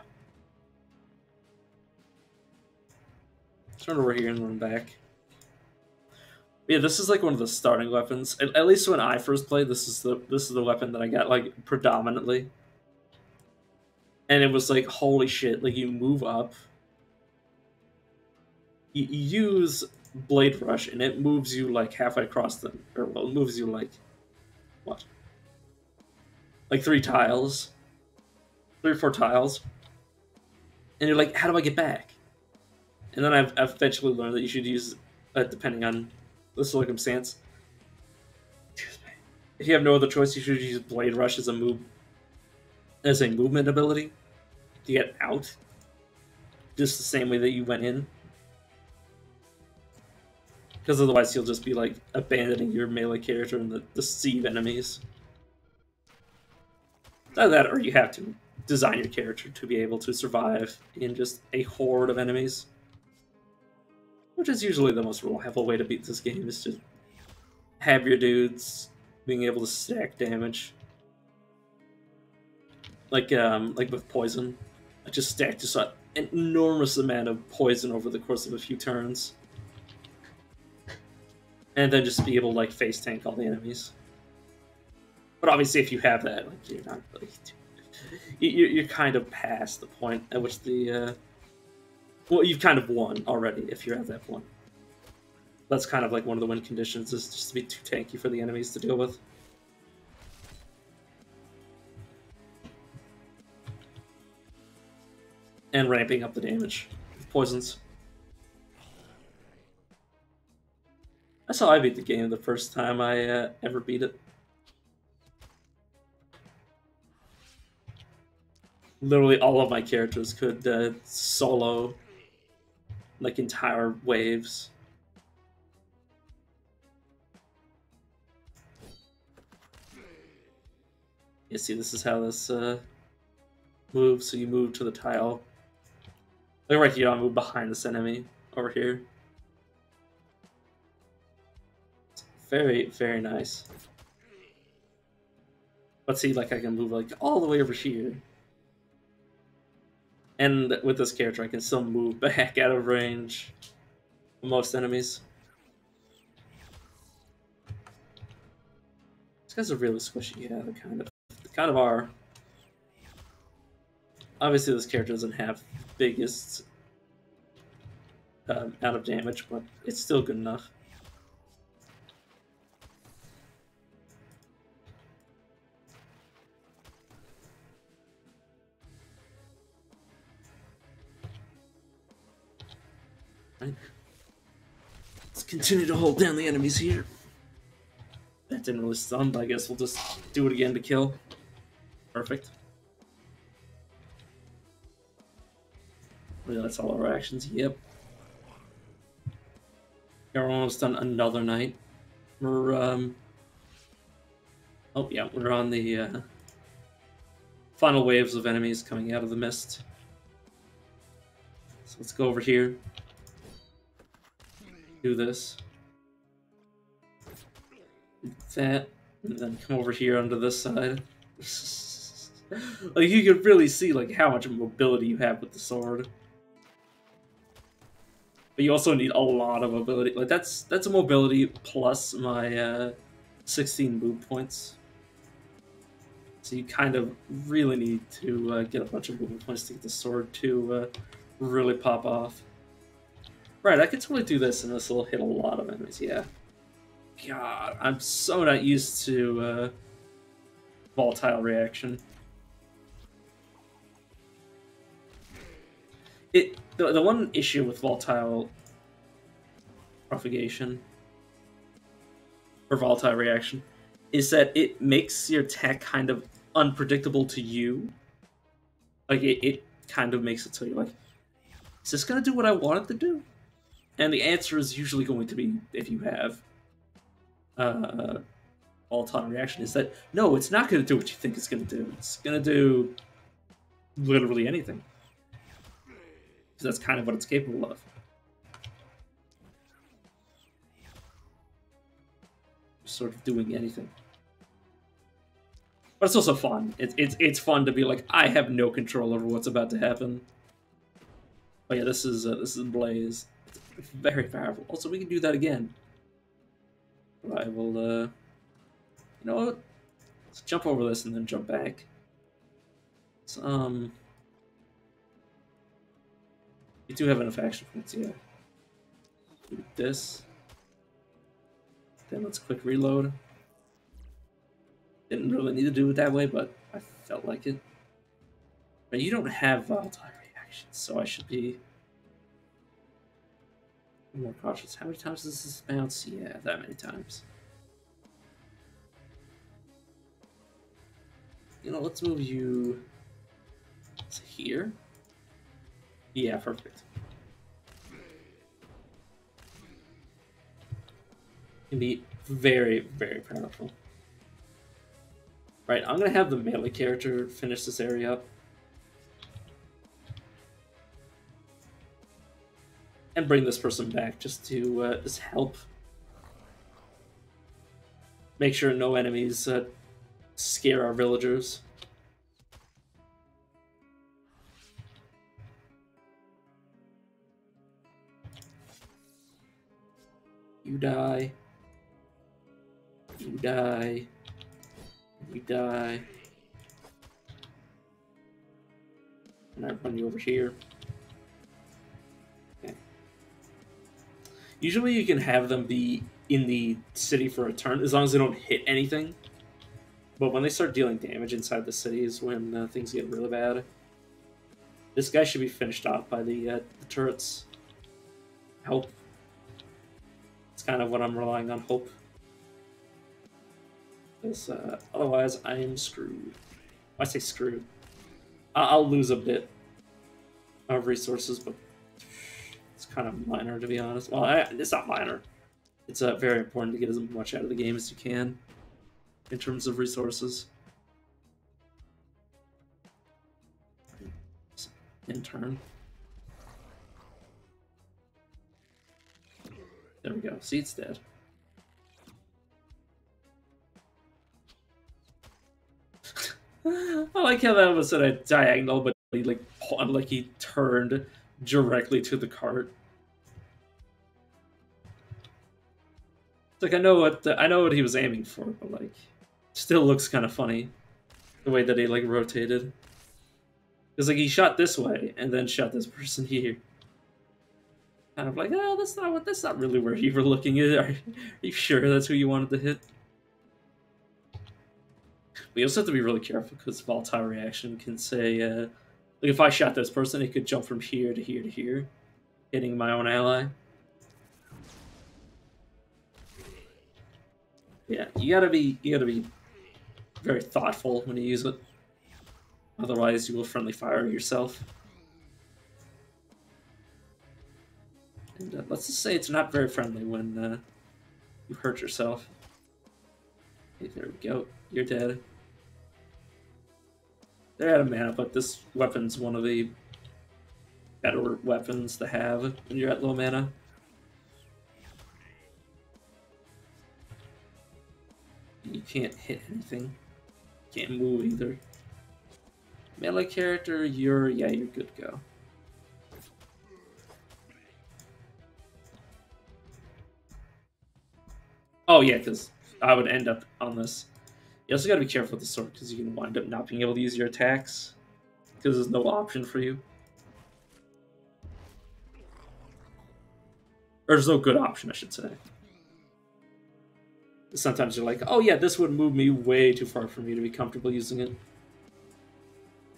Turn over here and run back. Yeah, this is like one of the starting weapons. At least when I first played, this is the weapon that I got like predominantly. And it was like, holy shit! Like you move up, you use Blade Rush, and it moves you like halfway across the, or well, it moves you like what? Like 3 tiles, 3 or 4 tiles, and you're like, how do I get back? And then I've eventually learned that you should use, depending on the circumstance. If you have no other choice, you should use Blade Rush as a movement ability to get out, just the same way that you went in. Because otherwise, you'll just be like abandoning your melee character in the sea of enemies. Either that, or you have to design your character to be able to survive in just a horde of enemies. Which is usually the most reliable way to beat this game, is to have your dudes being able to stack damage. Like with poison. I just stacked just an enormous amount of poison over the course of a few turns. And then just be able to like face tank all the enemies. But obviously if you have that, like you're not like you're kind of past the point at which the well, you've kind of won already if you're at that point. That's kind of like one of the win conditions, is just to be too tanky for the enemies to deal with. And ramping up the damage with poisons. That's how I beat the game the first time I ever beat it. Literally all of my characters could solo like entire waves. You see, this is how this moves. So you move to the tile. Like right here, I'll move behind this enemy over here. It's very, very nice. But see, like I can move like all the way over here. And with this character, I can still move back out of range of most enemies. These guys are really squishy. Yeah, they kind of are. Obviously, this character doesn't have the biggest amount of damage, but it's still good enough. Alright. Let's continue to hold down the enemies here. That didn't really stun, but I guess we'll just do it again to kill. Perfect. Yeah, that's all our actions. Yep. Yeah, we're almost done another night. We're oh yeah, we're on the final waves of enemies coming out of the mist. So let's go over here. Do this. Do that. And then come over here onto this side. Like, you can really see like how much mobility you have with the sword. But you also need a lot of mobility. Like, that's a mobility plus my 16 move points. So you kind of really need to get a bunch of movement points to get the sword to really pop off. Right, I could totally do this, and this will hit a lot of enemies, yeah. God, I'm so not used to volatile reaction. The one issue with volatile propagation, or volatile reaction, is that it makes your attack kind of unpredictable to you. Like, it kind of makes it so you're like, is this going to do what I want it to do? And the answer is usually going to be, if you have volatile reaction, is that, no, it's not going to do what you think it's going to do. It's going to do literally anything. Because that's kind of what it's capable of. Sort of doing anything. But it's also fun. It's fun to be like, I have no control over what's about to happen. Oh yeah, this is Blaze. It's very powerful. Also, we can do that again. I will, you know what? Let's jump over this and then jump back. So, you do have enough action points, yeah. Do this. Then let's quick reload. Didn't really need to do it that way, but I felt like it. But you don't have volatile reactions, so I should be more cautious. How many times does this bounce? Yeah, that many times. You know, let's move you to here. Yeah, perfect. Can be very, very powerful. Right, I'm gonna have the melee character finish this area up. And bring this person back just to just help make sure no enemies scare our villagers. You die. You die. You die. And I run you over here. Okay. Usually you can have them be in the city for a turn, as long as they don't hit anything. But when they start dealing damage inside the city is when things get really bad. This guy should be finished off by the turrets. Help. It's kind of what I'm relying on, hope. Because otherwise I am screwed. I say screwed. I'll lose a bit of resources, but it's kind of minor, to be honest. Well, it's not minor. It's very important to get as much out of the game as you can in terms of resources. In turn. There we go. See, it's dead. I like how that was at a diagonal, but he turned directly to the cart. It's like I know what he was aiming for, but like, still looks kind of funny the way that he like rotated. Because like he shot this way and then shot this person here. Kind of like, oh, that's not really where you were looking at. Are you sure that's who you wanted to hit? We also have to be really careful because volatile reaction can say, like if I shot this person, it could jump from here to here to here, hitting my own ally. Yeah, you gotta be very thoughtful when you use it. Otherwise, you will friendly fire yourself. And let's just say it's not very friendly when you hurt yourself. Okay, there we go. You're dead. They're out of mana, but this weapon's one of the better weapons to have when you're at low mana. You can't hit anything. Can't move either. Melee character, you're good to go. Oh yeah, because I would end up on this. You also gotta be careful with the sword, because you can wind up not being able to use your attacks, because there's no option for you. Or there's no good option, I should say. Sometimes you're like, oh yeah, this would move me way too far for me to be comfortable using it.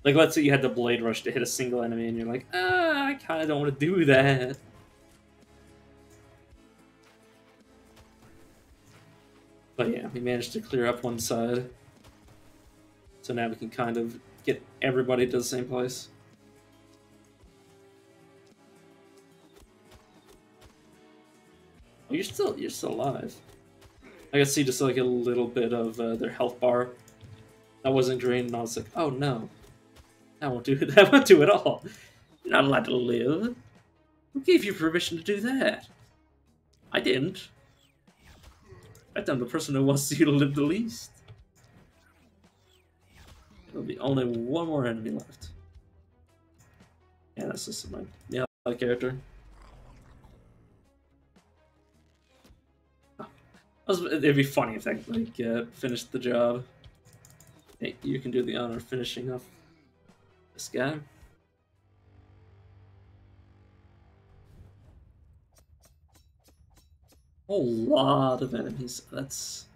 Like, let's say you had the Blade Rush to hit a single enemy, and you're like, I kind of don't want to do that. But yeah, we managed to clear up one side. So now we can kind of get everybody to the same place. Oh, you're still alive. I can see just like a little bit of their health bar that wasn't drained, and I was like, oh no, I won't do it. I won't do it all. You're not allowed to live. Who gave you permission to do that? I didn't. I'm the person who wants you to live the least. There'll be only one more enemy left. Yeah, that's just my character. It'd be funny if that like finished the job. Hey, you can do the honor of finishing off this guy. A lot of enemies. That's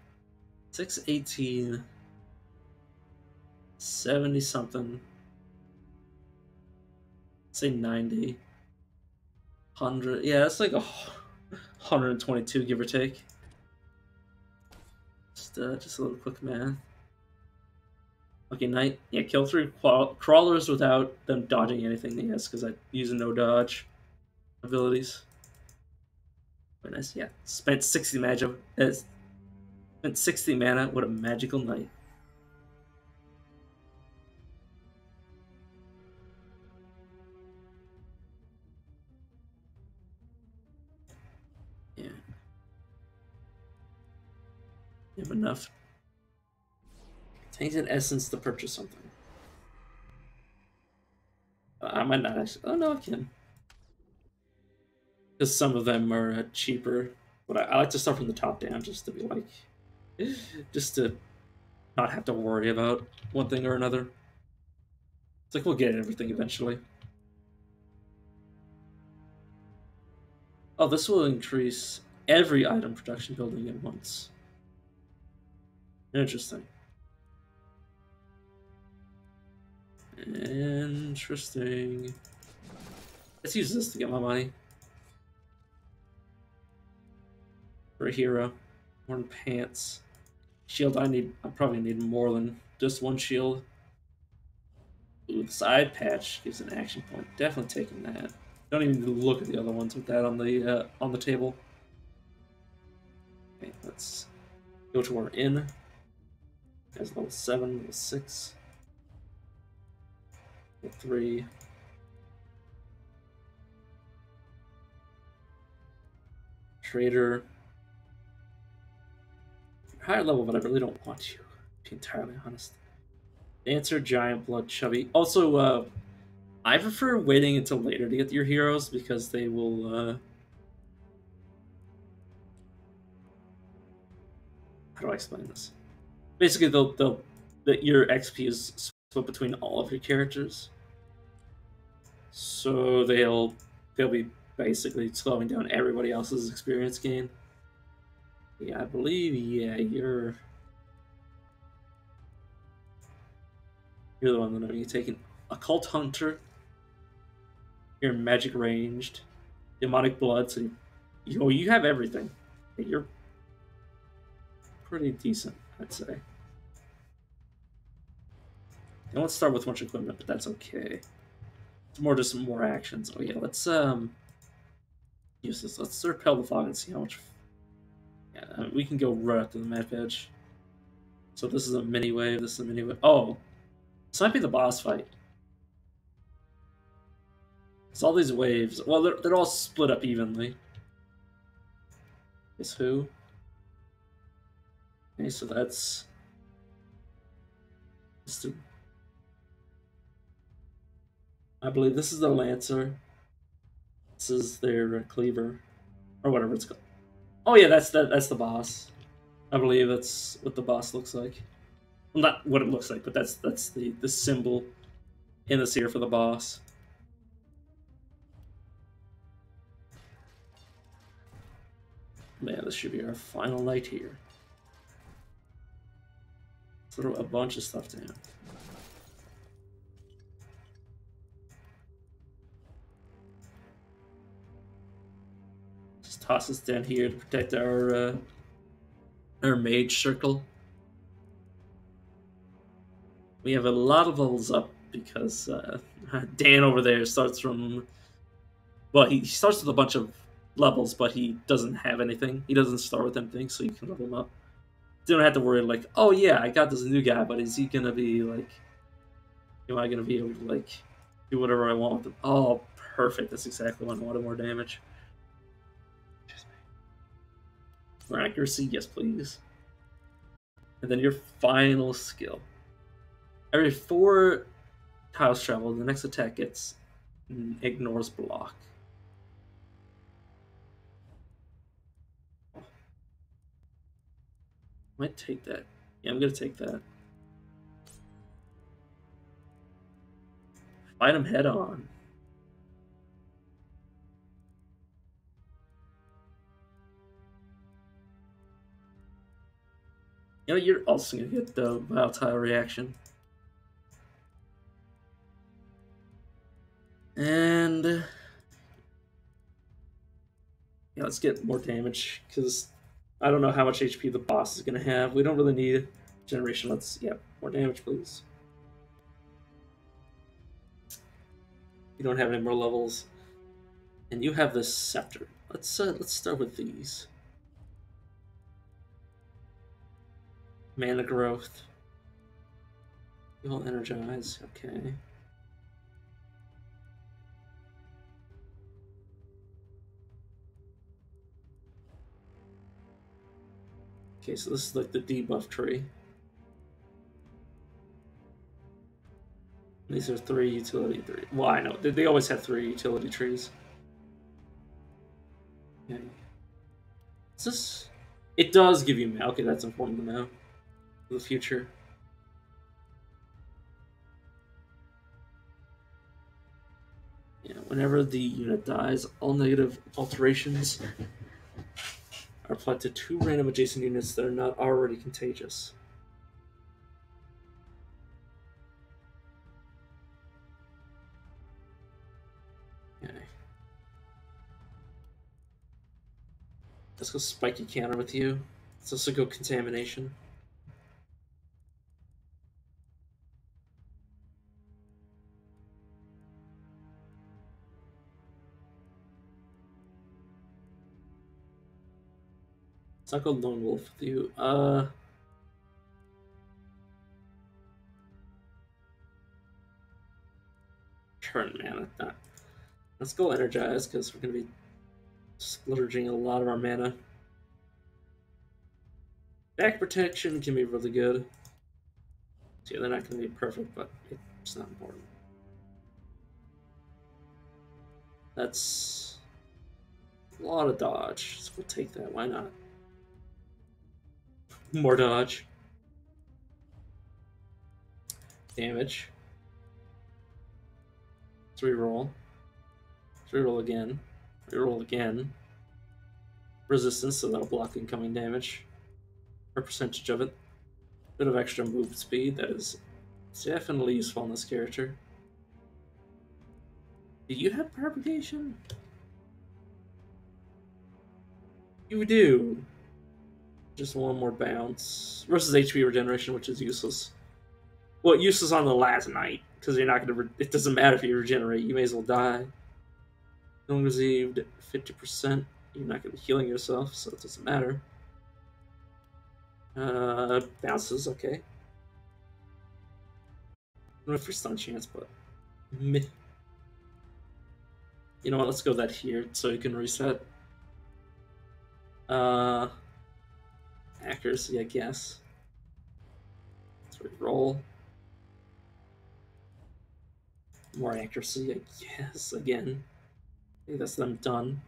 618, 70 something. Say 90, 100. Yeah, it's like 122, give or take. Just a little quick math. Okay, night. Yeah, kill 3 crawlers without them dodging anything. Yes, because I use no dodge abilities. Very nice. Yeah, spent 60 mana. Spent 60 mana. What a magical night. Yeah. You have enough tainted essence to purchase something. I might not actually. Oh no, I can. Because some of them are cheaper. But I like to start from the top down just to be like, just to not have to worry about one thing or another. It's like we'll get everything eventually. Oh, this will increase every item production building at once. Interesting. Interesting. Let's use this to get my money. For a hero. Worn pants. Shield, I probably need more than just one shield. Ooh, the side patch gives an action point. Definitely taking that. Don't even look at the other ones with that on the table. Okay, let's go to our inn. As level 7, level 6. Level 3. Trader. Higher level, but I really don't want you, to be entirely honest. Dancer, Giant, Blood, Chubby. Also, I prefer waiting until later to get your heroes because they will, how do I explain this? Basically, your XP is split between all of your characters. So they'll be basically slowing down everybody else's experience gain. Yeah, I believe, yeah, you're the one that you're taking. Occult Hunter. You're magic ranged. Demonic Blood, so you have everything. You're pretty decent, I'd say. They won't start with much equipment, but that's okay. It's more just more actions. Oh yeah, let's use this. Let's repel the fog and see how much. Yeah, we can go right up to the map edge. So this is a mini wave. This is a mini wave. Oh, this might be the boss fight. It's all these waves. Well, they're all split up evenly. Guess who? Okay, so that's. I believe this is the Lancer. This is their Cleaver, or whatever it's called. Oh yeah, that's the boss. I believe that's what the boss looks like. Well, not what it looks like, but that's the symbol in the sphere for the boss. Man, this should be our final night here. Throw a bunch of stuff down. Just toss this down here to protect our mage circle. We have a lot of levels up because Dan over there starts from. Well, he starts with a bunch of levels, but he doesn't have anything. He doesn't start with anything, so you can level him up. You don't have to worry like, oh yeah, I got this new guy, but is he gonna be like, am I gonna be able to like do whatever I want with him? Oh, perfect. That's exactly what I wanted. More damage. For accuracy, yes please. And then your final skill. Every 4 tiles travel, the next attack ignores block. Might take that. Yeah, I'm gonna take that. Fight him head on. You know, you're also gonna get the volatile reaction. And yeah, let's get more damage because I don't know how much HP the boss is gonna have. We don't really need generation. Let's more damage, please. You don't have any more levels, and you have this scepter. Let's start with these. Mana growth. You'll energize. Okay. Okay, so this is like the debuff tree. These are 3 utility 3. Well, I know they always have 3 utility trees. Okay. Is this? It does give you mana. Okay, that's important to know for the future. Yeah, whenever the unit dies, all negative alterations are applied to 2 random adjacent units that are not already contagious. Okay. Let's go spiky counter with you. Let's also go contamination. Let's not go lone wolf with you. Turn mana. Let's go energize because we're gonna be splurging a lot of our mana. Back protection can be really good. So yeah, they're not gonna be perfect, but it's not important. That's a lot of dodge. So we'll take that. Why not? More dodge. Damage. Let's reroll. Let's reroll again. Reroll again. Resistance, so that'll block incoming damage. Or percentage of it. Bit of extra move speed, that is definitely useful in this character. Do you have propagation? You do. Just one more bounce. Versus HP regeneration, which is useless. Well, useless on the last night, because you're not going to... It doesn't matter if you regenerate, you may as well die. Healing received 50%. You're not going to be healing yourself, so it doesn't matter. Bounces, okay. No free stun chance, but meh. You know what? Let's go that here so you can reset. Accuracy, I guess. Let's re-roll. More accuracy, I guess. Again, I think that's them done.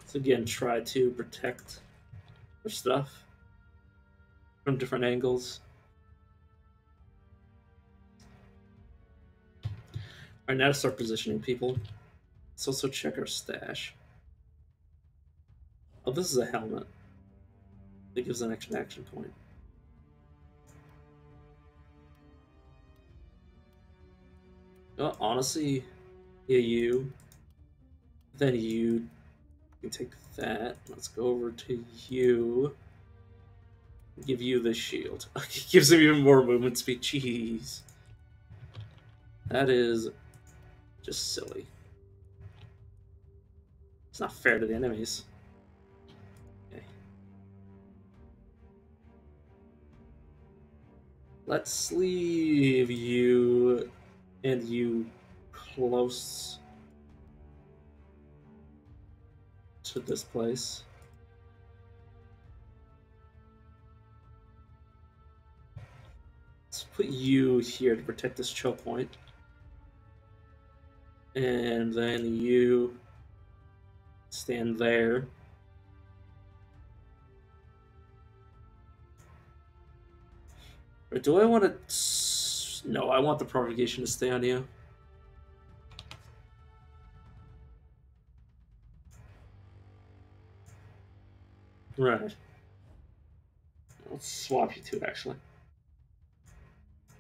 So again, try to protect their stuff from different angles. Alright, now to start positioning people. Let's also check our stash. Oh, this is a helmet. It gives an extra action point. Well, honestly, yeah, you. Then you can take that. Let's go over to you. Give you the shield. It gives him even more movement speed. Jeez. That is just silly. It's not fair to the enemies. Okay. Let's leave you and you close to this place. Let's put you here to protect this choke point. And then you stand there. Or do I want to... No, I want the provocation to stay on you. Right. Let's swap you two, actually.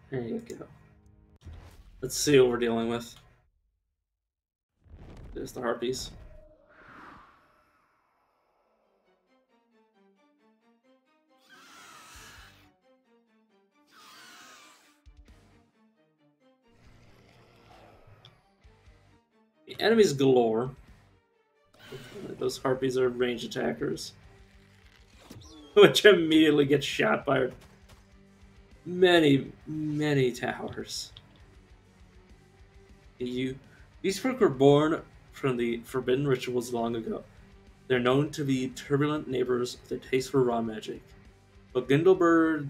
There you go. Let's see what we're dealing with. There's the harpies. The enemies galore. Those harpies are ranged attackers. Which immediately gets shot by many, many towers. These folk were born from the forbidden rituals long ago. They're known to be turbulent neighbors with a taste for raw magic. But Grindelberg's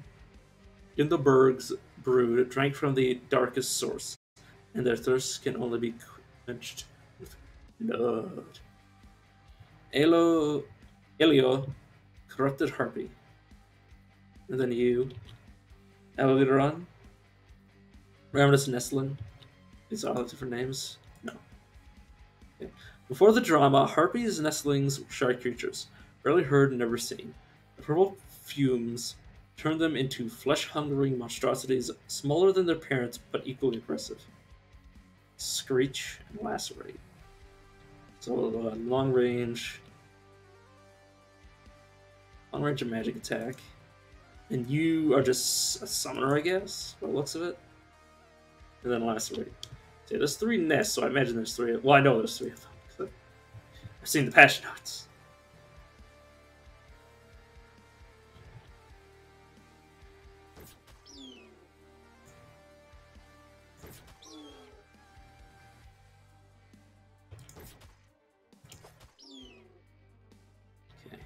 brood drank from the darkest source, and their thirst can only be quenched with blood. Elio, corrupted harpy. And then you, Elviron, Ravenous Nestlin. These are all different names? No. Okay. Before the drama, harpies, nestlings, were shy creatures, rarely heard and never seen. The purple fumes turned them into flesh-hungering monstrosities, smaller than their parents, but equally impressive. Screech and lacerate. So long range of magic attack. And you are just a summoner, I guess, by the looks of it. And then lacerate. So there's 3 nests, so I imagine there's 3. Well, I know there's 3 of them. I've seen the patch notes. Okay.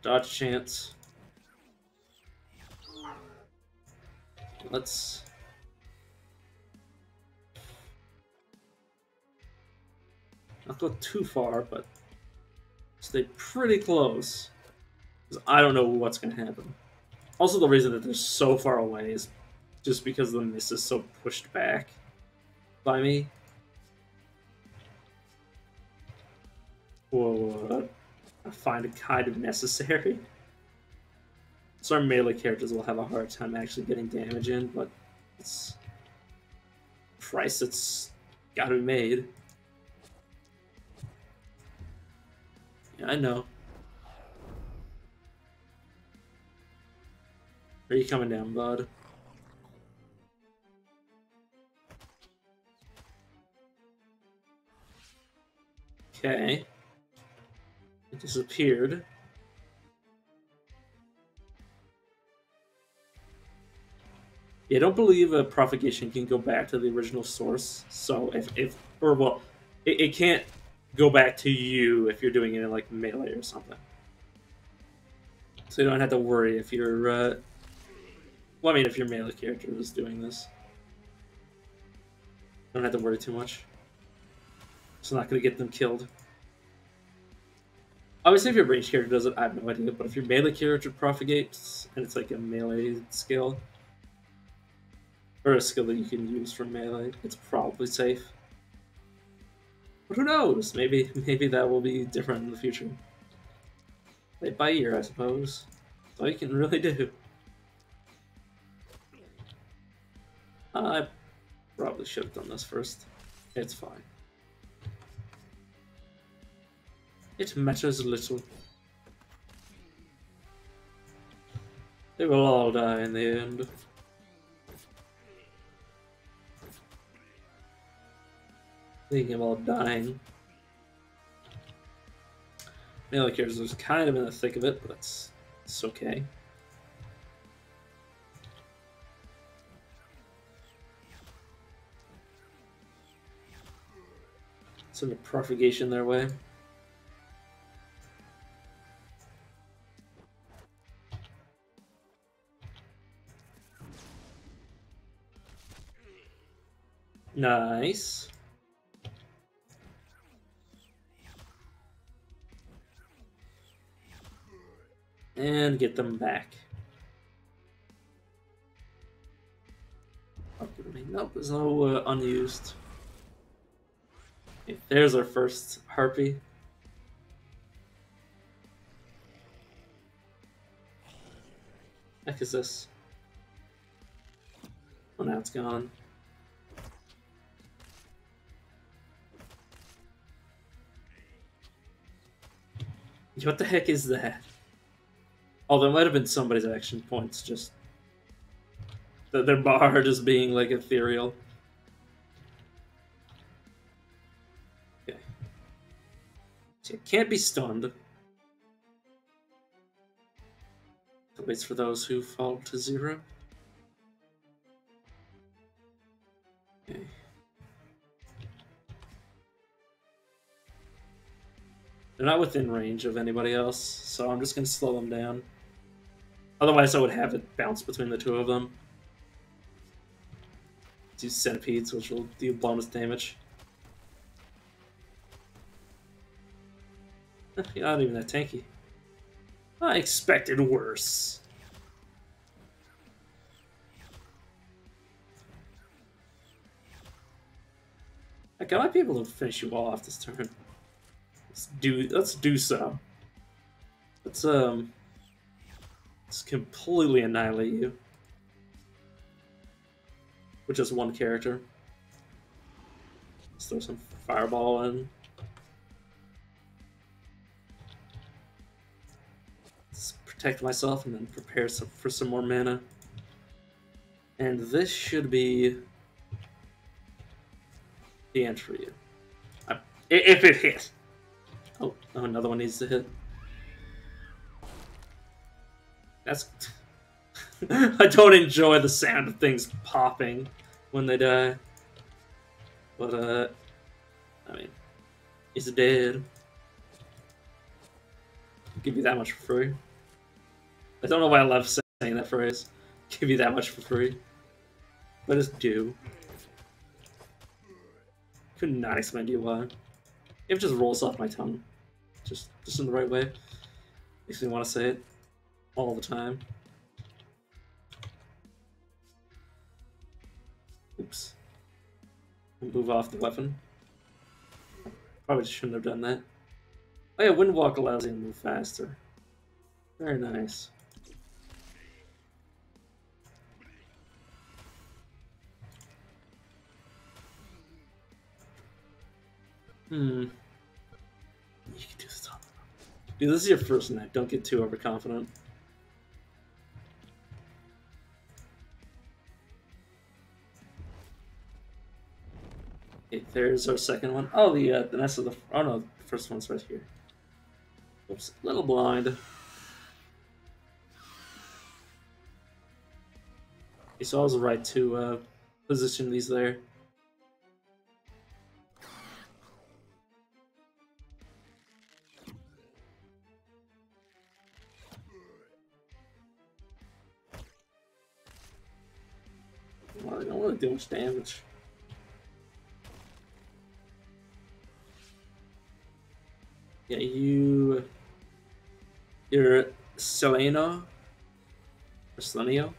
Dodge chance. Let's... not go too far, but stay pretty close. Because I don't know what's going to happen. Also, the reason that they're so far away is just because the mist is so pushed back by me. Whoa, I find it kind of necessary. Some melee characters will have a hard time actually getting damage in, but it's a price that's gotta be made. Yeah, I know. Are you coming down, bud? Okay. It disappeared. Yeah, I don't believe a propagation can go back to the original source. So it can't go back to you if you're doing it in like melee or something. So you don't have to worry if you're, well, I mean, if your melee character is doing this. Don't have to worry too much. It's not going to get them killed. Obviously, if your range character does it, I have no idea. But if your melee character propagates, and it's like a melee skill, or a skill that you can use for melee, it's probably safe. But who knows? Maybe that will be different in the future. Play it by ear, I suppose. That's all you can really do. I probably should have done this first. It's fine. It matters little. They will all die in the end. Thinking about dying. Melee characters was kind of in the thick of it, but it's okay. Send a propagation their way. Nice. And get them back. Nope, there's no unused. Okay, there's our first harpy. Heck is this? Oh, now it's gone. What the heck is that? Oh, there might have been somebody's action points, just that their bar just being like ethereal. Okay. So it can't be stunned. It waits for those who fall to 0. Okay. They're not within range of anybody else, so I'm just going to slow them down. Otherwise, I would have it bounce between the two of them. Do centipedes, which will deal bonus damage. You're not even that tanky. I expected worse. Like, I might be able to finish you all off this turn. Let's do so. Let's completely annihilate you. With just one character. Let's throw some fireball in. Let's protect myself and then prepare for some more mana. And this should be the end for you. If it hit. Oh, another one needs to hit. That's... I don't enjoy the sound of things popping when they die. But, I mean, he's dead. I'll give you that much for free. I don't know why I love saying that phrase. Give you that much for free. But it's due. Could not explain to you why. It just rolls off my tongue. Just in the right way. Makes me want to say it all the time. Oops. Move off the weapon. Probably shouldn't have done that. Oh yeah, Windwalk allows you to move faster. Very nice. Hmm. You can do this all. Dude, this is your first night. Don't get too overconfident. Okay, there's our second one. Oh, the nest of the. Oh no, the first one's right here. Oops, a little blind. Okay, so I was right to position these there. Well, I don't really do much damage. Yeah, you're Seleno or Selenio.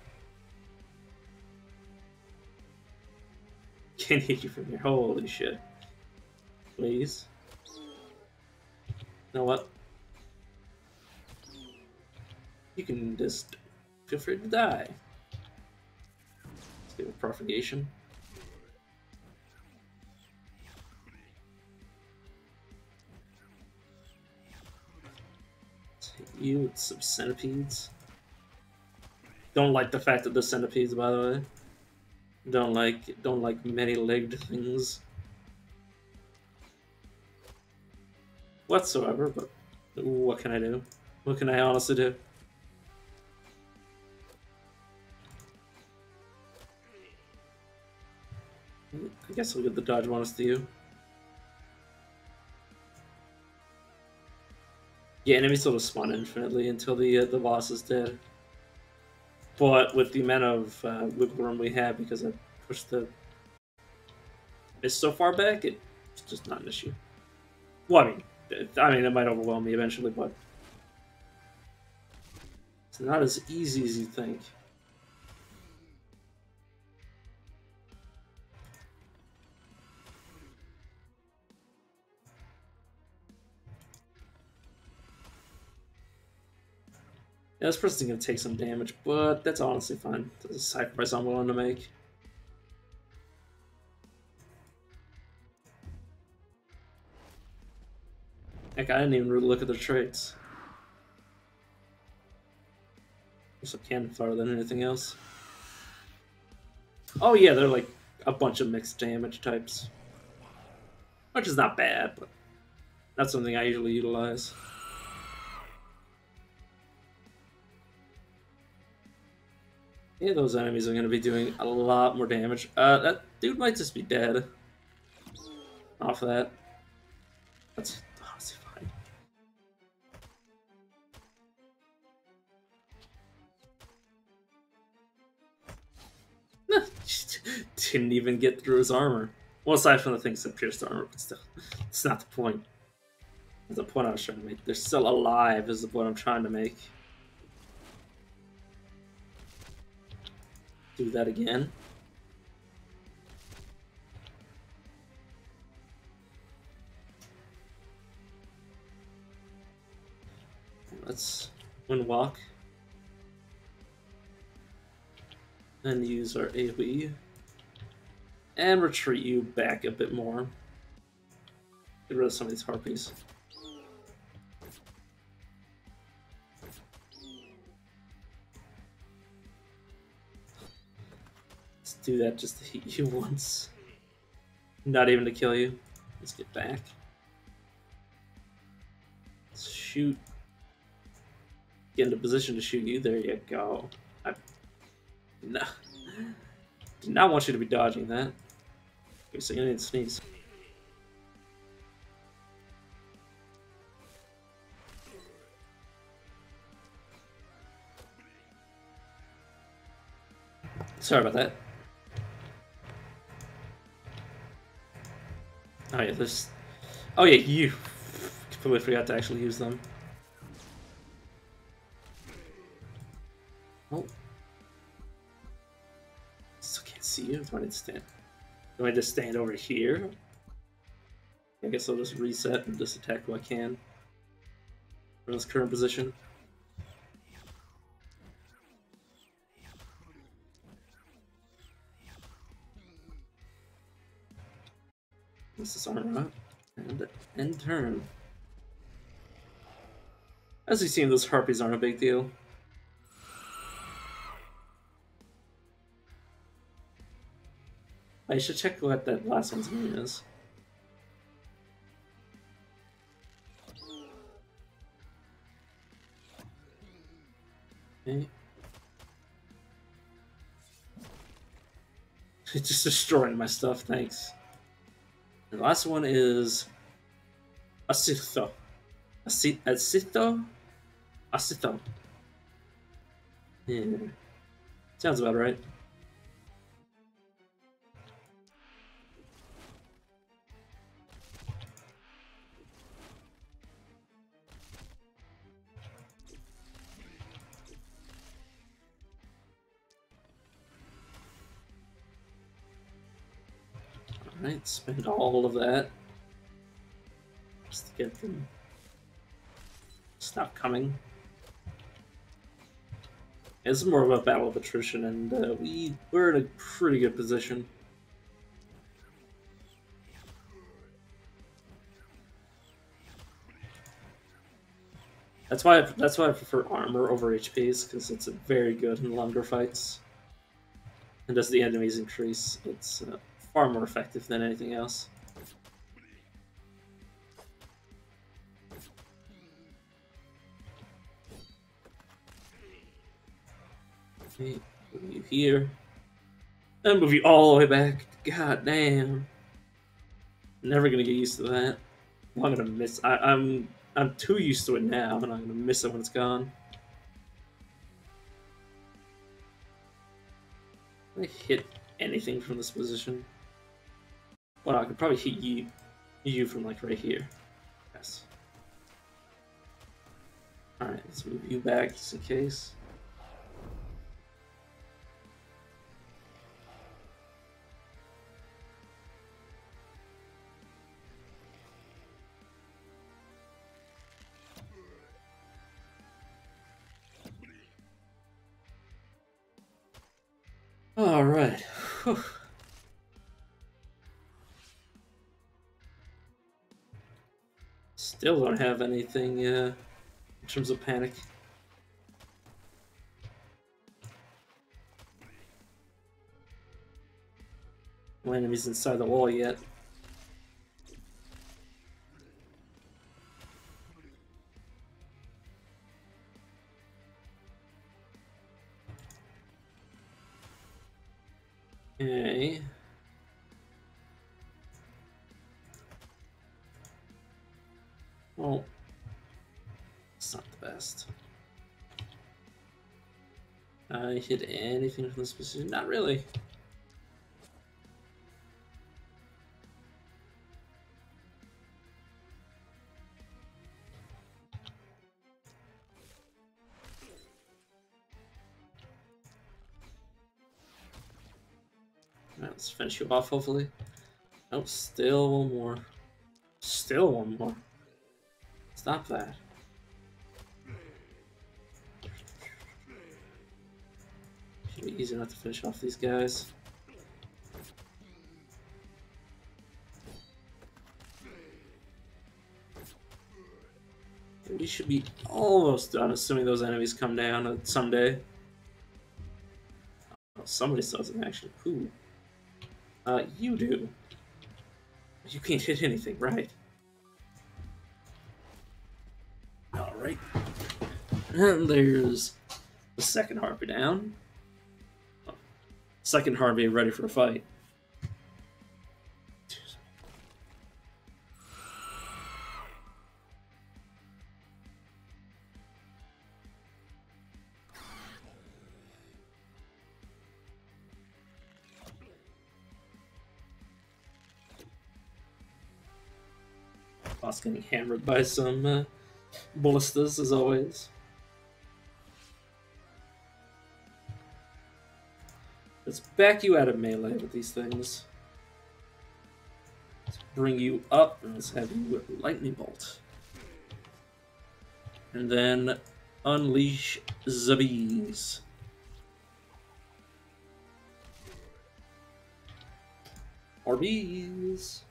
Can't hit you from here. Holy shit! Please. You know what? You can just feel free to die. Let's give it propagation. Let's hit you with some centipedes. Don't like the fact that the centipedes, by the way. Don't like many-legged things whatsoever. But what can I do? What can I honestly do? I guess I'll get the dodge bonus to you. Yeah, enemies sort of spawn infinitely until the boss is dead. But with the amount of wiggle room we have, because I pushed the miss so far back, it's just not an issue. Well, I mean, it might overwhelm me eventually, but it's not as easy as you think. Yeah, this person's gonna take some damage, but that's honestly fine. That's a sacrifice I'm willing to make. Heck, I didn't even really look at their traits. Also cannon fire than anything else. Oh yeah, they're like a bunch of mixed damage types. Which is not bad, but that's something I usually utilize. Yeah, those enemies are going to be doing a lot more damage. That dude might just be dead off of that. That's honestly fine. Didn't even get through his armor. Well, aside from the things that pierced armor, but still, it's not the point. That's the point I was trying to make. They're still alive, is the point I'm trying to make. Do that again. Let's windwalk. And use our AoE. And retreat you back a bit more. Get rid of some of these harpies. Let's do that just to hit you once. Not even to kill you. Let's get back. Let's shoot. Get into position to shoot you. There you go. No. Did not want you to be dodging that. Okay, so you need to sneeze. Sorry about that. Oh yeah, this. Oh yeah, you completely forgot to actually use them. Oh. Still can't see you. Do I need to stand? Do I just stand over here? I guess I'll just reset and just attack who I can from this current position. This is armor up. And end turn. As you've seen, those harpies aren't a big deal. I should check what that last one's name is. Okay. It's just destroying my stuff, thanks. The last one is Acito. Acito? Acito. Yeah. Sounds about right. Alright, spend all of that. Just to get them stop coming. It's more of a battle of attrition, and we're in a pretty good position. That's why I prefer armor over HPs, because it's very good in longer fights. And as the enemies increase, it's far more effective than anything else. Okay, move you here. And move you all the way back. God damn. Never gonna get used to that. Well, I'm gonna miss. I'm too used to it now, and I'm gonna miss it when it's gone. Can I hit anything from this position? Well, I could probably hit you from like right here. Yes. All right, let's move you back just in case. All right. Whew. Still don't have anything in terms of panic. No enemies inside the wall yet. Okay. Well, it's not the best. I hit anything from this position? Not really. Right, let's finish you off, hopefully. Oh, still one more. Still one more. Stop that. Should be easy enough to finish off these guys. We should be almost done, assuming those enemies come down someday. Oh, somebody doesn't actually. Who? You do. You can't hit anything, right? Alright. And there's the second harpy down. Oh, second harpy ready for a fight. Boss getting hammered by some ballistas, as always. Let's back you out of melee with these things. Let's bring you up, and let's have you with Lightning Bolt. And then unleash the bees. More bees.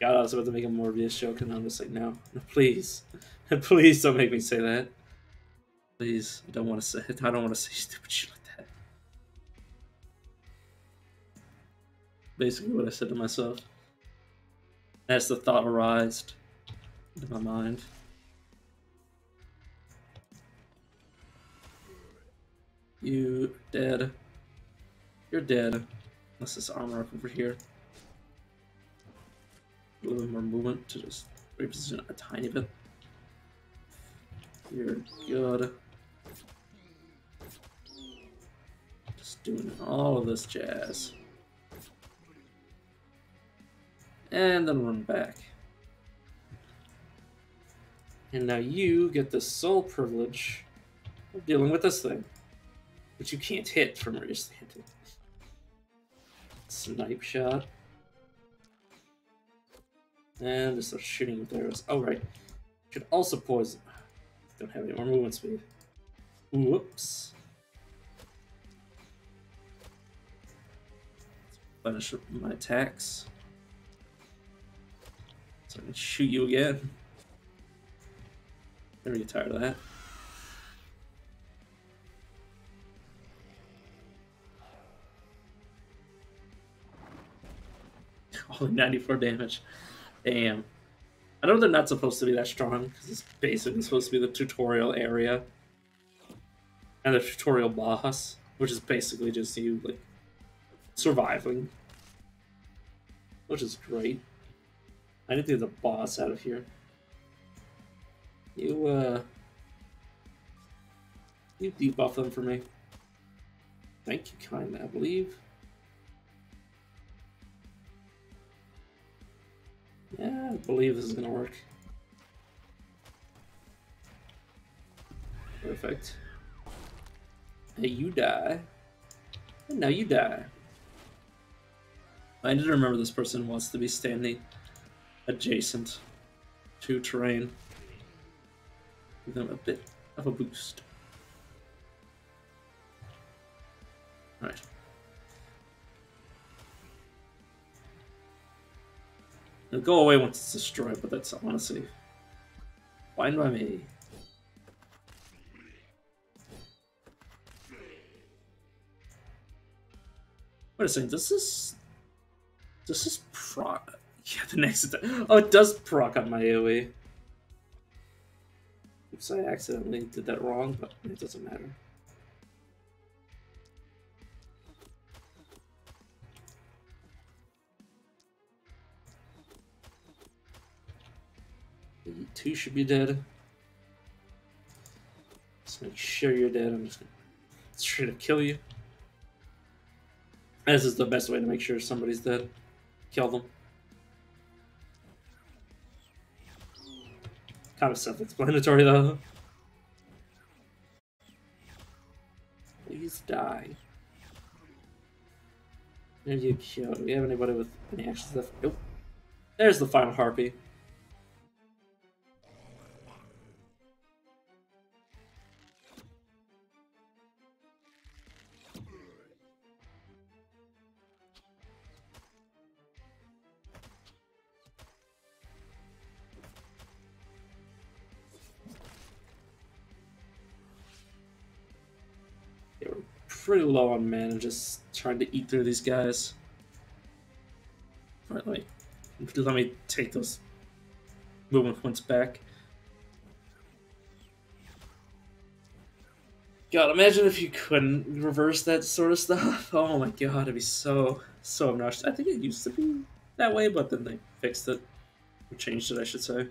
God, I was about to make a Morbius joke, and I'm just like, no, please, please don't make me say that. Please, I don't want to say it. I don't want to say stupid shit like that. Basically, what I said to myself. As the thought arised into my mind. You dead. You're dead. Unless this armor up over here. A little bit more movement to just reposition a tiny bit. You're good. Just doing all of this jazz. And then run back. And now you get the sole privilege of dealing with this thing, which you can't hit from where you're standing. Snipe shot. And just start shooting with arrows. Oh, right. Should also poison. Don't have any more movement speed. Whoops. Finish my attacks. So I can shoot you again. Never get tired of that. Only 94 damage. Damn. I know they're not supposed to be that strong, because it's basically supposed to be the tutorial area. And the tutorial boss, which is basically just you, like, surviving. Which is great. I need to get the boss out of here. You debuff them for me. Thank you kindly, I believe. Yeah, I believe this is gonna work. Perfect. Hey, you die. And now you die. I need to remember this person wants to be standing adjacent to terrain. Give them a bit of a boost. Alright. It'll go away once it's destroyed, but that's honestly fine by me. Wait a second, does this proc? Yeah, the next attack. Oh, it does proc on my AoE. Oops, I accidentally did that wrong, but it doesn't matter. You two should be dead. Just make sure you're dead. I'm just gonna straight up kill you. This is the best way to make sure somebody's dead. Kill them. Kind of self-explanatory though. Please die. And you kill. Do we have anybody with any actions left? Nope. There's the final harpy. They were pretty low on mana, just trying to eat through these guys. Alright, let me take those movement points back. God, imagine if you couldn't reverse that sort of stuff. Oh my god, it'd be so obnoxious. I think it used to be that way, but then they fixed it. Or changed it, I should say.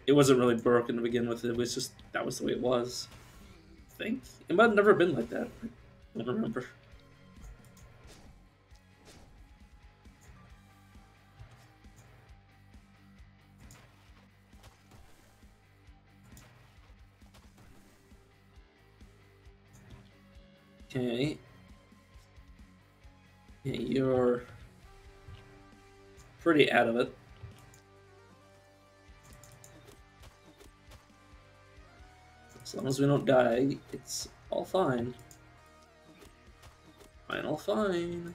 It wasn't really broken to begin with, it was just, that was the way it was. I think. It might have never been like that. I don't remember. Okay. Yeah, you're pretty out of it. As long as we don't die, it's all fine. Fine, all fine.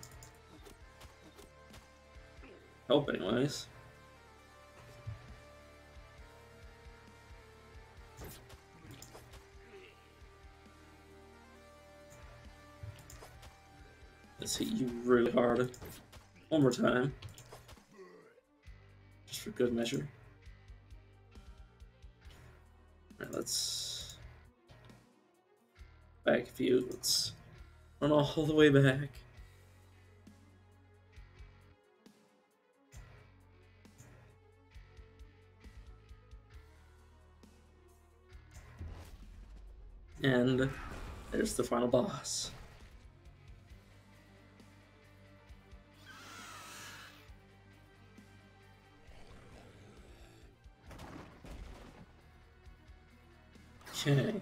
Hope, anyways. Let's hit you really hard. One more time. Just for good measure. Alright, let's back a few. Let's run all the way back. And there's the final boss. Okay.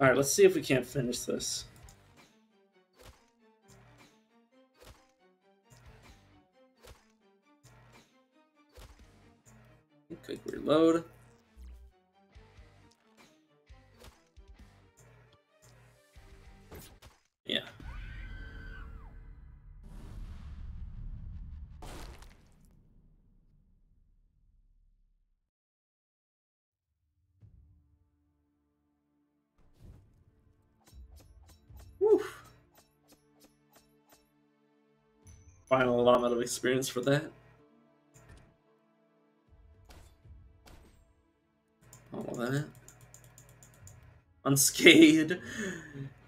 Alright, let's see if we can't finish this. Quick reload. Yeah. Woo. Final allotment of experience for that. All of that. Unscathed.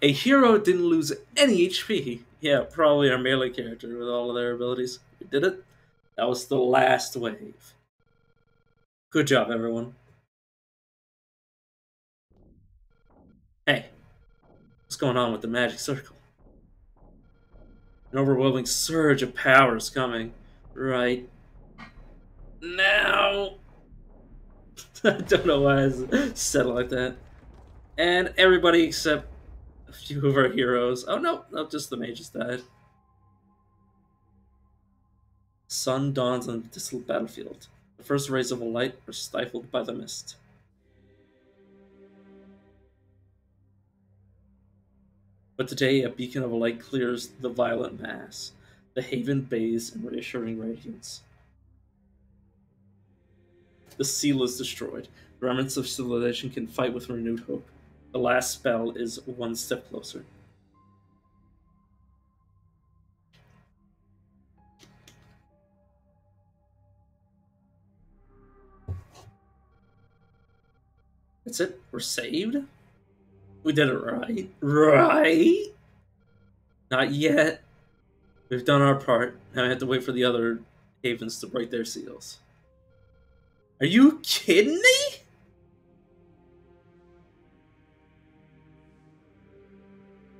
A hero didn't lose any HP. Yeah, probably our melee character with all of their abilities. We did it. That was the last wave. Good job, everyone. Hey, what's going on with the magic circle? An overwhelming surge of power is coming. Right now. I don't know why I said it like that. And everybody except a few of our heroes. Oh no, just the mages died. Sun dawns on the distant battlefield. The first rays of light are stifled by the mist. But today a beacon of light clears the violent mass. The haven bathes in reassuring radiance. The seal is destroyed. Remnants of civilization can fight with renewed hope. The last spell is one step closer. That's it? We're saved? We did it right. Right? Not yet. We've done our part. Now I have to wait for the other havens to break their seals. Are you kidding me?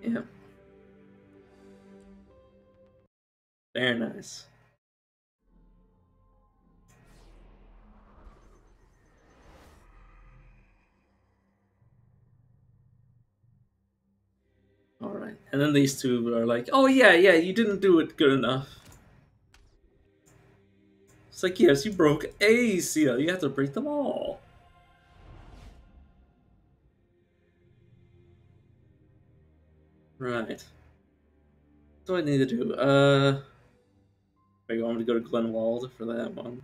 Yeah. Very nice. Alright. And then these two are like, oh yeah, you didn't do it good enough. It's like, yes, you broke a seal. You have to break them all. Right. What do I need to do? I want me to go to Glenwald for that one.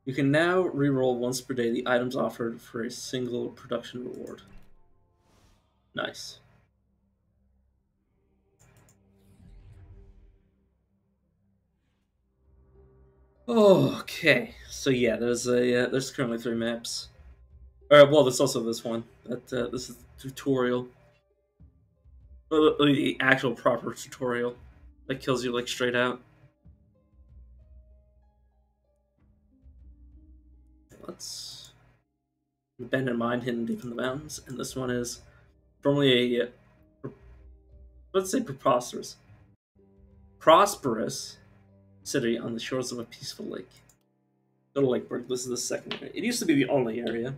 You can now reroll once per day the items offered for a single production reward. Nice. Okay, so yeah, there's currently 3 maps. Well, there's also this one. This is the tutorial. The actual proper tutorial that kills you like straight out. Let's abandon mine hidden deep in the mountains, and this one is formerly a let's say prosperous city on the shores of a peaceful lake. Little Lakeburg. This is the second area. It used to be the only area.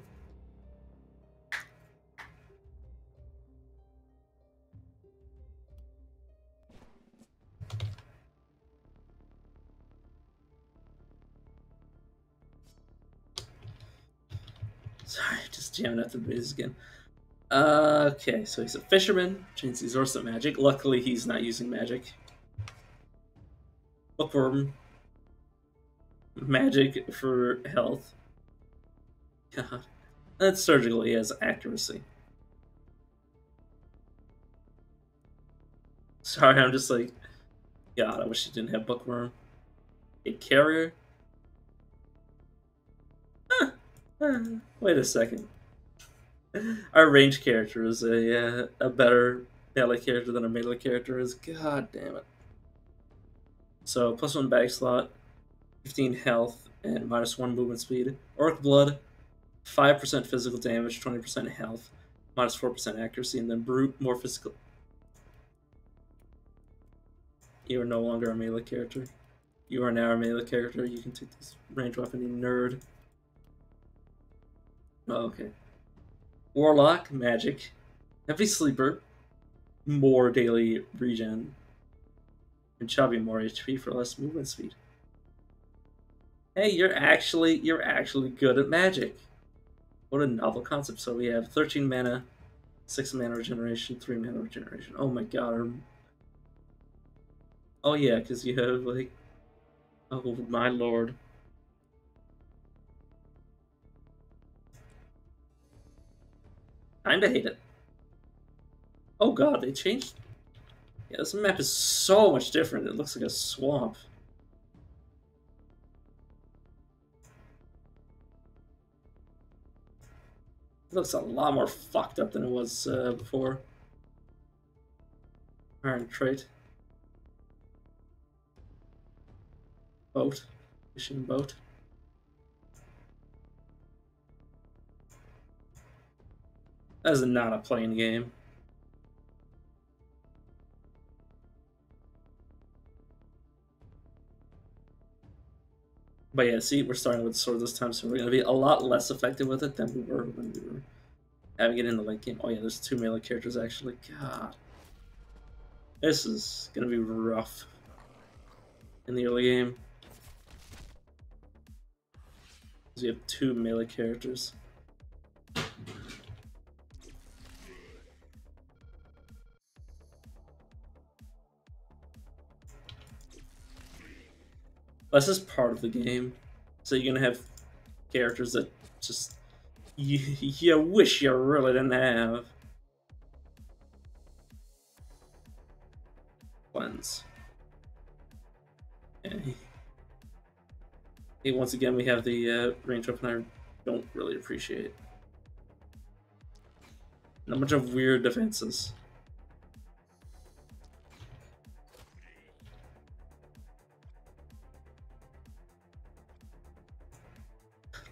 Sorry, just jamming out the music again. Okay, so he's a fisherman. Changes his Orsa magic. Luckily, he's not using magic. Bookworm. Magic for health. God. That's surgical. He has accuracy. Sorry, I'm just like... God, I wish he didn't have Bookworm. A carrier? Wait a second. Our range character is a better melee character than a melee character is. God damn it. So, +1 bag slot, 15 health, and -1 movement speed. Orc Blood, 5% physical damage, 20% health, -4% accuracy, and then Brute, more physical. You are no longer a melee character. You are now a melee character. You can take this range weapon, you nerd. Oh, okay. Warlock, magic. Heavy sleeper. More daily regen. And Chubby, more HP for less movement speed. Hey, you're actually good at magic. What a novel concept. So we have 13 mana, 6 mana regeneration, 3 mana regeneration. Oh my god. Oh yeah, because you have like... Oh my lord. Kinda hate it. Oh god, they changed... Yeah, this map is so much different. It looks like a swamp. It looks a lot more fucked up than it was before. Iron trait. Boat. Fishing boat. That is not a playing game. But yeah, see, we're starting with sword this time, so we're going to be a lot less effective with it than we were when we were having it in the late game. Oh yeah, there's 2 melee characters actually. God. This is going to be rough in the early game. We have 2 melee characters. This is part of the game, so you're gonna have characters that just you wish you really didn't have. Cleanse. Okay. Hey, once again, we have the range weapon I don't really appreciate. Not much of weird defenses.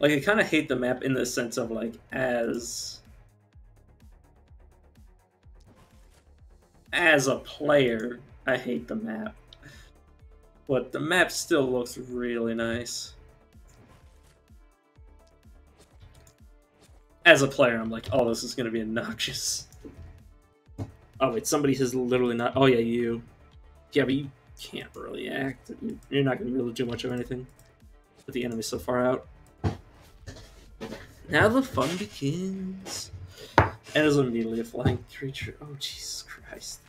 Like, I kind of hate the map in the sense of, like, as a player, I hate the map. But the map still looks really nice. As a player, I'm like, oh, this is going to be obnoxious. Oh, wait, somebody has literally not... Oh, yeah, you. Yeah, but you can't really act. You're not going to be able to do much of anything with the enemy so far out. Now the fun begins. And it's immediately a flying creature. Oh, Jesus Christ.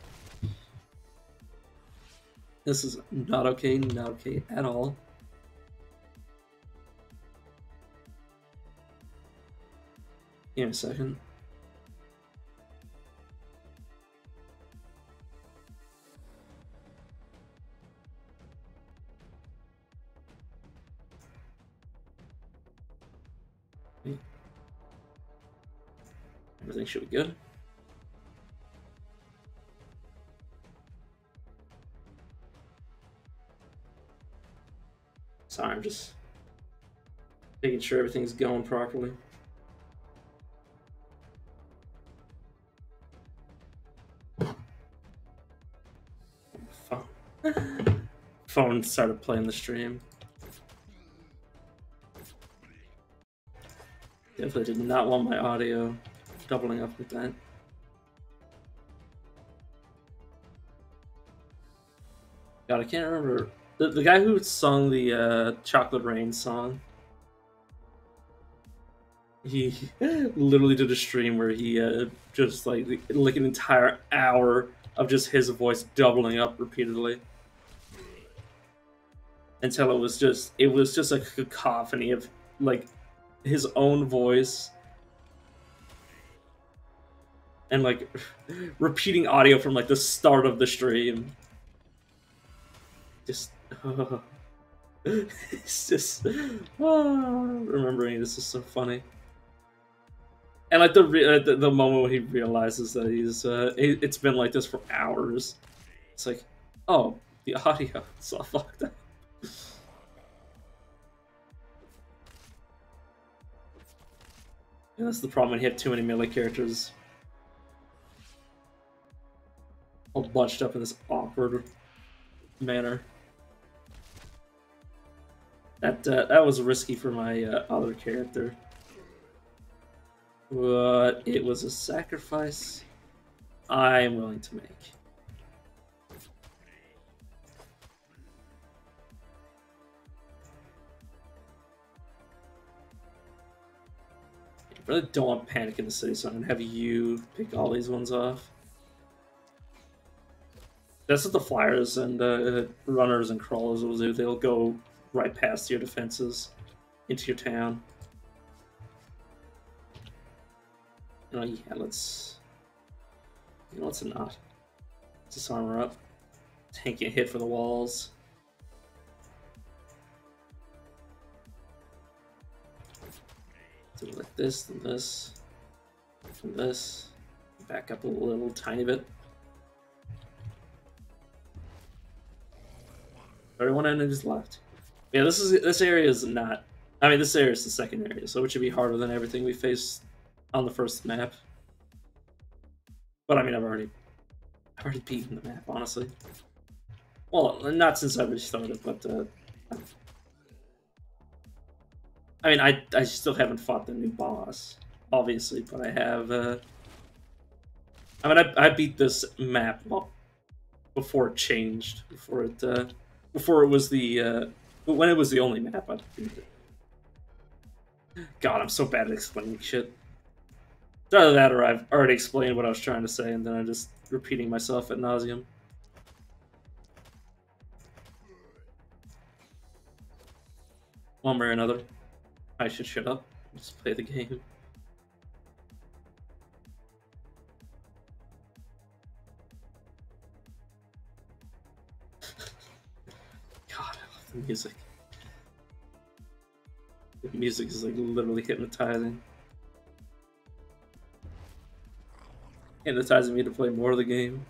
This is not okay at all. Give me a second. Everything should be good. Sorry, I'm just making sure everything's going properly. Phone started playing the stream. Definitely did not want my audio doubling up with that. God, I can't remember. The guy who sung the Chocolate Rain song. He literally did a stream where he just like an entire hour of just his voice doubling up repeatedly until it was just a cacophony of like his own voice and like repeating audio from like the start of the stream. Just it's just remembering this is so funny. And like the moment when he realizes that it's been like this for hours, it's like, oh, the audio is all fucked up. Yeah, that's the problem when you have too many melee characters all bunched up in this awkward manner. That was risky for my other character, but it was a sacrifice I am willing to make. I really don't want Panic in the City, so I'm gonna have you pick all these ones off. That's what the flyers and runners and crawlers will do. They'll go right past your defenses into your town. You know, yeah, let's not. Let's just armor up. Taking a hit for the walls. Do it like this, then this, and this. Back up a little tiny bit. 31 enemies left. Yeah, this area is not. I mean, this area is the second area, so it should be harder than everything we faced on the first map. But I mean, I've already beaten the map, honestly. Well, not since I restarted, but I mean, I still haven't fought the new boss, obviously, but I have. I mean, I beat this map before it changed, before it was the when it was the only map I beat it. God, I'm so bad at explaining shit. It's either that or I've already explained what I was trying to say, and then I'm just repeating myself ad nauseum. One way or another, I should shut up and just play the game. God, I love the music. The music is like literally hypnotizing. Hypnotizing me to play more of the game.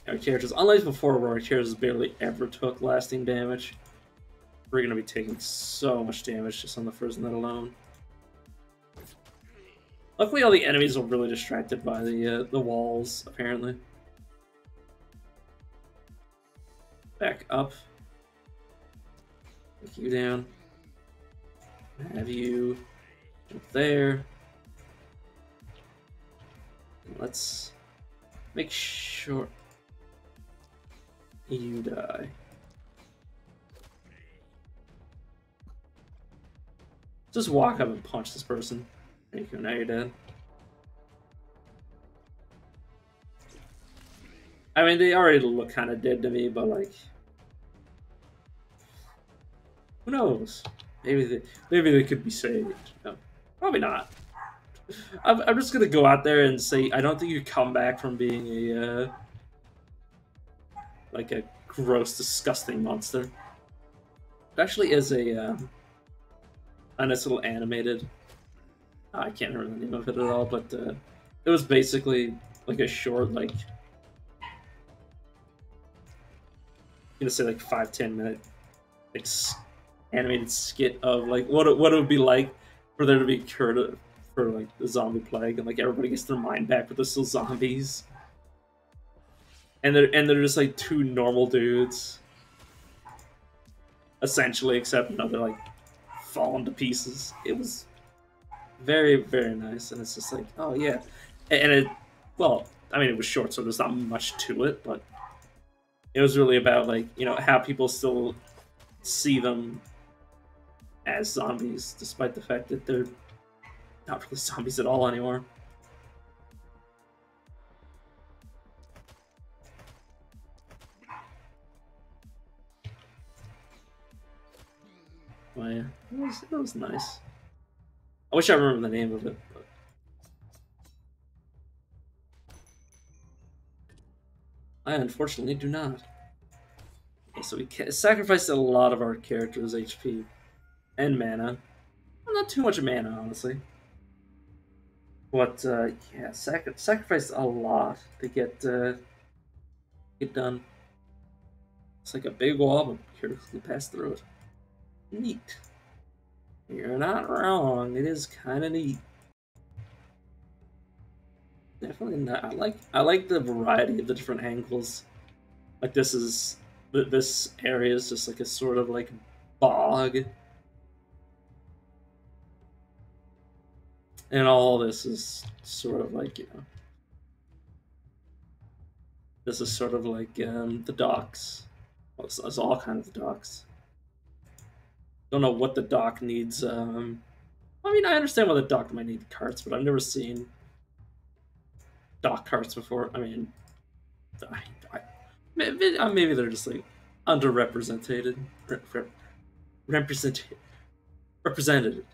Our characters, unlike before where our characters barely ever took lasting damage, we're gonna be taking so much damage just on the first net alone. Luckily all the enemies are really distracted by the walls, apparently. Back up. Take you down. Have you jump there. Let's make sure you die. Just walk up and punch this person. There you go, now you're dead. I mean, they already look kind of dead to me, but like, who knows? Maybe they could be saved. No, probably not. I'm just gonna go out there and say I don't think you come back from being a like a gross, disgusting monster. It actually is a nice little animated. I can't remember the name of it at all, but it was basically like a short, like, I'm gonna say like 5-10 minute like animated skit of like what it would be like for there to be cured for like the zombie plague, and like everybody gets their mind back, but they're still zombies, and they're just like two normal dudes, essentially, except they're like falling to pieces. It was very, very nice, and it's just like, oh yeah, and it, well, I mean, it was short, so there's not much to it, but it was really about like, you know, how people still see them as zombies, despite the fact that they're not really zombies at all anymore. Oh yeah, it was nice. I wish I remember the name of it. But... I unfortunately do not. Okay, so we sacrificed a lot of our characters' HP and mana. Well, not too much mana, honestly. But yeah, sacrificed a lot to get done. It's like a big wall, but carefully pass through it. Neat. You're not wrong. It is kind of neat. Definitely not. I like the variety of the different angles. Like this area is just like a sort of like bog, and all this is sort of like this is sort of like the docks. Well, it's all kind of the docks. Don't know what the dock needs. I mean, I understand why the dock might need carts, but I've never seen dock carts before. I mean, maybe they're just like underrepresented, represented. Represented.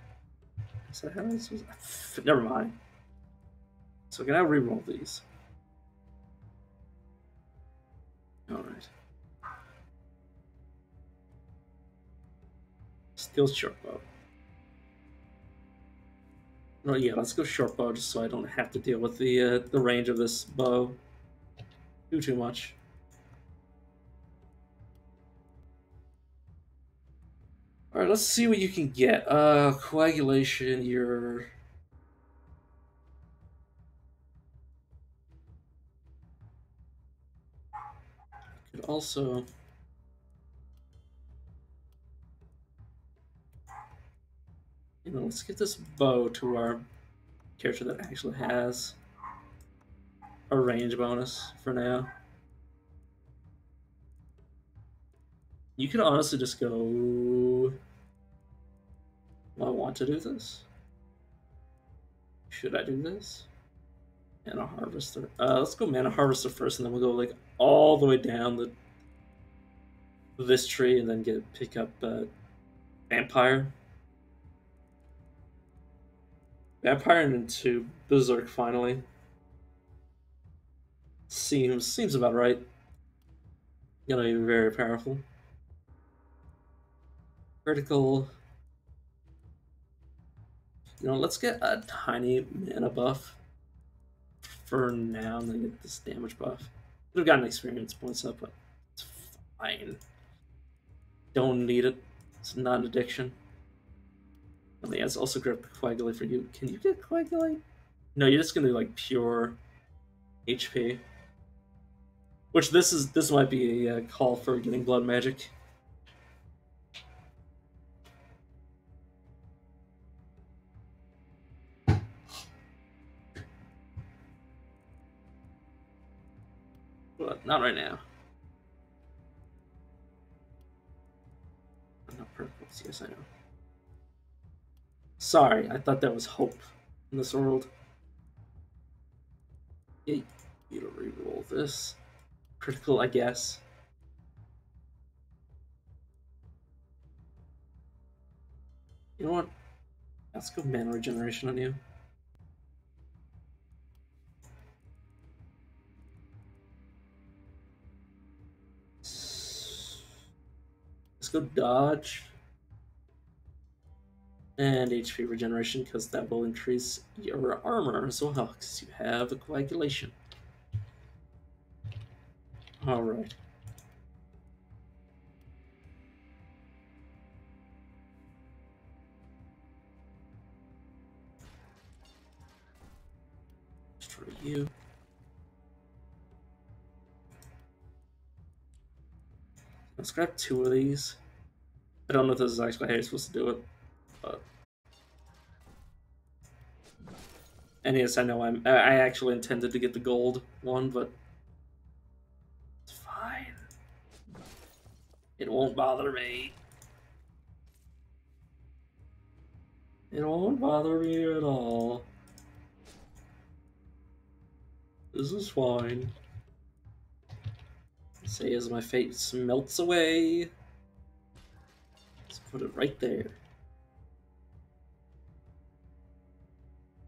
So how is this? Never mind. So can I reroll these? All right. Still short bow. Oh yeah, let's go short bow just so I don't have to deal with the range of this bow too much. All right, let's see what you can get. Coagulation. You're could also. Let's get this bow to our character that actually has a range bonus for now. You could honestly just go. Do I want to do this? Should I do this? Mana Harvester. Let's go Mana Harvester first, and then we'll go like all the way down this tree, and then pick up Vampire. Vampire and into Berserk finally. Seems about right. Gonna be very powerful. Critical. Let's get a tiny mana buff for now, and then get this damage buff. Could have gotten experience points up, but it's fine. Don't need it. It's not an addiction. I mean, it's also great Coagulate for you. Can you get Coagulate? No, you're just gonna do like pure HP. Which this might be a call for getting blood magic. But not right now. Not purples, yes I know. Sorry, I thought there was hope in this world. You to reroll this. Critical, I guess. You know what? Let's go mana regeneration on you. Let's go dodge. And HP regeneration, because that will increase your armor as well, because you have a coagulation. Alright. Destroy you. Let's grab 2 of these. I don't know if this is actually how you're supposed to do it, but... And yes, I know I actually intended to get the gold one, but... It's fine. It won't bother me. It won't bother me at all. This is fine. Say as my face melts away. Let's put it right there.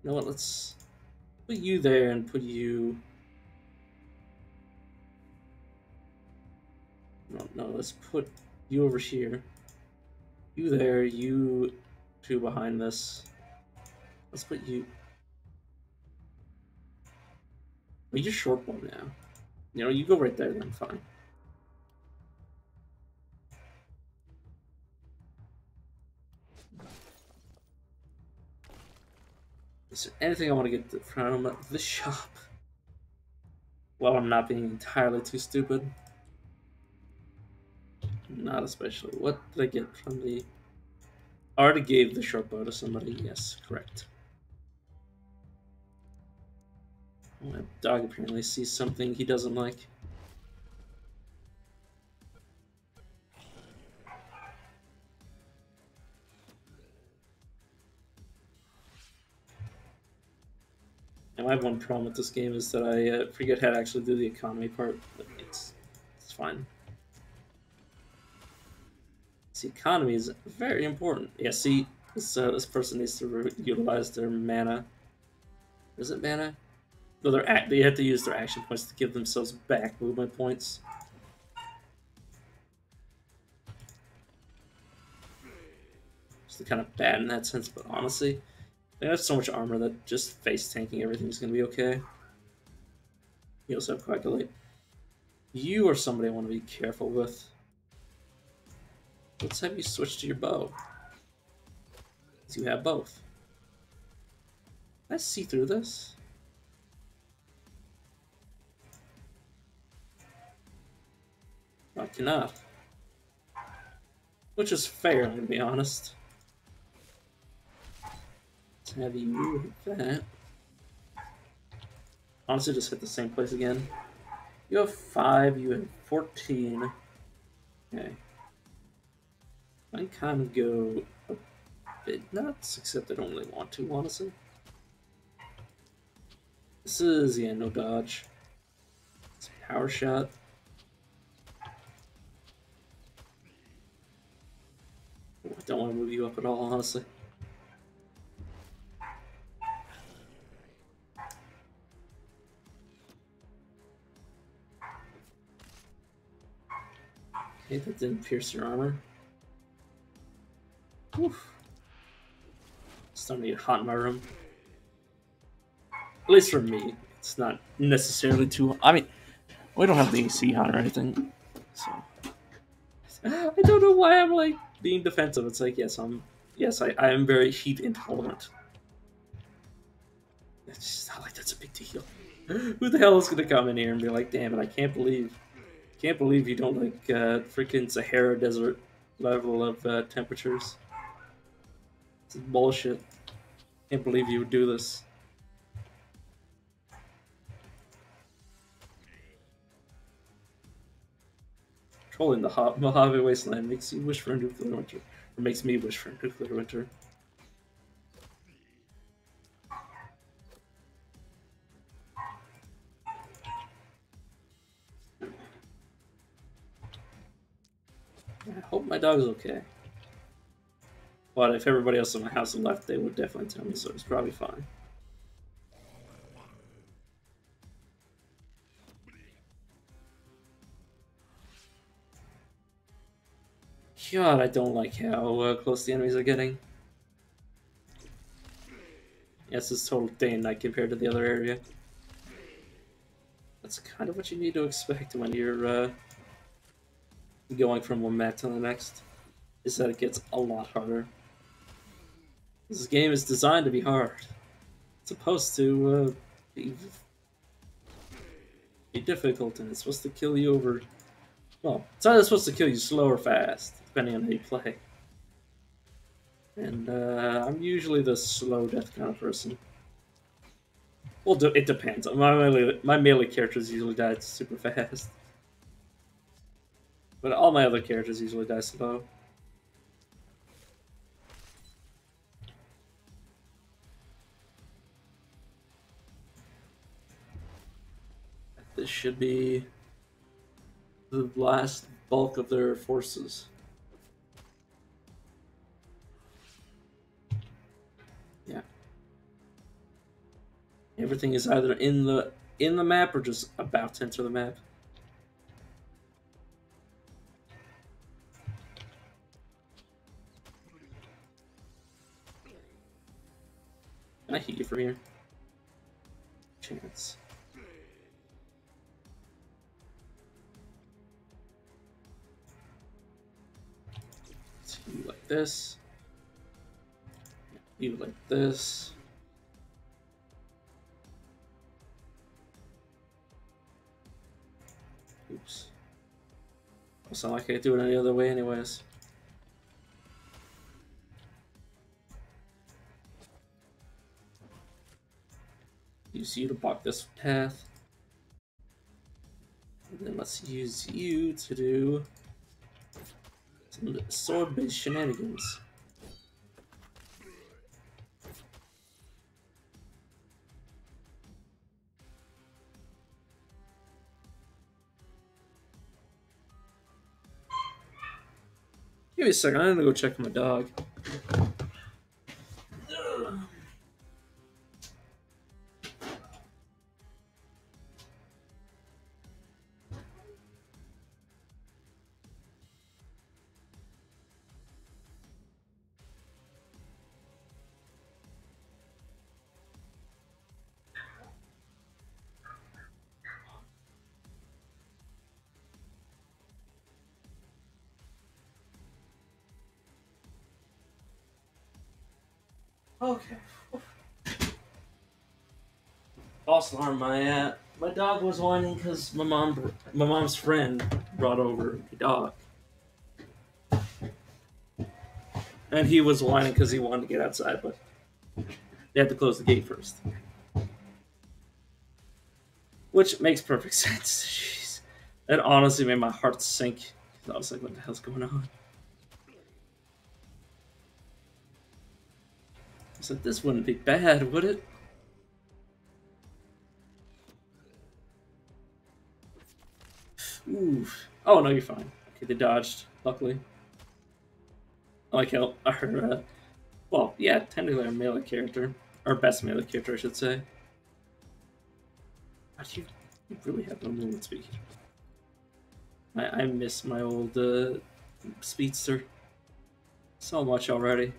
You know what? Let's put you there and put you. No, let's put you over here. You there, you two behind this. Let's put you. Well, you're short one now. You know, you go right there then, fine. Is there anything I want to get from the shop? Well, I'm not being entirely too stupid. Not especially. What did I get from the... I already gave the short bow to somebody. Yes, correct. Oh, my dog apparently sees something he doesn't like. And I have one problem with this game is that I forget how to actually do the economy part. But it's fine. This economy is very important. Yeah, see, this person needs to utilize their mana. Is it mana? No, they have to use their action points to give themselves back movement points. It's kind of bad in that sense, but honestly, they have so much armor that just face tanking everything's gonna be okay. You also have Coagulate. You are somebody I want to be careful with. Let's have you switch to your bow. You have both. Can I see through this? I cannot. Which is fair, I'm gonna be honest. Let's have you hit that. Honestly, just hit the same place again. You have 5, you have 14. Okay. I can kind of go a bit nuts, except I don't really want to, honestly. This is, yeah, no dodge. It's a power shot. I don't want to move you up at all, honestly. Okay, that didn't pierce your armor. Oof. It's starting to get hot in my room. At least for me. It's not necessarily too... I mean, we don't have the AC on or anything. So... I don't know why I'm, like, being defensive. It's like, yes, I am very heat intolerant. It's just not like that's a big deal. Who the hell is gonna come in here and be like, damn it, I can't believe you don't like freaking Sahara Desert level of temperatures. It's bullshit. Can't believe you would do this. Trolling the Mojave Wasteland makes you wish for a nuclear winter. Or makes me wish for a nuclear winter. I hope my dog's okay. But if everybody else in my house had left, they would definitely tell me, so it's probably fine. God, I don't like how close the enemies are getting. Yes, it's total day and night compared to the other area. That's kind of what you need to expect when you're going from one map to the next, is that it gets a lot harder. This game is designed to be hard. It's supposed to be difficult, and it's supposed to kill you over... Well, it's either supposed to kill you slow or fast, depending on how you play. And I'm usually the slow death kind of person. Well, it depends. My melee characters usually die super fast. But all my other characters usually die slow. This should be the last bulk of their forces. Yeah. Everything is either in the map or just about to enter the map. Can I hit you from here? Chance. So you like this. You like this. Oops. It's not like I could do it any other way anyways. Use you to block this path. And then let's use you to do some sword-based shenanigans. Give me a second, I'm gonna go check on my dog. Okay. False alarm. My dog was whining because my mom's friend brought over a dog, and he was whining because he wanted to get outside, but they had to close the gate first, which makes perfect sense. Jeez, that honestly made my heart sink. I was like, "What the hell's going on?" I said, "This wouldn't be bad, would it?" Ooh. Oh no, you're fine. Okay, they dodged. Luckily. I like how our, well, yeah, technically our melee character, our best melee character, I should say. God, you really have no movement speed. I miss my old speedster so much already.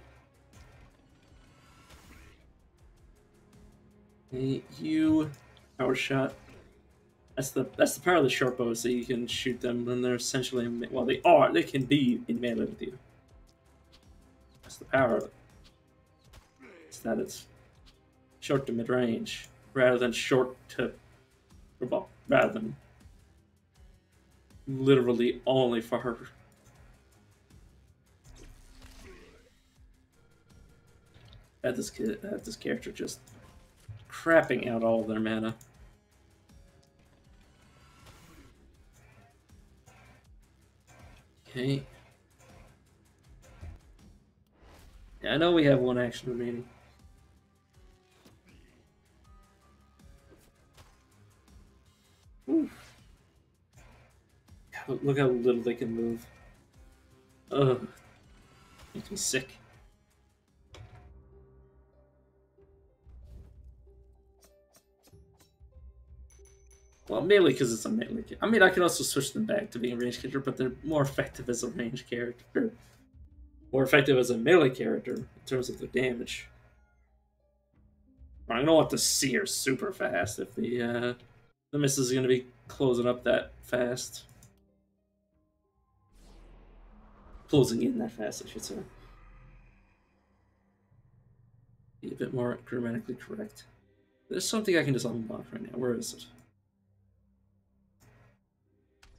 Hey, you power shot. That's the power of the short bows, that you can shoot them when they're essentially well, they can be in melee with you. That's the power of it. It's that it's short to mid range rather than short to, well, rather than literally only for her. Had this character just crapping out all of their mana. Okay. Yeah, I know we have one action remaining. Ooh. Look how little they can move. Ugh. Makes me sick. Well, melee because it's a melee. I mean, I could also switch them back to being a range character, but they're more effective as a range character. More effective as a melee character in terms of the damage. I don't want to see her super fast if the missus is going to be closing up that fast. Closing in that fast, I should say. Be a bit more grammatically correct. There's something I can just unlock right now. Where is it?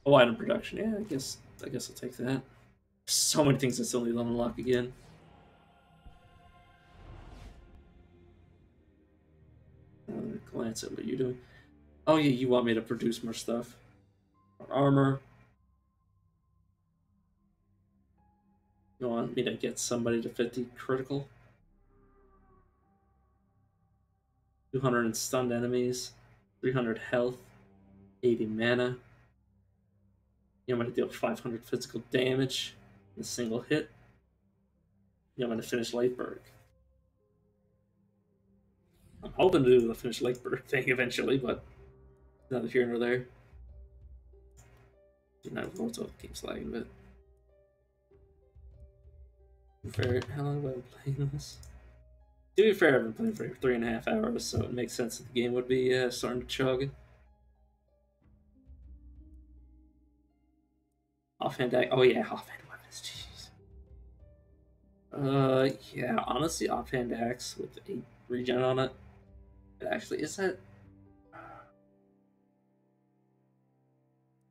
Oh, item production. Yeah, I guess I'll take that. So many things I still need to unlock again. Glance at what you're doing. Oh yeah, you want me to produce more stuff. More armor. You want me to get somebody to 50 critical? 200 stunned enemies. 300 health. 80 mana. I'm going to deal 500 physical damage in a single hit. I'm going to finish Lightberg. I'm hoping to do the finish Lightberg thing eventually, but neither here nor there. United Worlds keeps lagging a bit. Fair, how long have I been playing this? To be fair, I've been playing for 3.5 hours, so it makes sense that the game would be starting to chug. Offhand act. Oh yeah, offhand weapons. Jeez. Yeah. Honestly, offhand axe with a regen on it. It actually is that.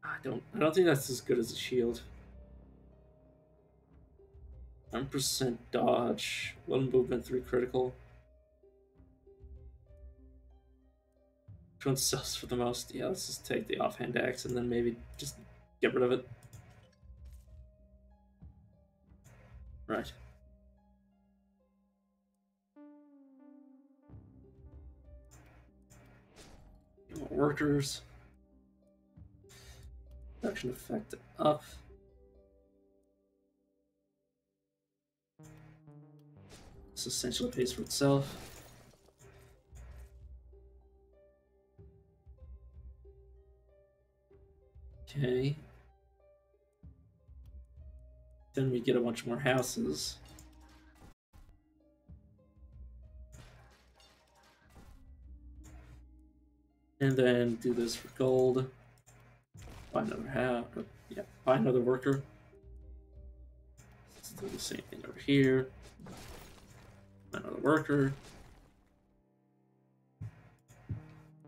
I don't think that's as good as a shield. 1% dodge, 1 movement, 3 critical. Which one sells for the most? Yeah, let's just take the offhand axe and then maybe just get rid of it. Right. More workers. Production effect up. This essentially pays for itself. Okay. Then we get a bunch more houses. And then do this for gold. Buy another house. Yeah, buy another worker. Let's do the same thing over here. Buy another worker.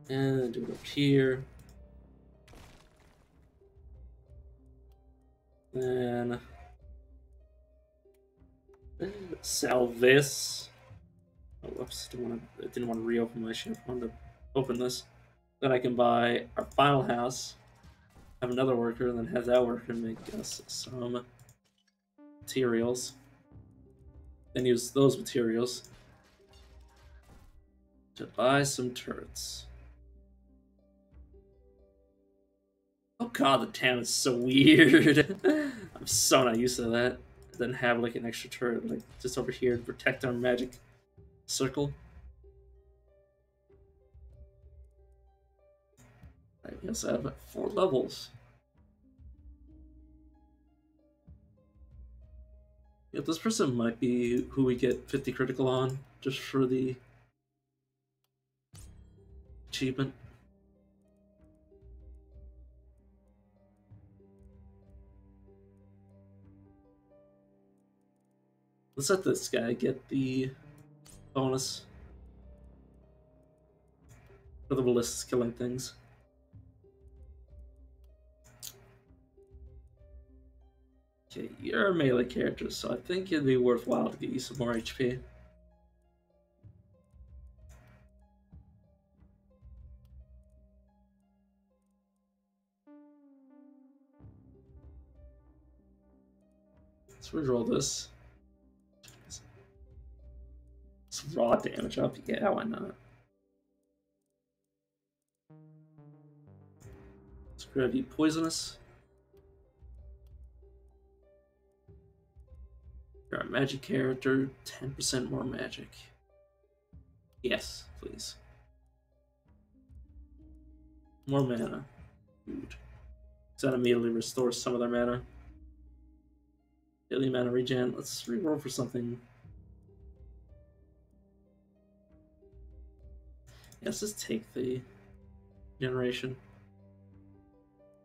And then do it up here. Then sell this. Oh, whoops! Didn't want to reopen my ship. I wanted to open this. Then I can buy our final house, have another worker, and then have that worker make us some materials. Then use those materials to buy some turrets. Oh god, the town is so weird. I'm so not used to that. Then have like an extra turret like just over here to protect our magic circle. Right, we also have 4 levels. Yeah, this person might be who we get 50 critical on just for the achievement. Let's let this guy get the bonus for the ballistics killing things. Okay, you're a melee character, so I think it'd be worthwhile to get you some more HP. Let's reroll this. Let's raw damage up. Yeah, why not? It's gonna be poisonous. You're a magic character, 10% more magic. Yes, please. More mana. Good. So that immediately restores some of their mana. Daily mana regen. Let's reroll for something. Yeah, let's just take the generation.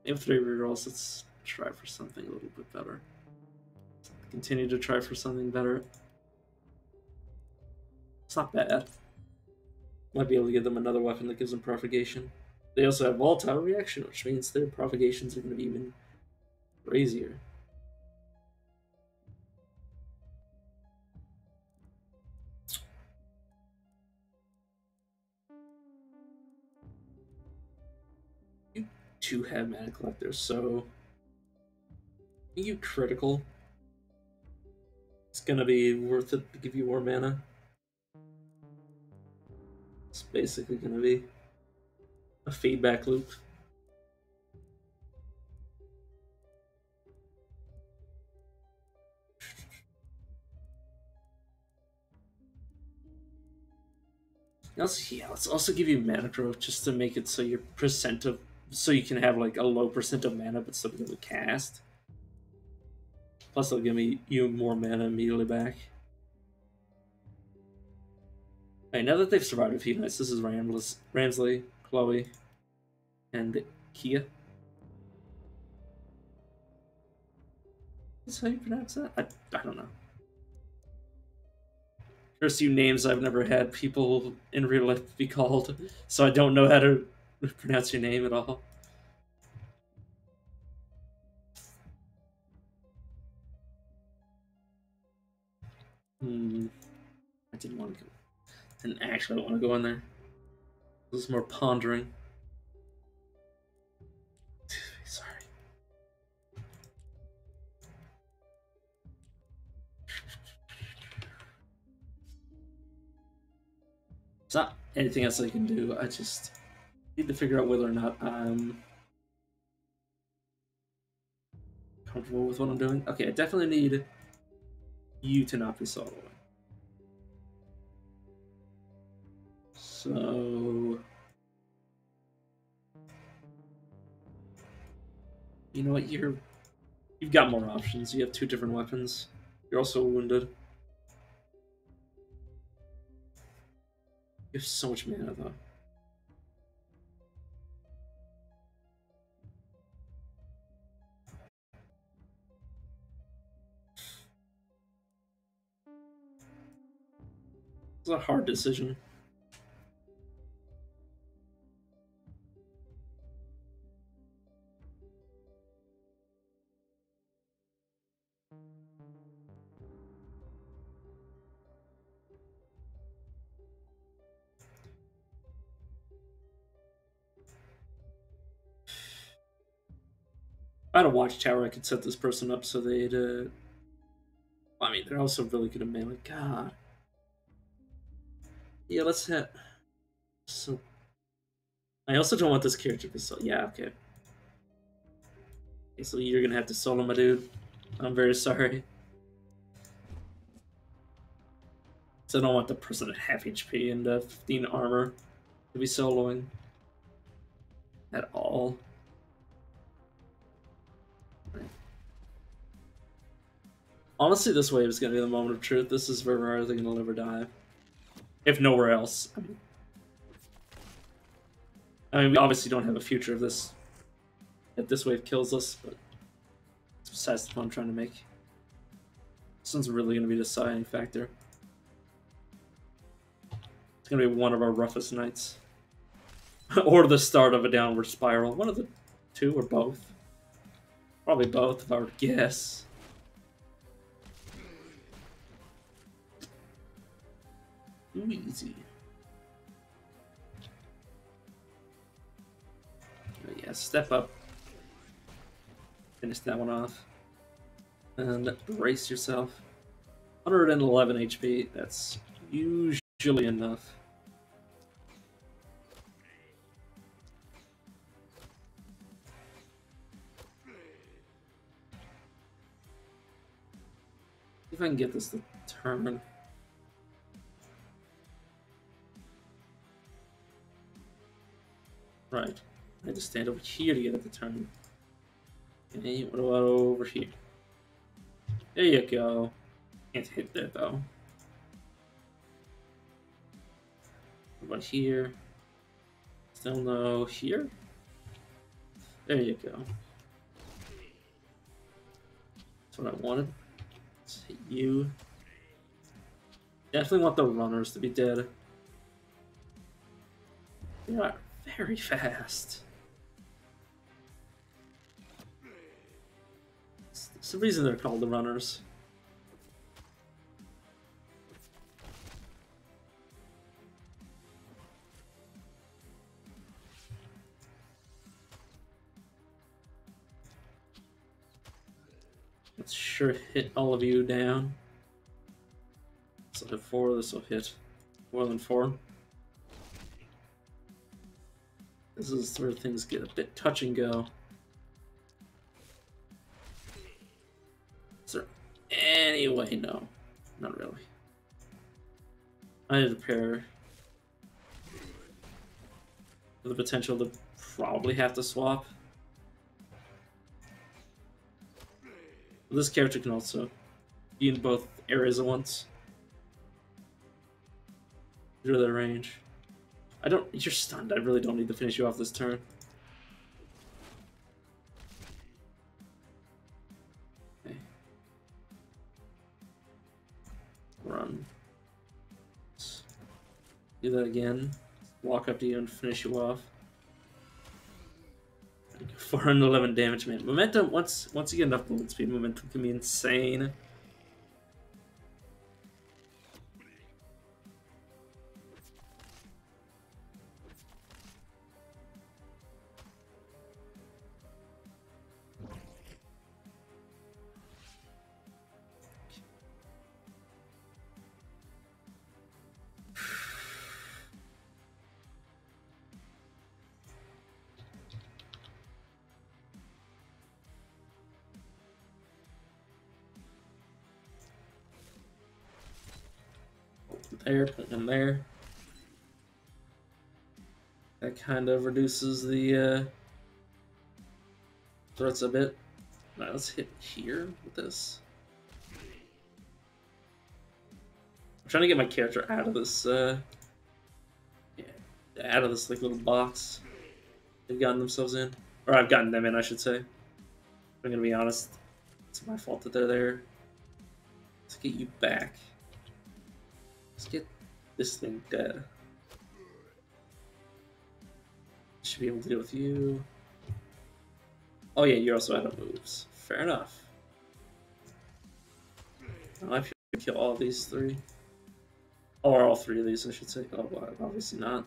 We have 3 rerolls. Let's try for something a little bit better. Continue to try for something better. It's not bad. Might be able to give them another weapon that gives them propagation. They also have volatile reaction, which means their propagations are going to be even crazier. You 2 have mana collectors, so you critical. It's gonna be worth it to give you more mana. It's basically gonna be a feedback loop. Also, yeah, let's also give you mana growth just to make it so your percent of, so you can have like a low percent of mana but still be able to cast. Plus, they'll give me you more mana immediately back. Alright, now that they've survived a few nights, this is Ramsley, Chloe, and Kia. Is how you pronounce that? I don't know. There's few names I've never had people in real life be called, so I don't know how to pronounce your name at all. I didn't want to go. Didn't actually want to go in there. This is more pondering. Sorry. It's not anything else I can do. I just need to figure out whether or not I'm comfortable with what I'm doing. Okay, I definitely need you to not be soloing. So, you know what? You've got more options. You have 2 different weapons. You're also wounded. You have so much mana though. It's a hard decision. If I had a watchtower, I could set this person up so they'd. I mean, they're also really good at melee. God. Yeah, let's hit. So, I also don't want this character to solo. Yeah, okay. Okay, so you're gonna have to solo, my dude. I'm very sorry. So I don't want the person at half HP and 15 armor to be soloing at all. Honestly, this wave is gonna be the moment of truth. This is where we're either gonna live or die. If nowhere else. I mean, we obviously don't have a future of this. If this wave kills us, but it's besides the fun I'm trying to make. This one's really gonna be the deciding factor. It's gonna be one of our roughest nights. Or the start of a downward spiral. One of the 2 or both. Probably both, if I were to guess. Too easy. Oh, yeah, step up. Finish that one off. And brace yourself. 111 HP. That's usually enough. If I can get this to turn. Right. I had to stand over here to get it to turn. Okay, what about over here? There you go. Can't hit that though. What about here? Still no here? There you go. That's what I wanted. Let's hit you. Definitely want the runners to be dead. They are very fast. It's the reason they're called the runners. Let's sure hit all of you down. So hit 4, this will hit more than 4. This is where things get a bit touch and go. Is there any way? No, not really. I need to pair The potential to probably have to swap. This character can also be in both areas at once. Due to their range. I don't. You're stunned. I really don't need to finish you off this turn. Okay. Run. Let's do that again. Walk up to you and finish you off. 411 damage, man. Momentum. Once you get enough movement speed, momentum can be insane. There, put him there. That kind of reduces the threats a bit. Now let's hit here with this. I'm trying to get my character out of this, out of this like little box they've gotten themselves in, or I've gotten them in, I should say. I'm gonna be honest, it's my fault that they're there. Let's get you back. Let's get this thing dead. Should be able to deal with you. Oh yeah, you're also out of moves. Fair enough. I feel like kill all these three. Or all three of these, I should say. Oh, well, obviously not.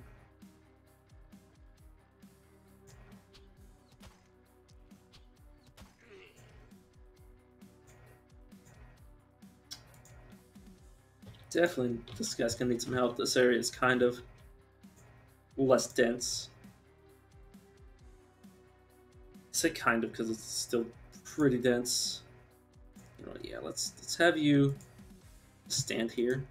Definitely, this guy's gonna need some help. This area is kind of less dense. I say kind of because it's still pretty dense. You know, yeah, let's have you stand here.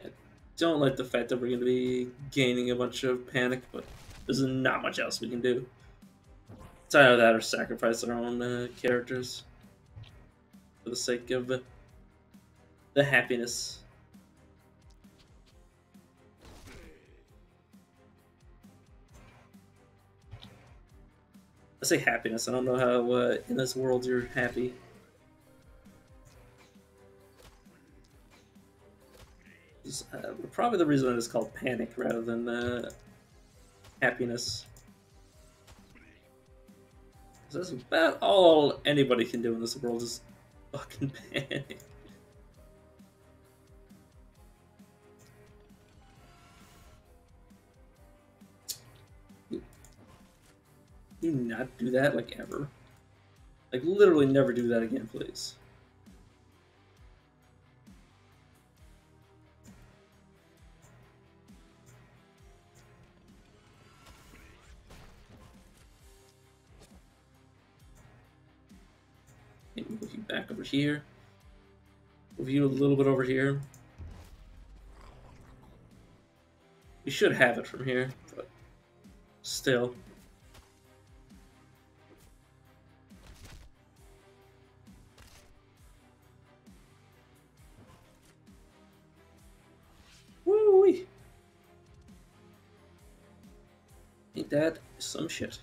I don't like the fact that we're going to be gaining a bunch of panic, but there's not much else we can do. It's either that or sacrifice our own characters for the sake of the happiness. I say happiness. I don't know how in this world you're happy. It's, probably the reason it is called panic rather than happiness. That's about all anybody can do in this world is fucking panic. Do not do that, like, ever. Like, literally never do that again, please. Maybe move you back over here. Move you a little bit over here. We should have it from here, but still. Woo-wee. Ain't that some shit?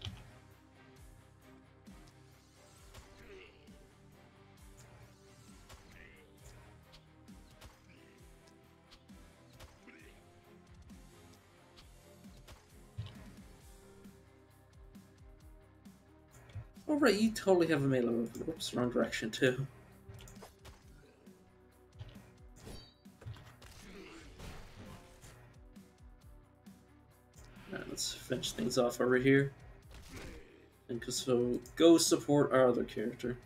Oh right, you totally have a melee move. Whoops, wrong direction too. Alright, let's finish things off over here. And so go support our other character.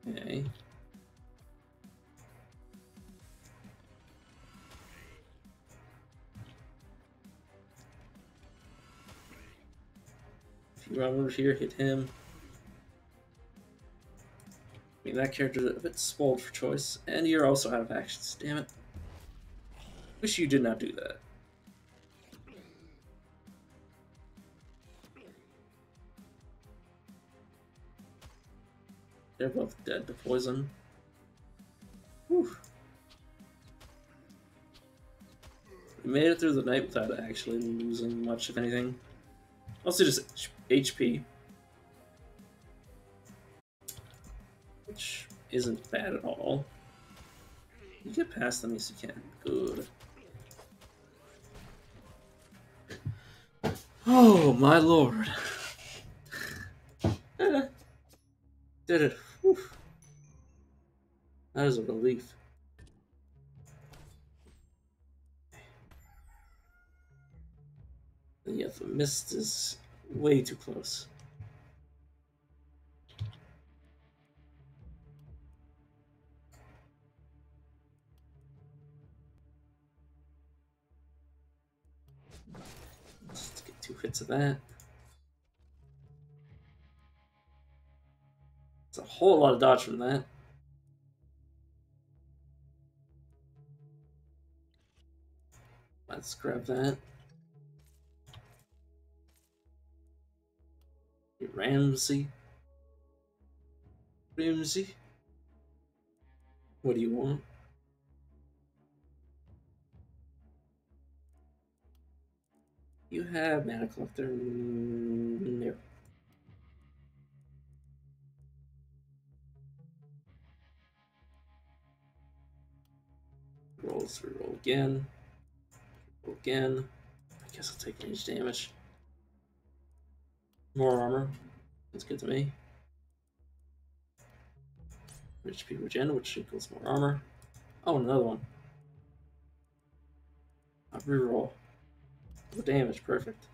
Okay. If you run over here, hit him. I mean, that character's a bit spoiled for choice, and you're also out of actions. Damn it. Wish you did not do that. They're both dead to poison. Whew. We made it through the night without actually losing much of anything. Also just HP. Which isn't bad at all. You get past them, yes you can. Good. Oh my lord. Did it. Whew. That is a relief. And yet the mist is way too close. Let's get 2 hits of that. It's a whole lot of dodge from that. Let's grab that. Ramsey. Ramsey. What do you want? You have Mana Collector. No. Roll through, roll again. Roll again. I guess I'll take range damage. More armor. That's good to me. HP regen, which equals more armor. Oh, another one. I'll reroll. The damage, perfect.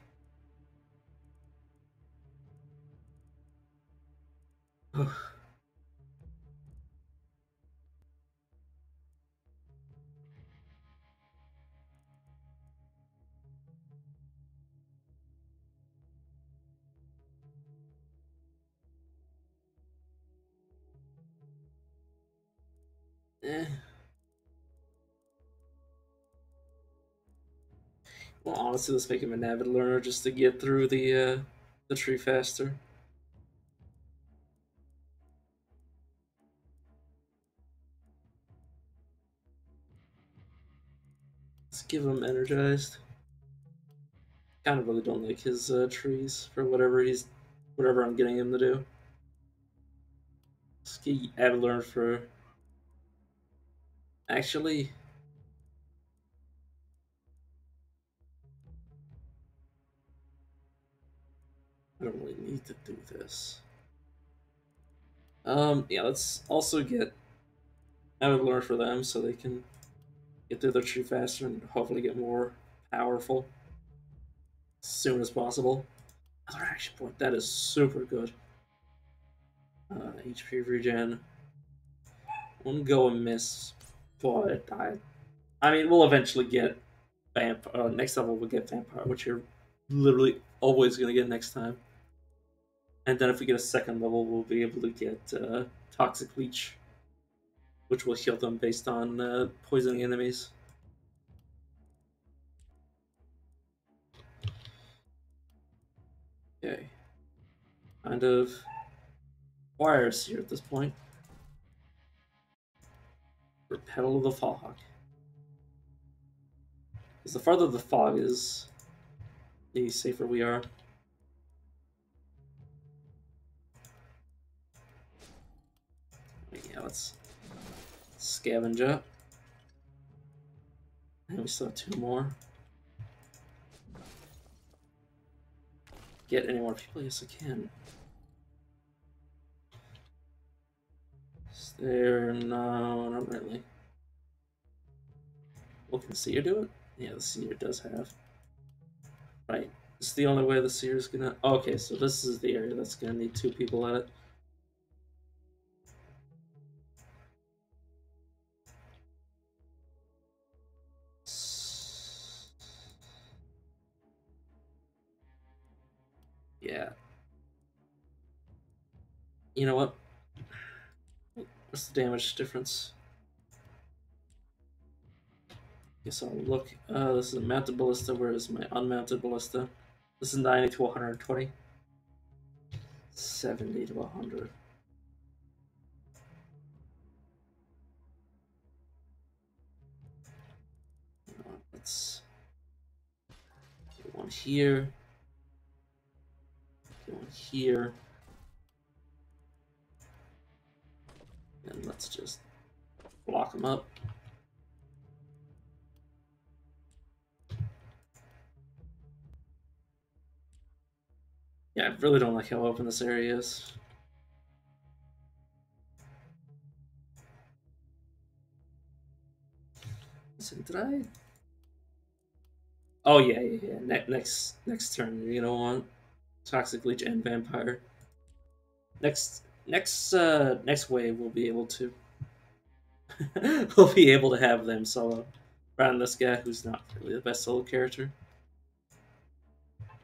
Eh. Well, honestly, let's make him an avid learner just to get through the tree faster. Let's give him energized. Kind of really don't like his trees for whatever I'm getting him to do. Let's get avid learner for. Actually, I don't really need to do this. Yeah, let's also get avid learner for them so they can get through their tree faster and hopefully get more powerful as soon as possible. Another action point, that is super good. HP regen. One go and miss, but I mean, we'll eventually get next level we'll get Vampire, which you're literally always gonna get next time. And then if we get a second level, we'll be able to get Toxic Leech, which will heal them based on poisoning enemies. Okay. Kind of wires here at this point. Repel of the Fog. Because the farther the fog is, the safer we are. Yeah, let's scavenge up. And we still have 2 more. Get any more people? Yes, I can. Is there? No, not really. Well, can the seer do it? Yeah, the seer does have. Right. This is the only way the seer is gonna. Oh, okay, so this is the area that's gonna need 2 people at it. Yeah. You know what? What's the damage difference? Guess I'll look. This is a mounted ballista. Where is my unmounted ballista? This is 90 to 120. 70 to 100. Let's get one here. Get one here. And let's just block them up. Yeah, I really don't like how open this area is. So did I? Oh yeah. Next turn, you're gonna want Toxic Leech and Vampire. Next wave, we'll be able to we'll be able to have them solo around this guy who's not really the best solo character.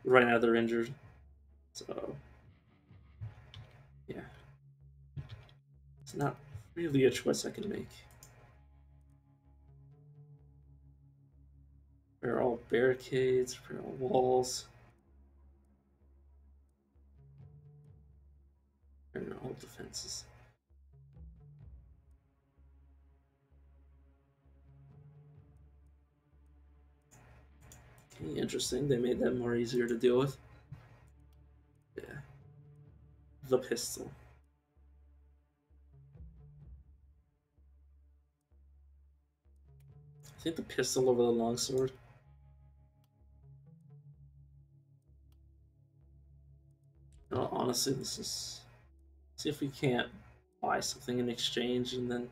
Right now they're injured, so yeah, it's not really a choice I can make. They're all barricades, they're all walls. They're all defenses. Okay, interesting. They made that more easier to deal with. Yeah. The pistol. I think the pistol over the longsword. No, honestly, this is... See if we can't buy something in exchange and then...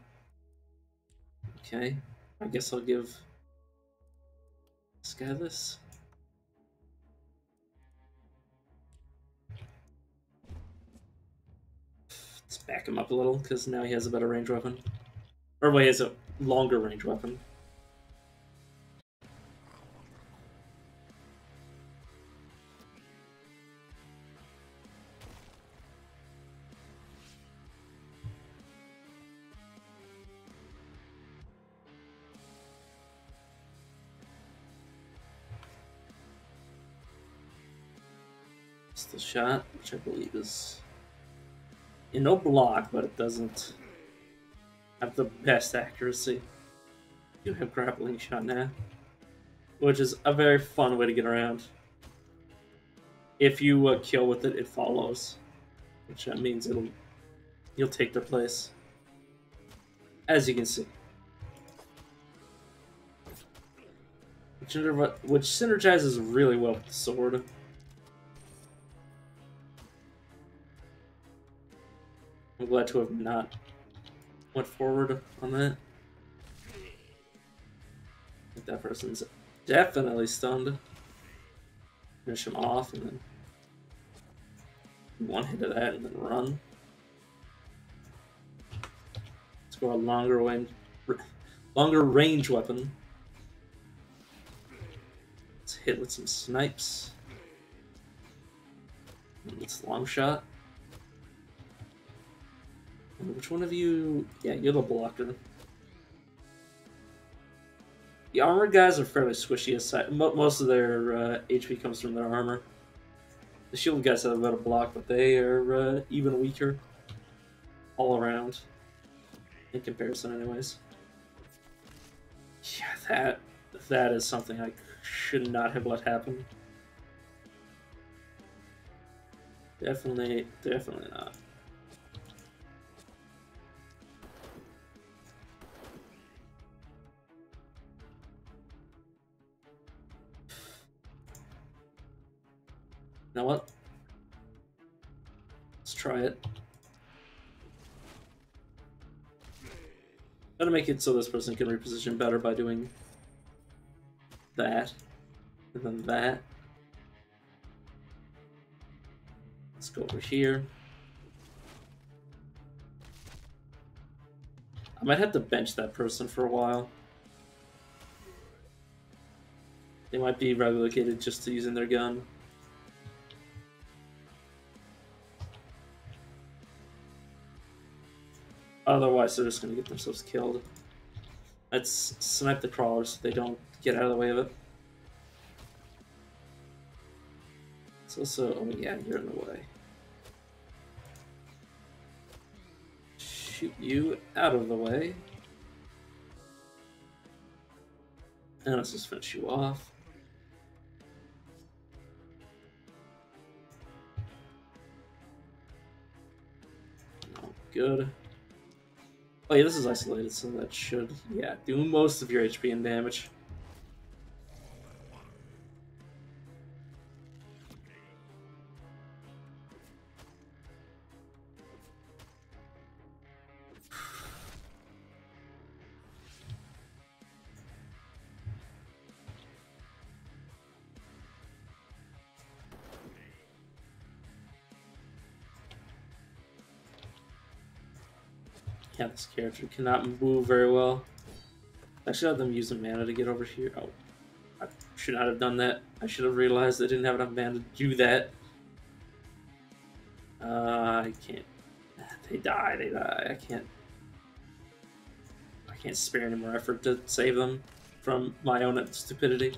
Okay. I guess I'll give this guy this. Let's back him up a little, because now he has a better range weapon. Or wait, he has a longer range weapon. Pistol shot, which I believe is... no block, but it doesn't have the best accuracy. You have grappling shot now, which is a very fun way to get around. If you kill with it, it follows, which means you'll take their place. As you can see, which synergizes really well with the sword. I'm glad to have not went forward on that. I think that person's definitely stunned. Finish him off and then one hit of that and then run. Let's go a longer range weapon. Let's hit with some snipes. And it's long shot. Which one of you? Yeah, you're the blocker. The armored guys are fairly squishy aside. Most of their HP comes from their armor. The shield guys have a better block, but they are even weaker all around. In comparison, anyways. Yeah, that is something I should not have let happen. Definitely not. You know what? Let's try it. Gotta make it so this person can reposition better by doing that, and then that. Let's go over here. I might have to bench that person for a while. They might be relegated just to using their gun. Otherwise, they're just gonna get themselves killed. Let's snipe the crawlers so they don't get out of the way of it. It's also, oh yeah, you're in the way. Shoot you out of the way. And let's just finish you off. Oh, good. Oh yeah, this is isolated, so that should, yeah, do most of your HP and damage. Yeah, this character cannot move very well. I should have them use the mana to get over here. Oh, I should not have done that. I should have realized I didn't have enough mana to do that. I can't. They die. They die. I can't spare any more effort to save them from my own stupidity.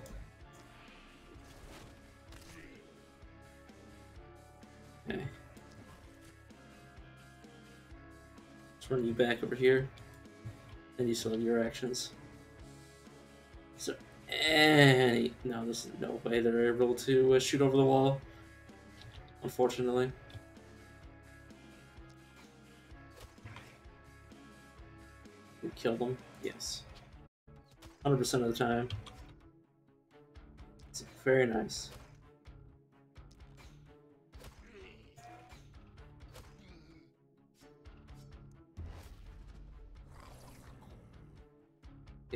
Okay. Let's run you back over here. And you still have your actions. Is there any... No, there's no way they're able to shoot over the wall. Unfortunately. We kill them? Yes. 100% of the time. It's very nice.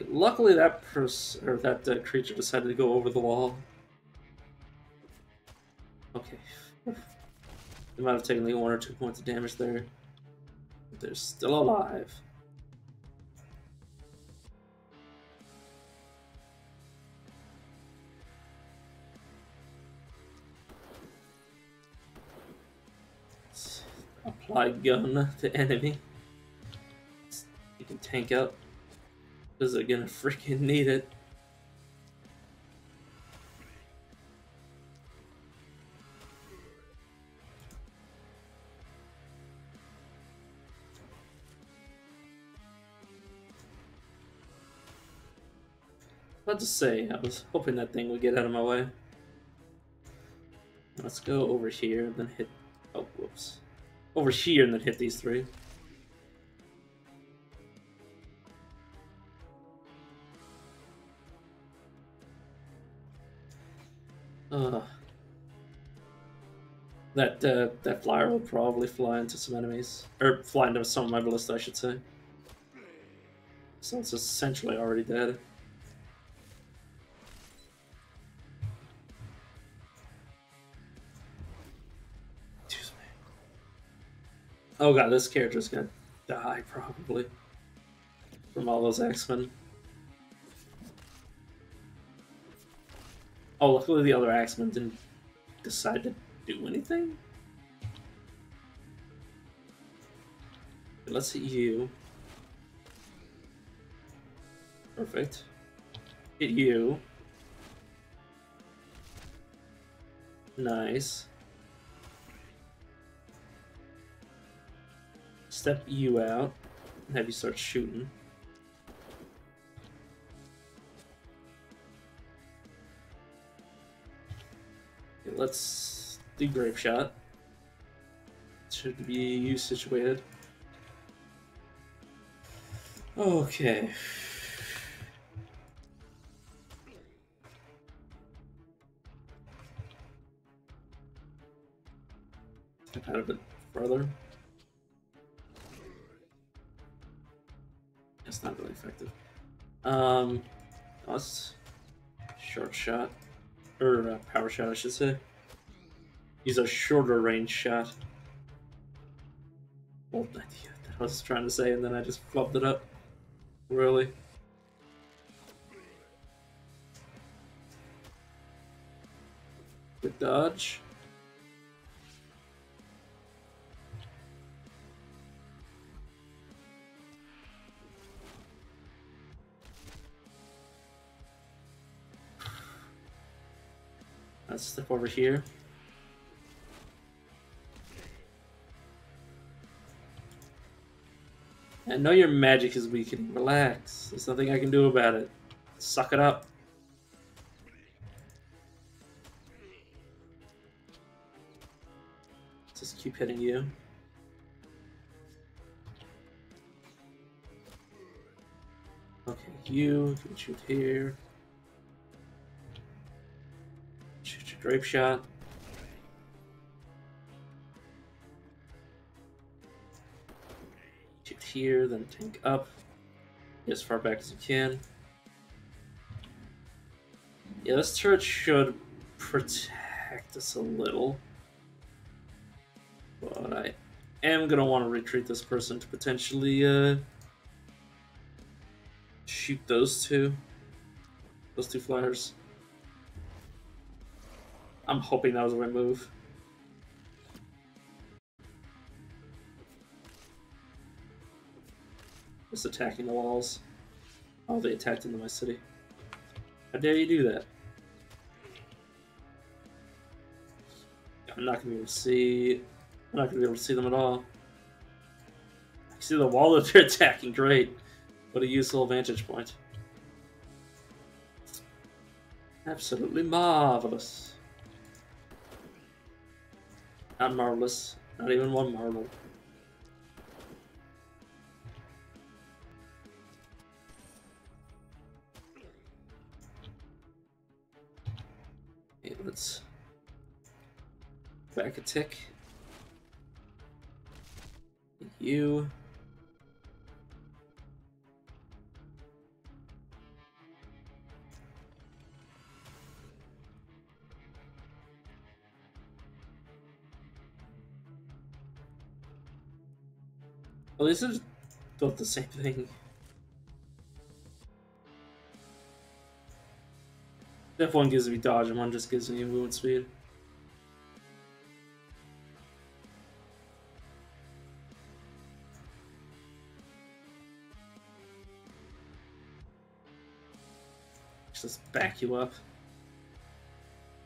Luckily, that creature decided to go over the wall. Okay. They might have taken like 1 or 2 points of damage there. But they're still alive. Let's apply gun to enemy. You can tank out. Because they're gonna freaking need it. About to say, I was hoping that thing would get out of my way. Let's go over here and then hit. Oh, whoops. Over here and then hit these 3. That flyer will probably fly into some enemies, or fly into some of my ballista, I should say. So it's essentially already dead. Excuse me. Oh god, this character's gonna die probably from all those X-Men. Oh, luckily the other X-Men didn't decide to do anything. Let's hit you. Perfect. Hit you. Nice. Step you out and have you start shooting. Okay, let's do Grape Shot. Should be you situated. Okay. Step out a bit further. That's not really effective. Let's short shot, or power shot, I should say. Use a shorter range shot. Old idea that I was trying to say, and then I just flubbed it up. Really. Good dodge. Let's step over here. I know your magic is weakening. Relax. There's nothing I can do about it. Suck it up. Just keep hitting you. Okay, you can shoot here. Shoot your drape shot. Shoot here, then tank up. Get as far back as you can. Yeah, this turret should protect us a little. But I am going to want to retreat this person to potentially shoot those two flyers. I'm hoping that was the right move. Just attacking the walls. Oh, they attacked into my city. How dare you do that? I'm not gonna be able to see. I'm not gonna be able to see them at all. I can see the wall that they're attacking. Great. What a useful vantage point. Absolutely marvelous. Not marvelous. Not even one marble. Okay, let's back a tick. You. Well, these are both the same thing. If one gives me dodge and one just gives me movement speed. Let's back you up.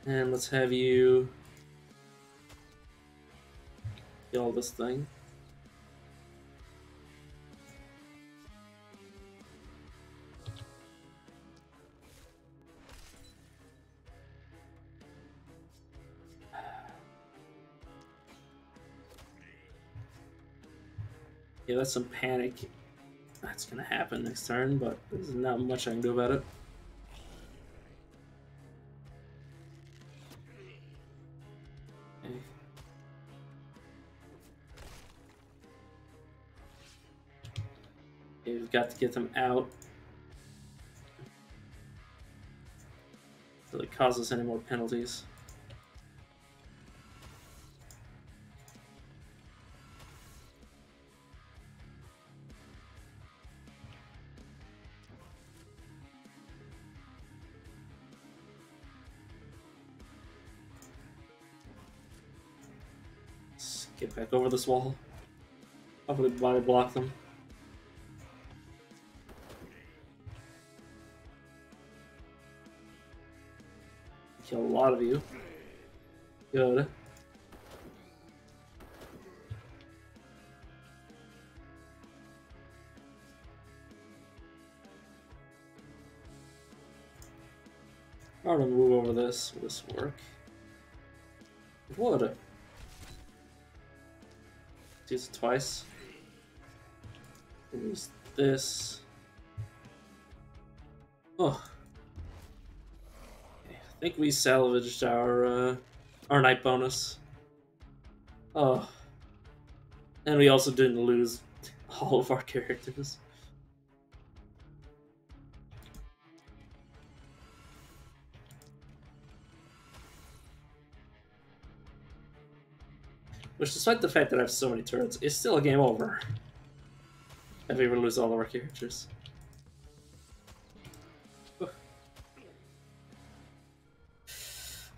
And let's have you kill this thing. Yeah, that's some panic. That's gonna happen next turn, but there's not much I can do about it. Okay. Okay, we've got to get them out. So it causes any more penalties. Get back over this wall. Hopefully body block them. Kill a lot of you. Good. I'm gonna move over this. Will this work? It would. Use it twice. Use this. Oh. Okay. I think we salvaged our night bonus. Oh. And we also didn't lose all of our characters. Which, despite the fact that I have so many turrets, is still a game over. If we ever lose all of our characters.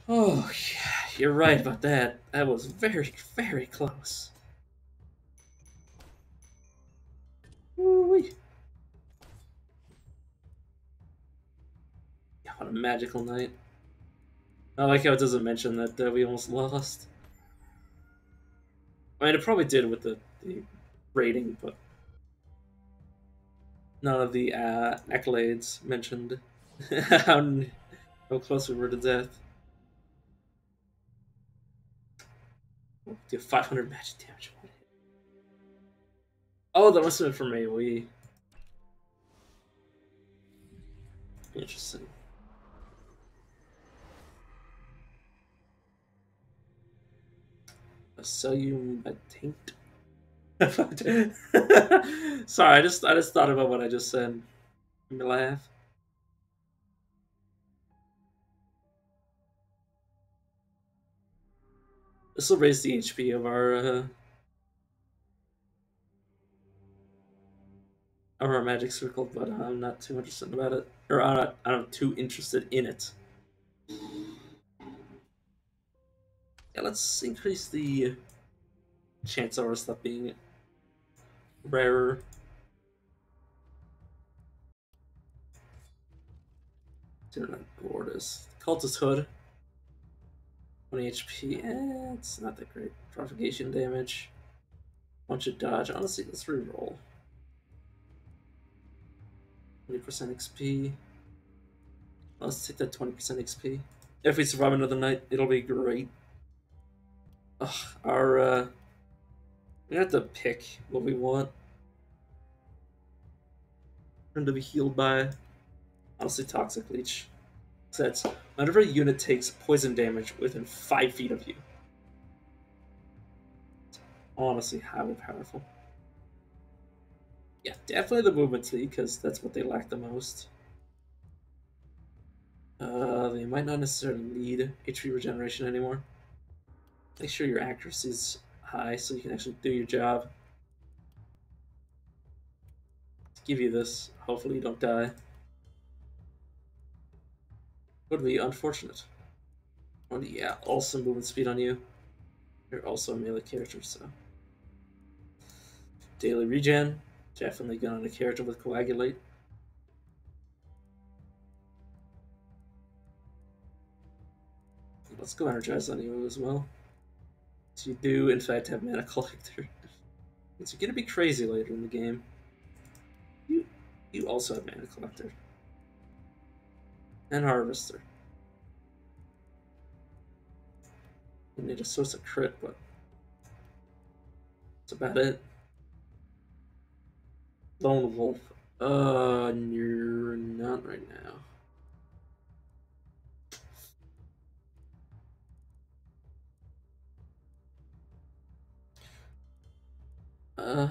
Oh, yeah, you're right about that. That was very, very close. Woo-wee. Yeah, what a magical night. I like how it doesn't mention that we almost lost. I mean, it probably did with the rating, but none of the accolades mentioned how, how close we were to death. Do 500 magic damage. Oh, that must have been for me. Interesting. I'll sell you my taint. Sorry, I just thought about what I just said. Made me laugh. This will raise the HP of our magic circle, but I'm not too interested about it, or I'm not too interested in it. Yeah, let's increase the chance of our stuff being rarer. Gordas. Cultist Hood. 20 HP. It's not that great. Propagation damage. Bunch of dodge. Honestly, let's reroll. 20% XP. Let's take that 20% XP. If we survive another night, it'll be great. Ugh, we have to pick what we want. Turn to be healed by, honestly, Toxic Leech. That's whenever a unit takes poison damage within 5 feet of you. It's honestly highly powerful. Yeah, definitely the movement speed, because that's what they lack the most. They might not necessarily need HP regeneration anymore. Make sure your accuracy is high so you can actually do your job. Let's give you this. Hopefully you don't die. Would be unfortunate. Oh yeah, also movement speed on you. You're also a melee character, so. Daily regen. Definitely good on a character with Coagulate. Let's go energize on you as well. So you do, in fact, have Mana Collector. It's gonna be crazy later in the game. You also have Mana Collector. And Harvester. You need a source of crit, but that's about it. Lone Wolf. You're not right now. Uh,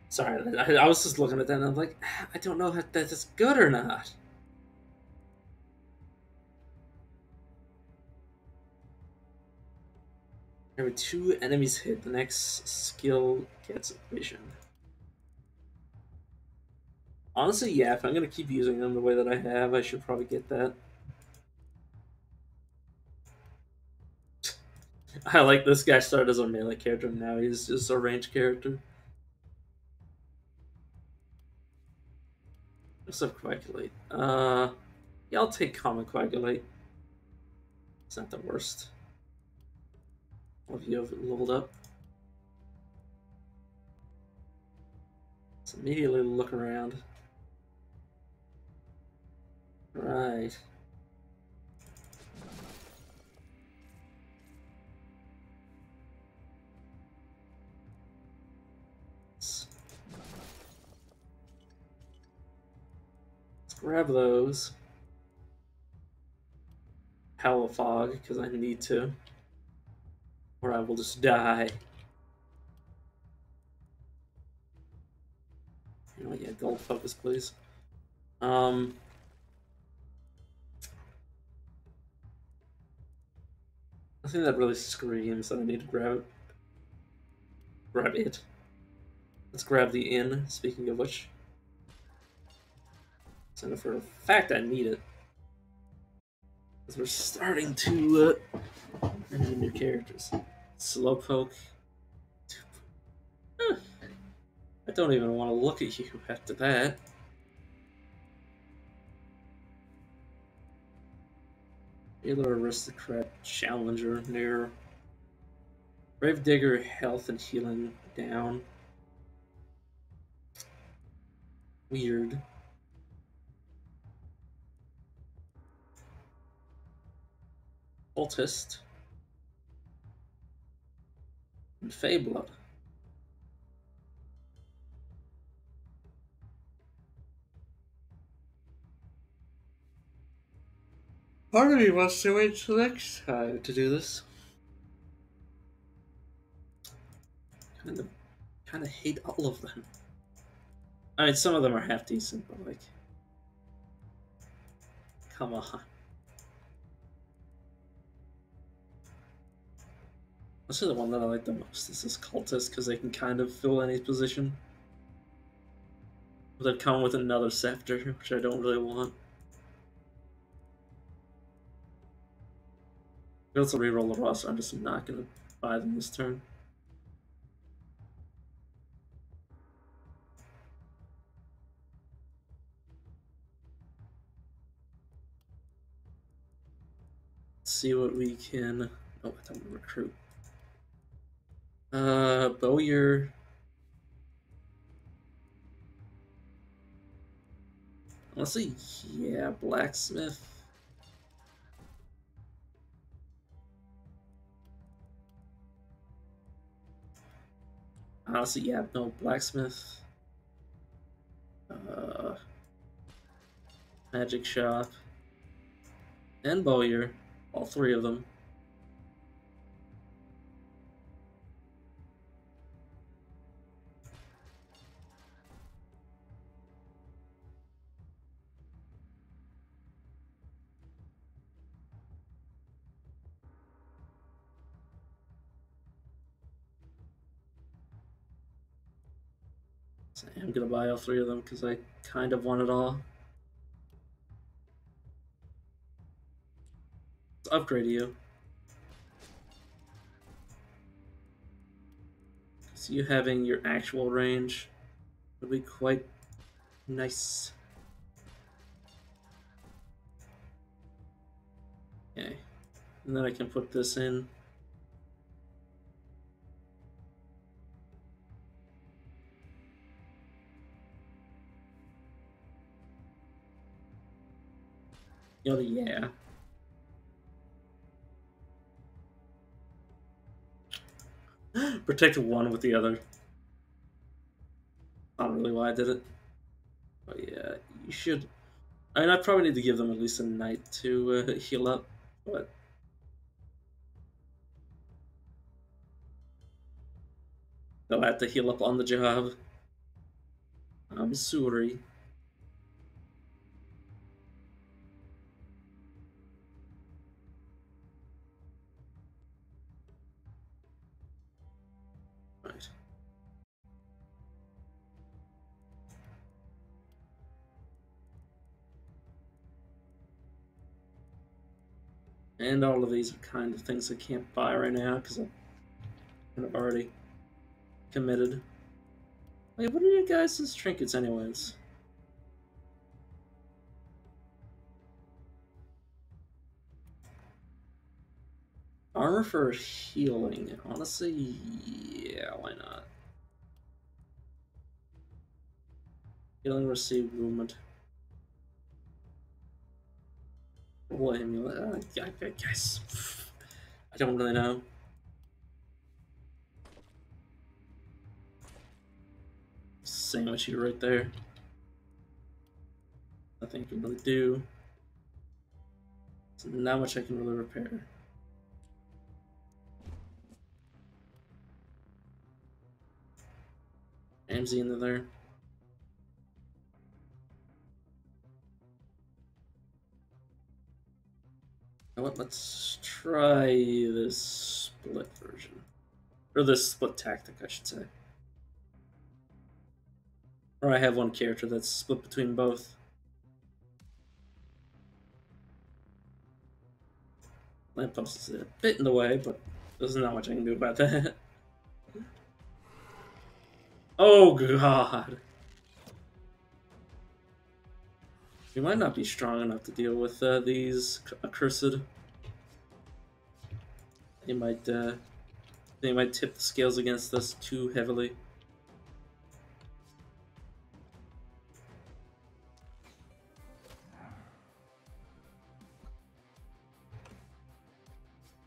sorry, I was just looking at that and I'm like, I don't know if that's good or not. Every 2 enemies hit, the next skill gets vision. Honestly, yeah, if I'm gonna keep using them the way that I have, I should probably get that. I like this guy started as a melee character, and now he's just a ranged character. Let's have Coagulate. Yeah, I'll take Common Coagulate. It's not the worst. All of you have leveled up. Let's immediately look around. Right. Let's grab those. Howl of Fog, because I need to. Or I will just die. You know, yeah, gold focus, please. I think that really screams that I need to grab it. Grab it. Let's grab the inn, speaking of which. So for a fact I need it. Because we're starting to need new characters. Slowpoke. I don't even want to look at you after that. Healer, Aristocrat, Challenger, near. Gravedigger, health and healing down. Weird. Cultist. And Feyblood. Part of me wants to wait till next time to do this. Kind of hate all of them. I mean, some of them are half decent, but like, come on. This is the one that I like the most. This is Cultist because they can kind of fill any position. But they come with another Scepter, which I don't really want. I could also reroll the roster. I'm just not gonna buy them this turn. Let's see what we can. Oh, I don't recruit. Bowyer. Honestly, yeah, Blacksmith. Honestly, yeah, no, Blacksmith. Magic Shop. And Bowyer. All three of them. So I am gonna buy all three of them because I kind of want it all. Let's upgrade you. So you having your actual range would be quite nice. Okay. And then I can put this in. Yoda, yeah. Protect one with the other. Not really why I did it. But yeah, you should. I mean, I probably need to give them at least a night to heal up, but they'll have to heal up on the job. I'm sorry. Right. And all of these are kind of things I can't buy right now because I'm kind of already committed. Wait, what are your guys' trinkets anyways? Armor for healing. Honestly, yeah, why not? Healing received movement. What amulet? I guess. I don't really know. Sandwich you right there. Nothing I can really do. So not much I can really repair. Ramsey into there. You know what? Let's try this split version. Or the split tactic, I should say. Or I have one character that's split between both. Lamppost is a bit in the way, but there's not much I can do about that. Oh god! We might not be strong enough to deal with these accursed. They might tip the scales against us too heavily.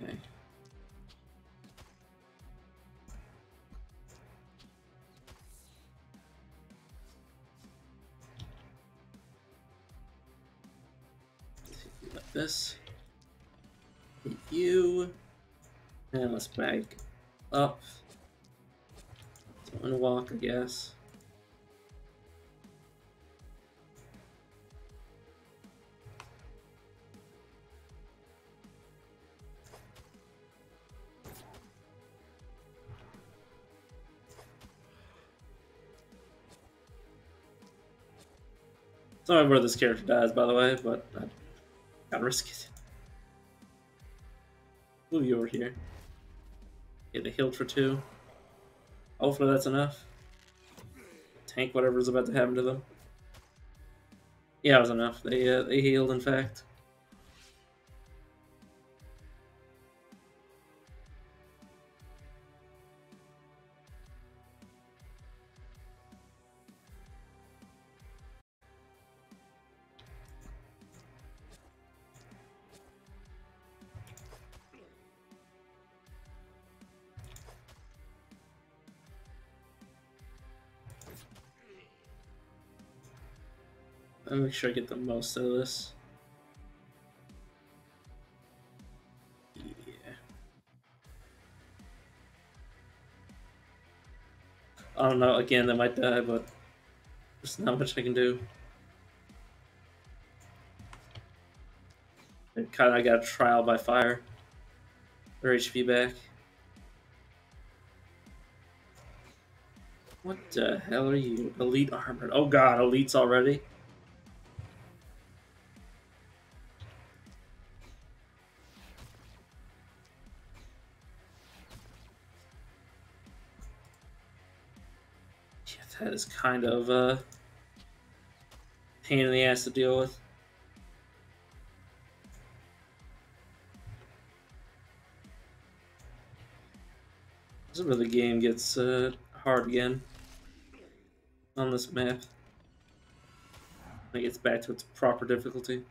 Okay. Like this. Hit you. And let's back up. So walk, I guess. Sorry where this character dies, by the way, but I gotta risk it. Move you over here. Okay, they healed for 2. Hopefully that's enough. Tank whatever's about to happen to them. Yeah, it was enough. They healed, in fact. I'll make sure I get the most out of this. Yeah. I don't know, again, they might die, but there's not much I can do. I kinda got trial by fire. Their HP back. What the hell are you? Elite armored. Oh god, elites already? Yeah, that is kind of a pain in the ass to deal with. This is where the game gets hard again on this map. It gets back to its proper difficulty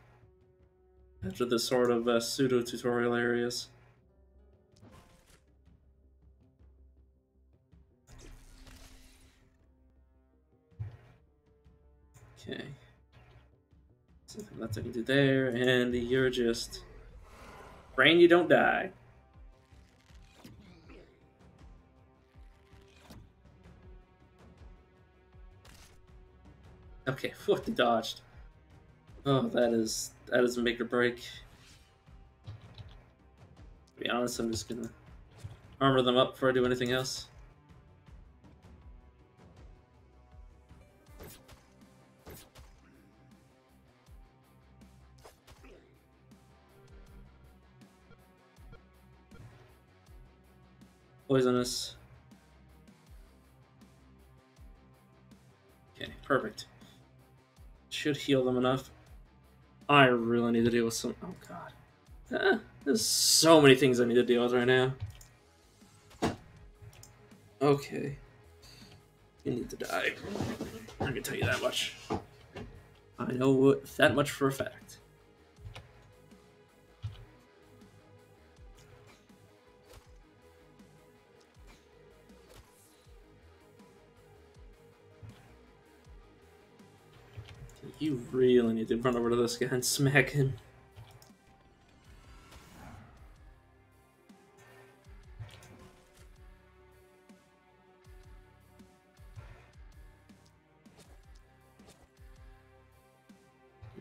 after the sort of pseudo-tutorial areas. Okay. Something left I can do there, and you're just... Brain, you don't die. Okay, what they dodged. Oh, that is a make or break. To be honest, I'm just gonna armor them up before I do anything else. Poisonous. Okay, perfect. Should heal them enough. I really need to deal with some... Oh, God. There's so many things I need to deal with right now. Okay. You need to die. I can tell you that much. I know that much for a fact. You really need to run over to this guy and smack him.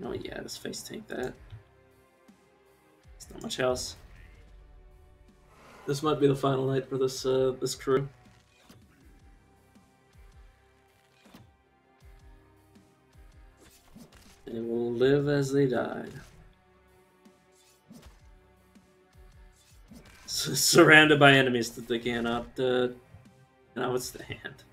Oh yeah, this face tank that. There's not much else. This might be the final night for this crew. They will live as they died. Surrounded by enemies that they cannot withstand.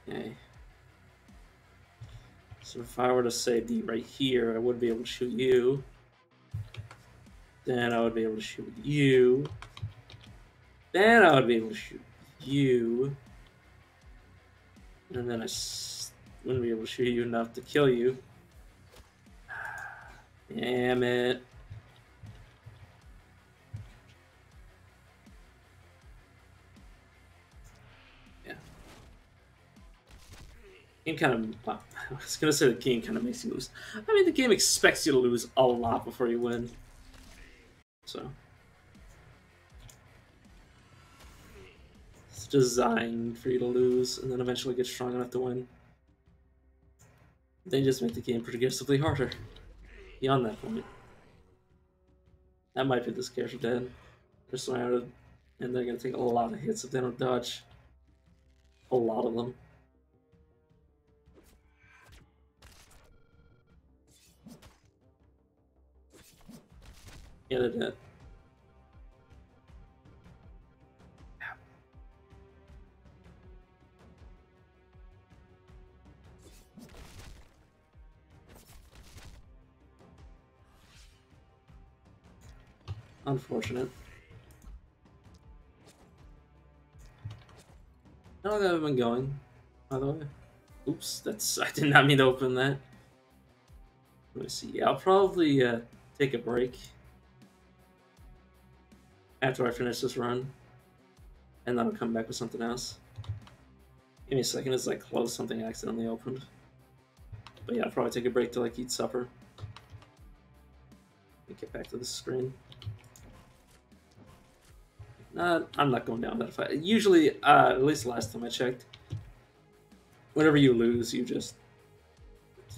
Okay. So if I were to say D right here, I would be able to shoot you. Then I would be able to shoot you. Then I would be able to shoot you. And then I wouldn't be able to shoot you enough to kill you. Damn it. Yeah. Game kind of... Well, I was going to say the game kind of makes you lose. I mean, the game expects you to lose a lot before you win. So... It's designed for you to lose, and then eventually get strong enough to win. They just make the game progressively harder. Beyond that point. That might be this character dead. They're surrounded, and they're going to take a lot of hits if they don't dodge. A lot of them. Yeah, they're dead. Unfortunate. How long have I been going, by the way? Oops, I did not mean to open that. Let me see. Yeah, I'll probably take a break after I finish this run, and then I'll come back with something else. Give me a second as I close something I accidentally opened. But yeah, I'll probably take a break to like eat supper. Let me get back to the screen. I'm not going down that fight. Usually, at least last time I checked, whenever you lose, you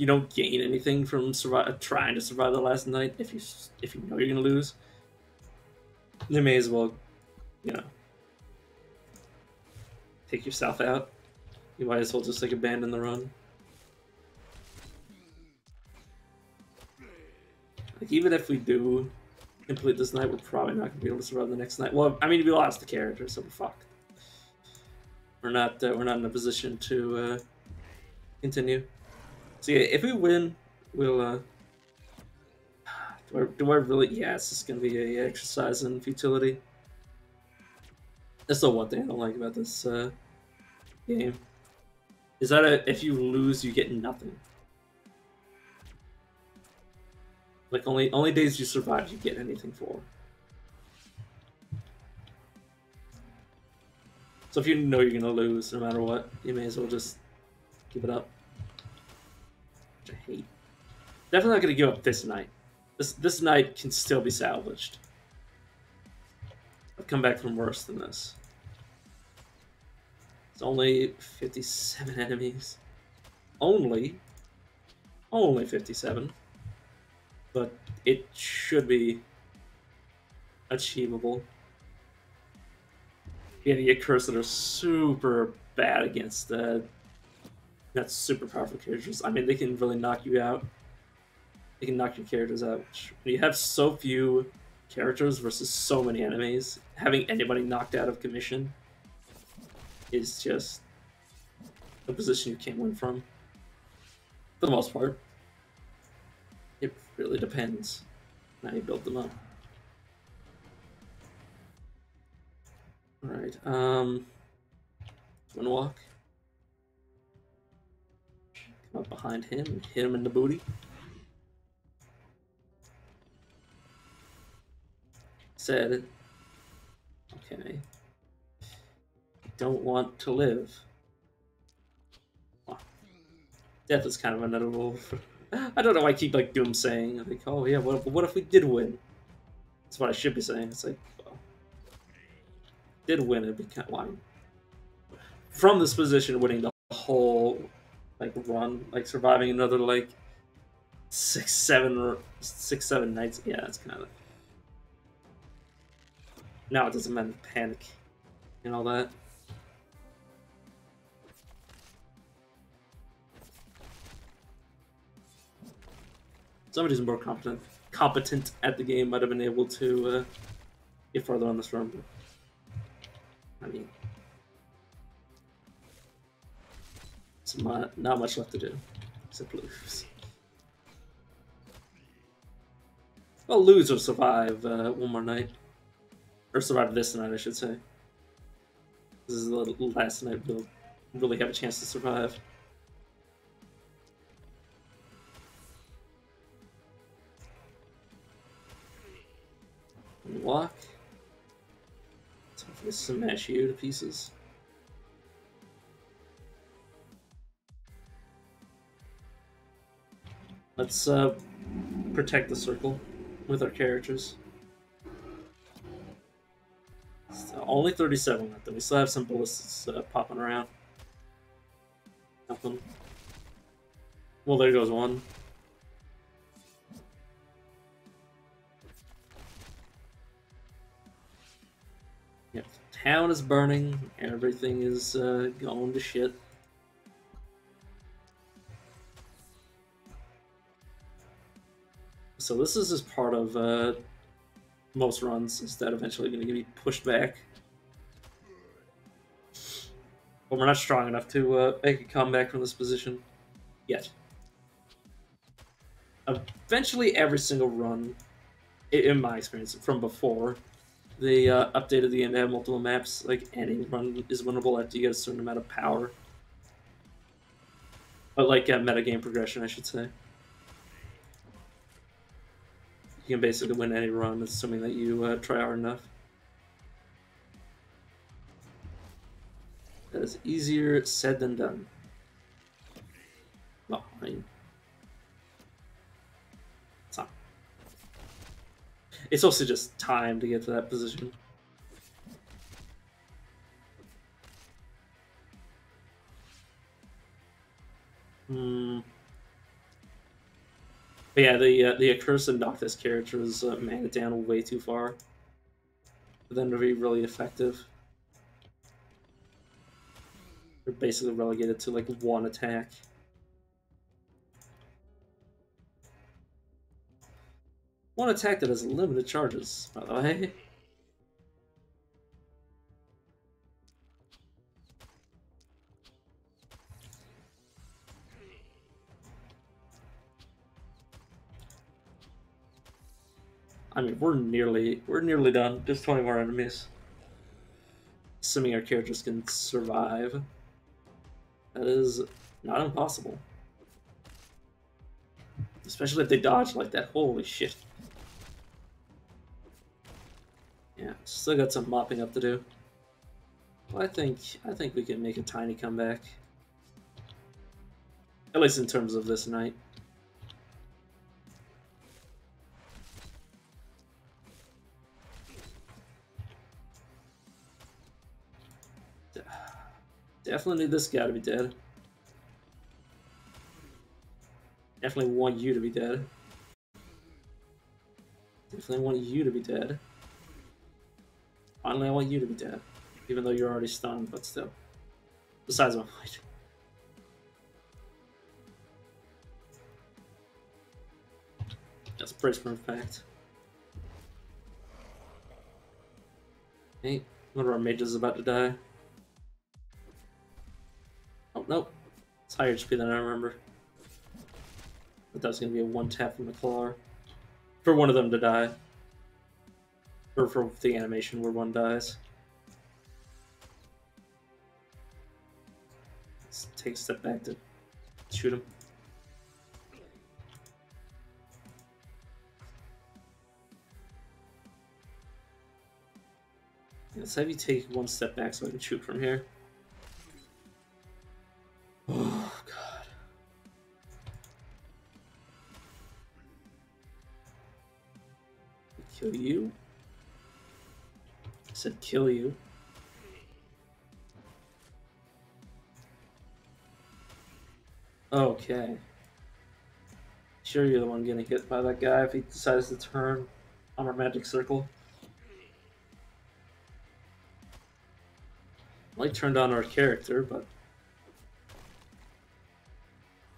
don't gain anything from trying to survive the last night. If you know you're gonna lose, you may as well, take yourself out. You might as well just like abandon the run. Like even if we do complete this night, we're probably not gonna be able to survive the next night. Well, I mean, we lost the character, so we're fucked. We're not in a position to continue. So yeah, if we win, we'll. Do I really? Yeah, it's just gonna be a exercise in futility. That's the one thing I don't like about this game. Is that if you lose, you get nothing. Like only days you survive, you get anything for. So if you know you're gonna lose, no matter what, you may as well just give it up. Which I hate. Definitely not gonna give up this night. This night can still be salvaged. I've come back from worse than this. It's only 57 enemies. Only 57. But it should be achievable. Yeah, the Accursed that are super bad against not super powerful characters. I mean, they can really knock you out. They can knock your characters out. When you have so few characters versus so many enemies, having anybody knocked out of commission is just a position you can't win from. For the most part. It really depends on how you build them up. Alright, Twin Walk. Come up behind him and hit him in the booty. Said, okay, don't want to live. Wow. Death is kind of inevitable. I don't know why I keep like doom saying, like, oh yeah, what if we did win? That's what I should be saying. It's like, well, did win, it'd be kind of, from this position, winning the whole like run, like surviving another like 6, 7 nights. Yeah, it's kind of. Now it doesn't matter panic and all that. Somebody who's more competent at the game might have been able to get farther on this run. But, I mean, it's not much left to do except lose. Well, lose or survive one more night. Or survive this night, I should say. This is the last night we'll really have a chance to survive. Walk. Time for this to smash you to pieces. Let's protect the circle with our characters. So only 37 left, and we still have some ballistics popping around. Nothing. Well, there goes one. Yep, the town is burning. Everything is going to shit. So this is just part of most runs, is that eventually going to be pushed back. But we're not strong enough to make a comeback from this position yet. Eventually, every single run, in my experience from before, they updated the end to have multiple maps. Like, any run is winnable after you get a certain amount of power. But like metagame progression, I should say. You can basically win any run, assuming that you try hard enough. That is easier said than done. Well, I mean, it's not. It's also just time to get to that position. But yeah, the Accursed Noctis characters man it down way too far for them to be really effective. They're basically relegated to like one attack. One attack that has limited charges, by the way. I mean, we're nearly done. Just 20 more enemies. Assuming our characters can survive. That is not impossible. Especially if they dodge like that. Holy shit. Yeah, still got some mopping up to do. Well, I think we can make a tiny comeback. At least in terms of this night. Definitely need this guy to be dead. Definitely want you to be dead. Definitely want you to be dead. Finally, I want you to be dead. Even though you're already stunned, but still. Besides my point. That's brace for impact. Hey, one of our mages is about to die. Oh, nope. It's higher HP than I remember. But that was going to be a one tap from the claw. For one of them to die. Or for the animation where one dies. Let's take a step back to shoot him. Let's have you take one step back so I can shoot from here. Oh, God. Kill you. I said kill you. Okay. Sure, you're the one getting hit by that guy if he decides to turn on our magic circle. Like turned on our character, but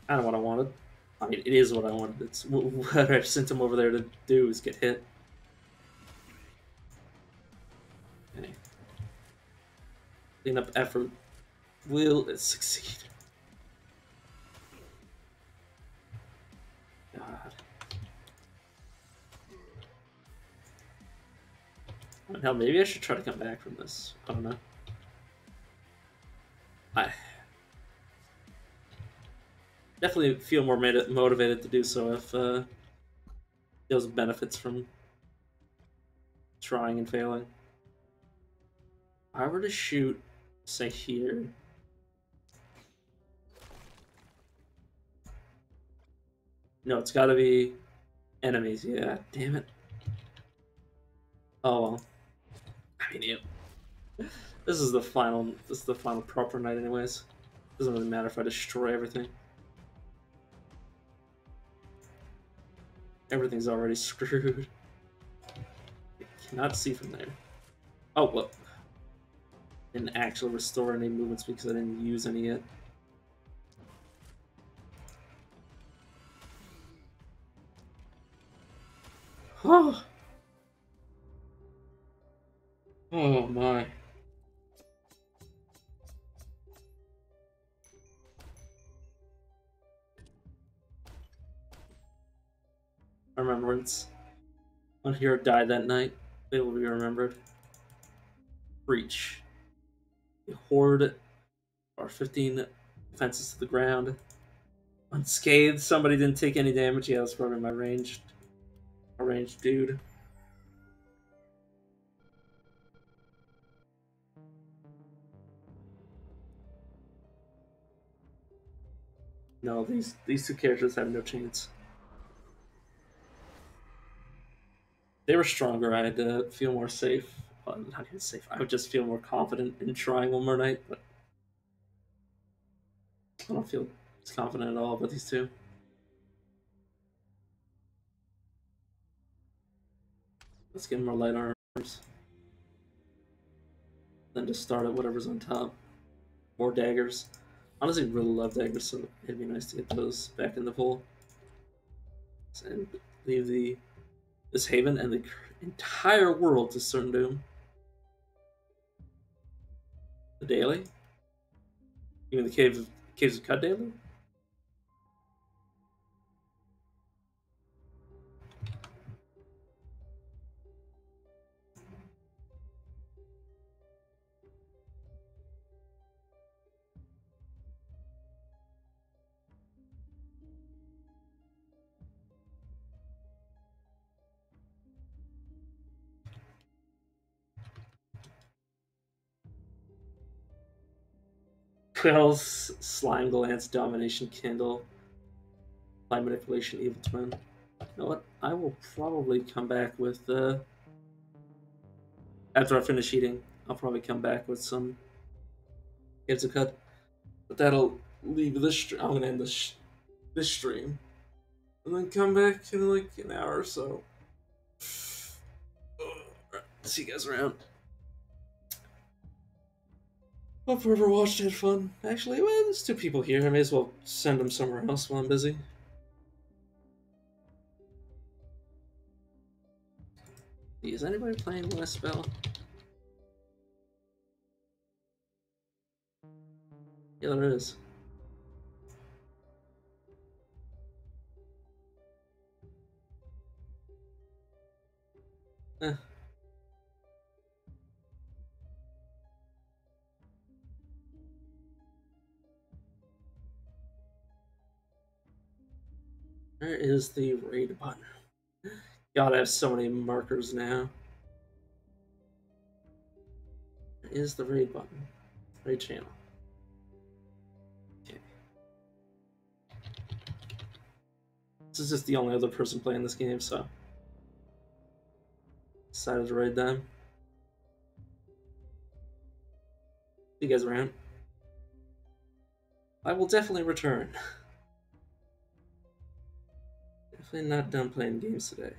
kind of what I wanted. I mean, it is what I wanted. It's what I sent him over there to do is get hit. Okay. Cleanup effort. Will it succeed? God. Hell, maybe I should try to come back from this. I don't know. I definitely feel more motivated to do so if those benefits from trying and failing. If I were to shoot, say here. No, it's got to be enemies. Yeah, damn it. Oh well. I mean, this is the final. This is the final proper night, anyways. Doesn't really matter if I destroy everything. Everything's already screwed. I cannot see from there. Oh well. Didn't actually restore any movement speed because I didn't use any yet. Oh. Oh my. Remembrance. One hero died that night. They will be remembered. Breach. A horde or 15 fences to the ground. Unscathed. Somebody didn't take any damage. Yeah, that's probably my ranged dude. No, these two characters have no chance. They were stronger. I'd feel more safe. Well, not even safe. I would just feel more confident in trying one more night. But I don't feel as confident at all about these two. Let's get more light armors. Then just start at whatever's on top. More daggers. Honestly, really love daggers, so it'd be nice to get those back in the pool. And leave this haven and the entire world to certain doom. The daily? You mean the caves of Cut daily? Quill's Slime Glance, Domination Kindle, Light Manipulation, Evil Twin. You know what? I will probably come back with after I finish eating. I'll probably come back with some Caves of Cut, but that'll leave this. I'm gonna end this stream and then come back in like an hour or so. Alright, see you guys around. Hope whoever watched had fun. Actually, well, there's two people here. I may as well send them somewhere else while I'm busy. Is anybody playing Last Spell? Yeah, there is. Eh. Where is the raid button? God, I have so many markers now. Where is the raid button? Raid channel. Okay. This is just the only other person playing this game, so decided to raid them. See you guys around. I will definitely return. Definitely not done playing games today.